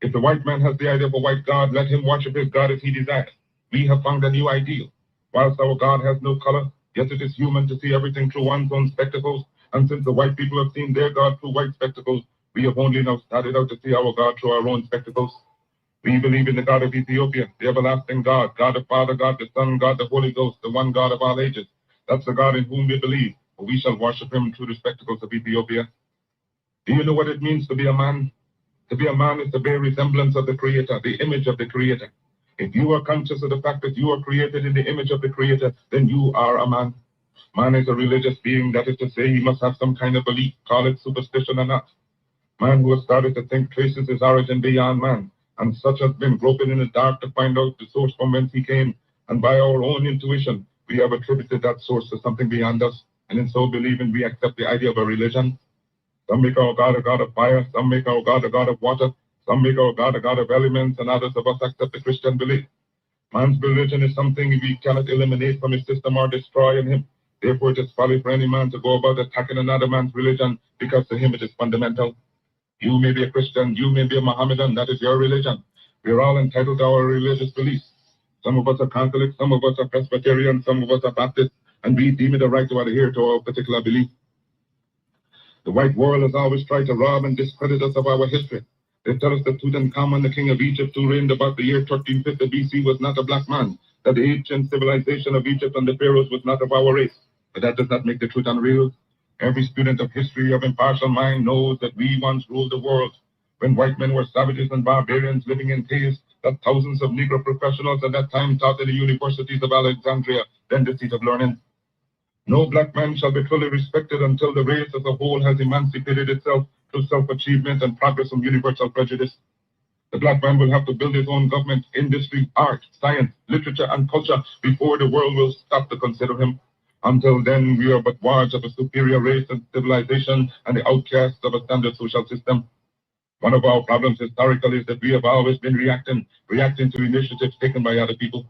If the white man has the idea of a white God, let him worship his God as he desires. We have found a new ideal. Whilst our God has no color, yet it is human to see everything through one's own spectacles. And since the white people have seen their God through white spectacles, we have only now started out to see our God through our own spectacles. We believe in the God of Ethiopia, the everlasting God, God the Father, God the Son, God the Holy Ghost, the one God of all ages. That's the God in whom we believe, for we shall worship him through the spectacles of Ethiopia. Do you know what it means to be a man? To be a man is to bear resemblance of the Creator, the image of the Creator. If you are conscious of the fact that you are created in the image of the Creator, then you are a man. Man is a religious being, that is to say, he must have some kind of belief, call it superstition or not. Man who has started to think traces his origin beyond man, and such has been groping in the dark to find out the source from whence he came, and by our own intuition, we have attributed that source to something beyond us, and in so believing, we accept the idea of a religion. Some make our God a God of fire, some make our God a God of water, some make our God a God of elements, and others of us accept the Christian belief. Man's religion is something we cannot eliminate from his system or destroy in him. Therefore, it is folly for any man to go about attacking another man's religion, because to him it is fundamental. You may be a Christian, you may be a Mohammedan, that is your religion. We are all entitled to our religious beliefs. Some of us are Catholics, some of us are Presbyterian, some of us are Baptists, and we deem it a right to adhere to our particular belief. The white world has always tried to rob and discredit us of our history. They tell us that Tutankhamun, the king of Egypt, who reigned about the year 1350 BC, was not a black man, that the ancient civilization of Egypt and the pharaohs was not of our race. But that does not make the truth unreal. Every student of history of impartial mind knows that we once ruled the world. When white men were savages and barbarians living in caves, that thousands of Negro professionals at that time taught in the universities of Alexandria, then the seat of learning. No black man shall be fully respected until the race as a whole has emancipated itself through self-achievement and progress from universal prejudice. The black man will have to build his own government, industry, art, science, literature, and culture before the world will stop to consider him. Until then, we are but wards of a superior race and civilization and the outcasts of a standard social system. One of our problems historically is that we have always been reacting to initiatives taken by other people.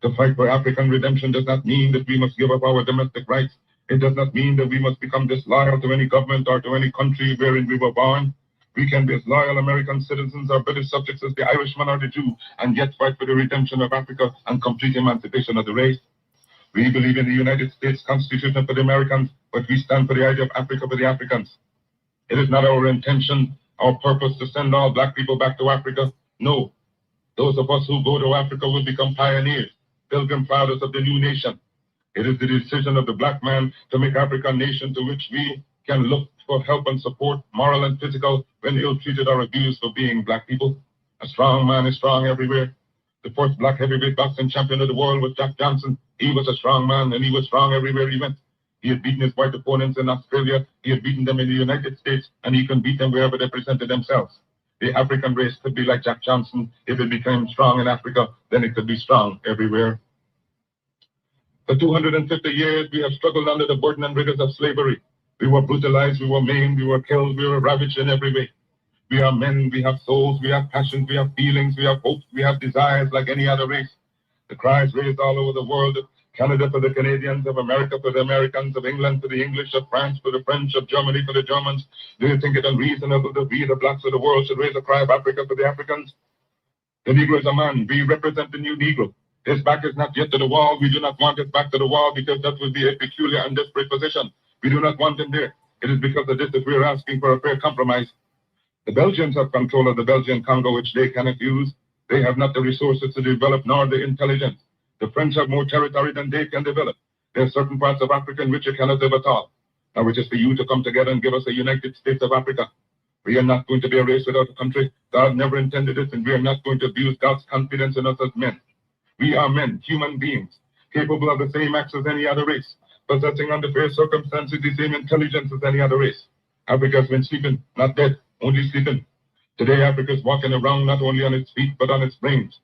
To fight for African redemption does not mean that we must give up our domestic rights. It does not mean that we must become disloyal to any government or to any country wherein we were born. We can be as loyal American citizens or British subjects as the Irishman or the Jew, and yet fight for the redemption of Africa and complete emancipation of the race. We believe in the United States Constitution for the Americans, but we stand for the idea of Africa for the Africans. It is not our intention, our purpose to send all black people back to Africa. No. Those of us who go to Africa will become pioneers, pilgrim fathers of the new nation. It is the decision of the black man to make Africa a nation to which we can look for help and support, moral and physical, when ill-treated or abused for being black people. A strong man is strong everywhere. The first black heavyweight boxing champion of the world was Jack Johnson. He was a strong man, and he was strong everywhere he went. He had beaten his white opponents in Australia. He had beaten them in the United States, and he can beat them wherever they presented themselves. The African race could be like Jack Johnson. If it became strong in Africa, then it could be strong everywhere. For 250 years, we have struggled under the burden and rigors of slavery. We were brutalized, we were maimed, we were killed, we were ravaged in every way. We are men, we have souls, we have passions, we have feelings, we have hopes, we have desires like any other race. The cries raised all over the world, of Canada for the Canadians, of America for the Americans, of England for the English, of France for the French, of Germany for the Germans. Do you think it unreasonable that we, the blacks of the world, should raise a cry of Africa for the Africans? The Negro is a man. We represent the new Negro. His back is not yet to the wall. We do not want his back to the wall because that would be a peculiar and desperate position. We do not want him there. It is because of this that we are asking for a fair compromise. The Belgians have control of the Belgian Congo, which they cannot use. They have not the resources to develop nor the intelligence. The French have more territory than they can develop. There are certain parts of Africa in which you cannot live at all. Now it is for you to come together and give us a United States of Africa. We are not going to be a race without a country. God never intended it, and we are not going to abuse God's confidence in us as men. We are men, human beings, capable of the same acts as any other race, possessing under fair circumstances the same intelligence as any other race. Africa has been sleeping, not dead, only sleeping. Today, Africa is walking around not only on its feet, but on its brains.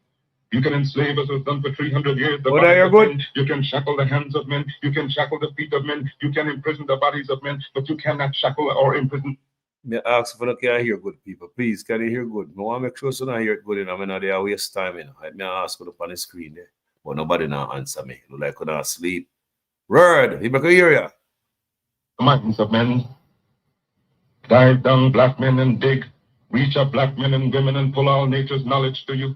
You can enslave us as done for 300 years. The bodies of men. You can shackle the hands of men. You can shackle the feet of men. You can imprison the bodies of men, but you cannot shackle or imprison. Me ask if you can hear good, people. Please, can you hear good? I want to make sure you don't hear it good enough. I'm not there to waste time. Me ask for on the screen there. But nobody now answer me. Look like you're not asleep. Word, you can hear you. The minds of men. Dive down, black men, and dig. Reach up, black men and women, and pull all nature's knowledge to you.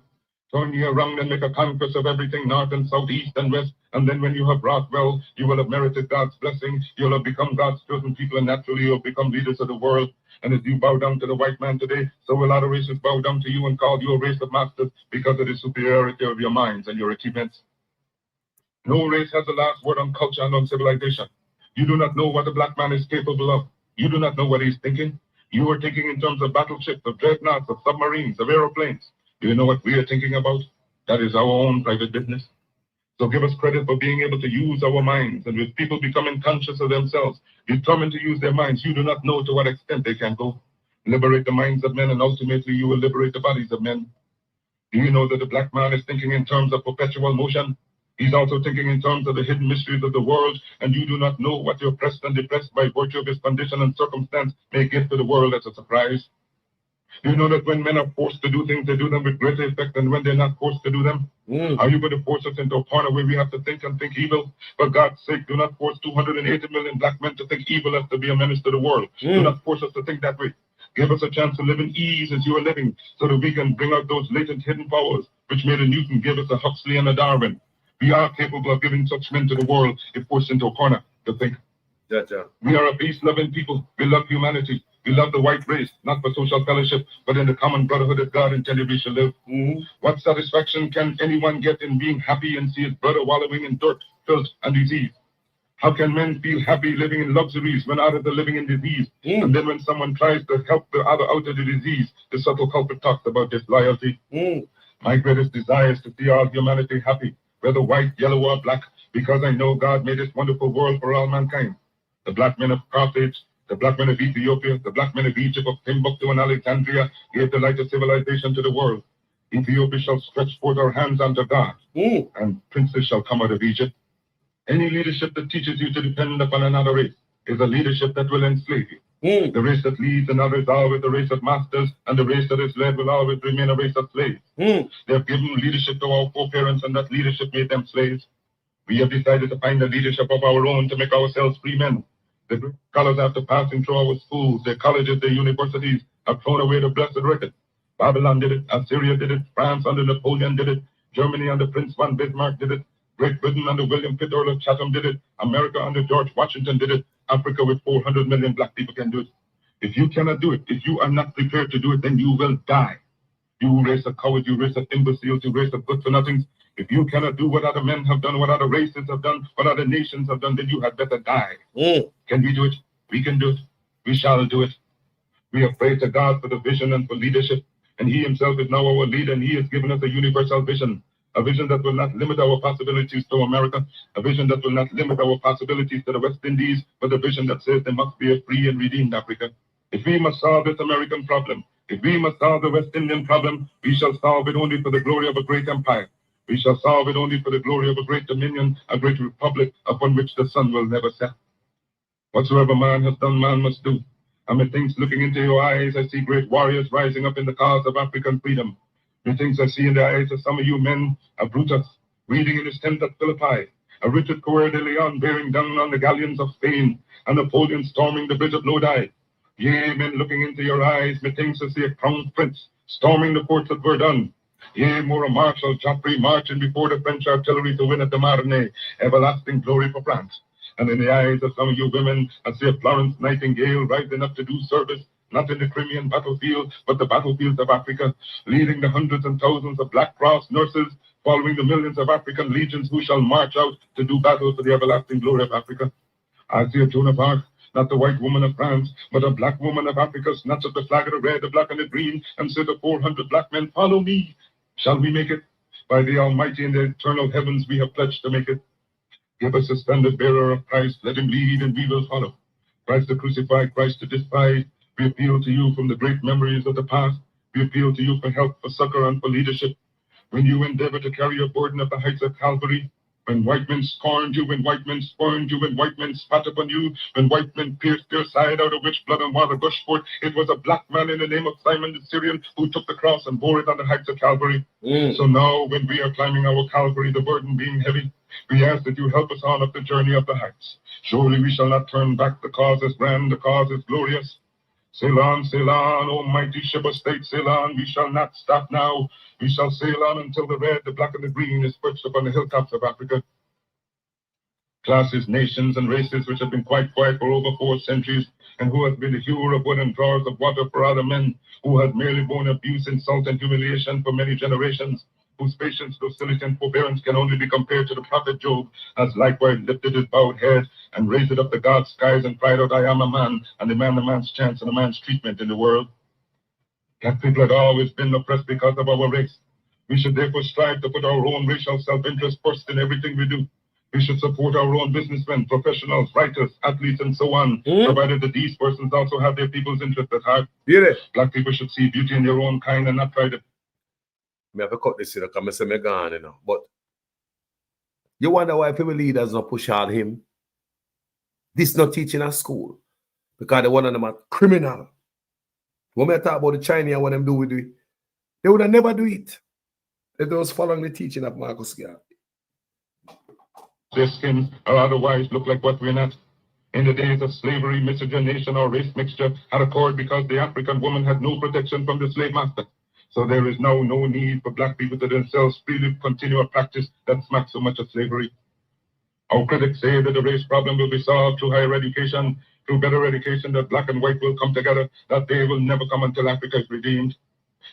Turn you around and make a conquest of everything, north and south, east and west. And then when you have wrought well, you will have merited God's blessing. You'll have become God's chosen people, and naturally you'll become leaders of the world. And as you bow down to the white man today, so will other races bow down to you and call you a race of masters because of the superiority of your minds and your achievements. No race has the last word on culture and on civilization. You do not know what the black man is capable of. You do not know what he's thinking. You are thinking in terms of battleships, of dreadnoughts, of submarines, of aeroplanes. Do you know what we are thinking about? That is our own private business. So give us credit for being able to use our minds. And with people becoming conscious of themselves, determined to use their minds, you do not know to what extent they can go. Liberate the minds of men, and ultimately you will liberate the bodies of men. Do you know that the black man is thinking in terms of perpetual motion? He's also thinking in terms of the hidden mysteries of the world, and you do not know what your oppressed and depressed by virtue of his condition and circumstance may give to the world as a surprise. Do you know that when men are forced to do things, they do them with greater effect than when they're not forced to do them? Are you going to force us into a corner where we have to think and think evil? For God's sake, do not force 280 million black men to think evil as to be a menace to the world. Do not force us to think that way. Give us a chance to live in ease as you are living, so that we can bring out those latent hidden powers which made a Newton give us a Huxley and a Darwin. We are capable of giving such men to the world if forced into a corner to think. We are a peace-loving people. We love humanity. We love the white race, not for social fellowship, but in the common brotherhood that God intended we shall live. What satisfaction can anyone get in being happy and see his brother wallowing in dirt, filth, and disease? How can men feel happy living in luxuries when others are living in disease? And then when someone tries to help the other out of the disease, the subtle culprit talks about disloyalty. My greatest desire is to see all humanity happy, whether white, yellow, or black, because I know God made this wonderful world for all mankind. The black men of Carthage, the black men of Ethiopia, the black men of Egypt, of Timbuktu and Alexandria gave the light of civilization to the world. Ethiopia shall stretch forth our hands unto God, and princes shall come out of Egypt. Any leadership that teaches you to depend upon another race is a leadership that will enslave you. The race that leads another is always a race of masters, and the race that is led will always remain a race of slaves. They have given leadership to our foreparents, and that leadership made them slaves. We have decided to find a leadership of our own to make ourselves free men. The Greek scholars, after passing through our schools, their colleges, their universities, have thrown away the blessed record. Babylon did it, Assyria did it, France under Napoleon did it, Germany under Prince von Bismarck did it, Great Britain under William Pitt, Earl of Chatham did it, America under George Washington did it, Africa with 400 million black people can do it. If you cannot do it, if you are not prepared to do it, then you will die. You race of cowards, you race of imbeciles, you race of good-for-nothings. If you cannot do what other men have done, what other races have done, what other nations have done, then you had better die. Can we do it? We can do it. We shall do it. We have prayed to God for the vision and for leadership, and He Himself is now our leader, and He has given us a universal vision, a vision that will not limit our possibilities to America, a vision that will not limit our possibilities to the West Indies, but a vision that says there must be a free and redeemed Africa. If we must solve this American problem, if we must solve the West Indian problem, we shall solve it only for the glory of a great empire. We shall solve it only for the glory of a great dominion, a great republic upon which the sun will never set. Whatsoever man has done, man must do. And methinks, looking into your eyes, I see great warriors rising up in the cause of African freedom. Methinks I see in the eyes of some of you men a Brutus reading in his tent at Philippi, a Richard Coeur de Leon bearing down on the galleons of Spain, and Napoleon storming the bridge of Lodi. Yea, men, looking into your eyes, methinks I see a crown prince storming the forts of Verdun. Yea, more a Marshal Joffre marching before the French artillery to win at the Marne, everlasting glory for France. And in the eyes of some of you women, I see a Florence Nightingale rising up to do service, not in the Crimean battlefield, but the battlefields of Africa, leading the hundreds and thousands of Black Cross nurses, following the millions of African legions who shall march out to do battle for the everlasting glory of Africa. I see a Joan of Arc, not the white woman of France, but a black woman of Africa, snatch up the flag of the red, the black, and the green, and say to 400 black men, follow me. Shall we make it? By the Almighty in the eternal heavens, we have pledged to make it. Give us a standard bearer of Christ, let him lead and we will follow. Christ the crucified, Christ the despised, we appeal to you from the great memories of the past. We appeal to you for help, for succor, and for leadership. When you endeavor to carry your burden up the heights of Calvary, when white men scorned you, when white men spurned you, when white men spat upon you, when white men pierced their side out of which blood and water gushed forth, it was a black man in the name of Simon the Syrian who took the cross and bore it on the heights of Calvary. So now, when we are climbing our Calvary, the burden being heavy, we ask that you help us on up the journey of the heights. Surely we shall not turn back. The cause is grand, the cause is glorious. Sail on, O mighty ship of state, sail on. We shall not stop now. We shall sail on until the red, the black, and the green is perched upon the hilltops of Africa. Classes, nations, and races which have been quite quiet for over 4 centuries, and who have been the hewer of wood and drawers of water for other men, who have merely borne abuse, insult, and humiliation for many generations, whose patience, docility, and forbearance can only be compared to the prophet Job, has likewise lifted his bowed head and raised it up to God's skies and cried out, I am a man, and demand a man's chance and a man's treatment in the world. Black people had always been oppressed because of our race. We should therefore strive to put our own racial self-interest first in everything we do. We should support our own businessmen, professionals, writers, athletes, and so on, provided that these persons also have their people's interest at heart. Black people should see beauty in their own kind and not try to... I have to cut this, because I say I'm gone, But you wonder why people leaders not push hard him? This not teaching at school. Because they one of them are criminal. When I talk about the Chinese and what them do with it, they would have never do it. If they was following the teaching of Marcus Garvey. Their skins or otherwise look like what we're not. In the days of slavery, miscegenation, or race mixture had occurred because the African woman had no protection from the slave master. So there is now no need for black people to themselves freely continue a practice that smacks so much of slavery. Our critics say that the race problem will be solved through higher education, through better education, that black and white will come together. That day will never come until Africa is redeemed.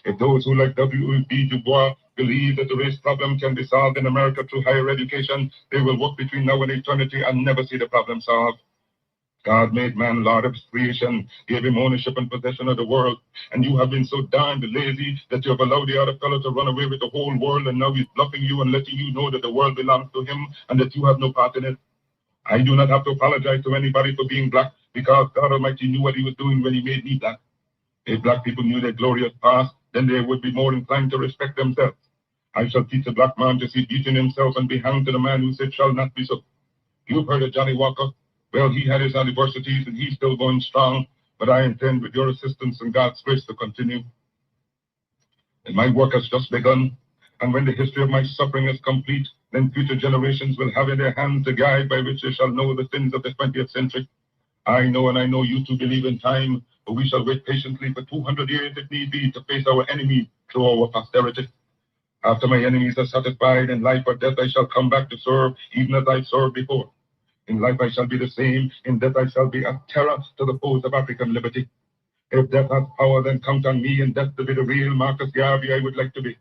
If those who, like W.E.B. Du Bois, believe that the race problem can be solved in America through higher education, they will work between now and eternity and never see the problem solved. God made man Lord of his creation, gave him ownership and possession of the world, and you have been so darned lazy that you have allowed the other fellow to run away with the whole world, and now he's bluffing you and letting you know that the world belongs to him and that you have no part in it. I do not have to apologize to anybody for being black, because God Almighty knew what he was doing when he made me black. If black people knew their glorious past, then they would be more inclined to respect themselves. I shall teach a black man to see beauty in himself and be hanged to the man who said shall not be so. You've heard of Johnny Walker. Well, he had his adversities and he's still going strong, but I intend with your assistance and God's grace to continue. And my work has just begun, and when the history of my suffering is complete, then future generations will have in their hands the guide by which they shall know the sins of the 20th century. I know, and I know you too believe in time, but we shall wait patiently for 200 years if need be to face our enemy through our posterity. After my enemies are satisfied, in life or death I shall come back to serve, even as I served before. In life I shall be the same, in death I shall be a terror to the foes of African liberty. If death has power, then count on me in death to be the real Marcus Garvey I would like to be.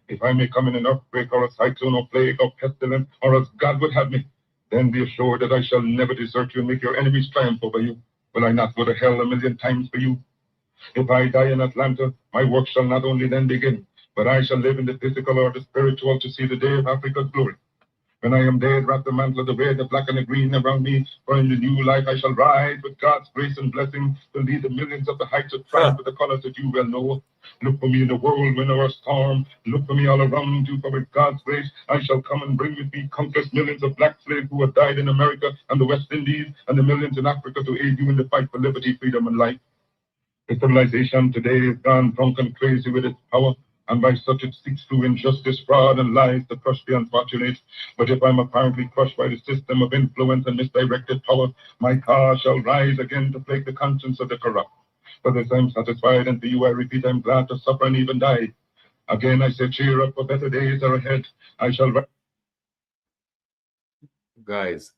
If I may come in an earthquake or a cyclone or plague or pestilence, or as God would have me, then be assured that I shall never desert you and make your enemies triumph over you. Will I not go to hell 1,000,000 times for you? If I die in Atlanta, my work shall not only then begin, but I shall live in the physical or the spiritual to see the day of Africa's glory. When I am dead, wrap the mantle of the red, the black, and the green around me, for in the new life I shall rise with God's grace and blessing to lead the millions of the heights of triumph with the colors that you well know. Look for me in the whirlwind or a storm. Look for me all around you, for with God's grace I shall come and bring with me countless millions of black slaves who have died in America and the West Indies, and the millions in Africa to aid you in the fight for liberty, freedom, and life. The civilization today is gone drunk and crazy with its power, and by such it seeks through injustice, fraud, and lies to crush the unfortunate. But if I'm apparently crushed by the system of influence and misdirected power, my cause shall rise again to plague the conscience of the corrupt. For this I'm satisfied, and for you I repeat, I'm glad to suffer and even die. Again I say, cheer up, for better days are ahead. I shall rise. Guys,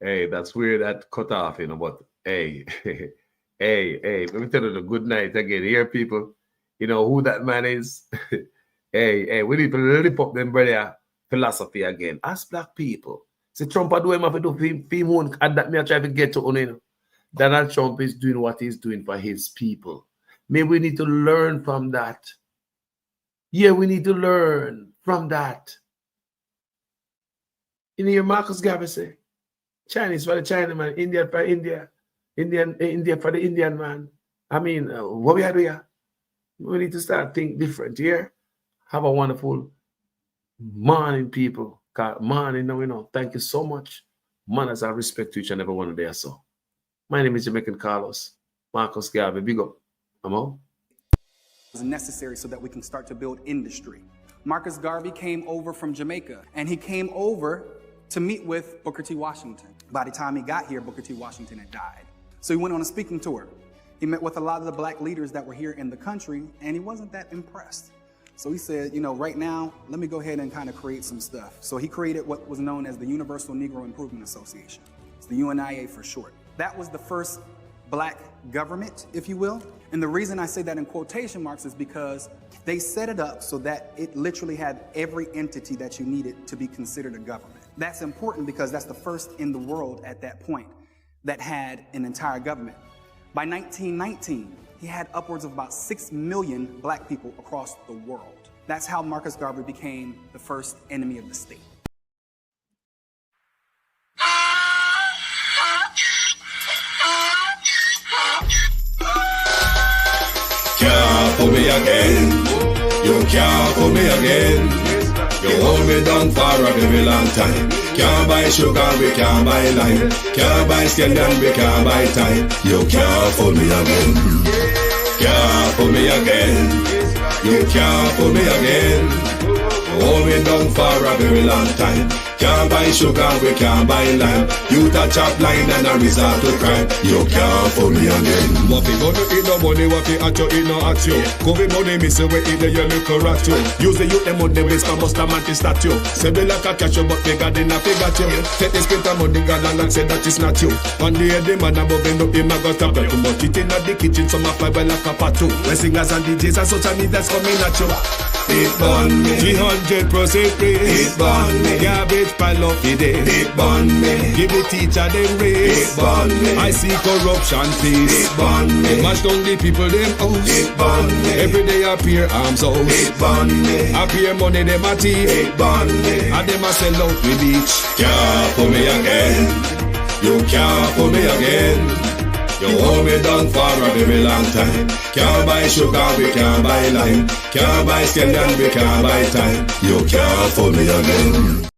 hey, that's weird that cut off, but hey, hey, let me tell you the good night again. Here, people. You know who that man is? hey, we need to really pop them brother philosophy again. Ask black people. See, Trump do him have to do film and that me I try to get to on. Donald Trump is doing what he's doing for his people. Maybe we need to learn from that. Yeah, we need to learn from that. You hear Marcus Garvey say, Chinese for the Chinaman, Indian for India, India for the Indian man. I mean, what we are doing? We need to start think different here. Have a wonderful morning, people. Morning, thank you so much. Manners and respect to each and every one of there. So, my name is Jamaican Carlos, Marcus Garvey. Big up. I'm on. Is necessary so that we can start to build industry. Marcus Garvey came over from Jamaica, and he came over to meet with Booker T. Washington. By the time he got here, Booker T. Washington had died. So he went on a speaking tour. He met with a lot of the black leaders that were here in the country, and he wasn't that impressed. So he said, right now, let me go ahead and kind of create some stuff. So he created what was known as the Universal Negro Improvement Association. It's the UNIA for short. That was the first black government, if you will. And the reason I say that in quotation marks is because they set it up so that it literally had every entity that you needed to be considered a government. That's important because that's the first in the world at that point that had an entire government. By 1919, he had upwards of about 6 million black people across the world. That's how Marcus Garvey became the first enemy of the state. Can't fool me again. You can't fool me again. You hold me down for a very long time. Can't buy sugar, we can't buy lime. Can't buy scandal, we can't buy time. You can't fool me again. Can't fool me again. You can't fool me again. Hold me down for a very long time. Can't buy sugar, we can't buy lime. You touch up line and a resort to crime. You can't fool me again. What we gonna eat no money, what we at you, eat no at you. COVID money, me say we eat the your little rat you. Use the youth, them money, waste my bust a man to statue. Say be like a catch you, but bigger than a figure you. Take the spit of money, God and say that it's not you. On the head, the man above end up, him a got a bet. But it in the kitchen, some a fly well like a patu. When singers and DJs and social media's coming at you. It burn me. 300% raise. It burn me. Garbage pile up the day. It burn me. Give the teacher them raise. It burn me. I see corruption please. It burn me. Mash down the people them house. It burn me. Every day appear arms out. It burn me. Appear money them a thief. It burn me. And them a sell out with each. Can't fool me again. You can't fool me again. You hold me down for a very long time. Can't buy sugar, we can't buy lime. Can't buy scandal, we can't buy time. You can't fool me again.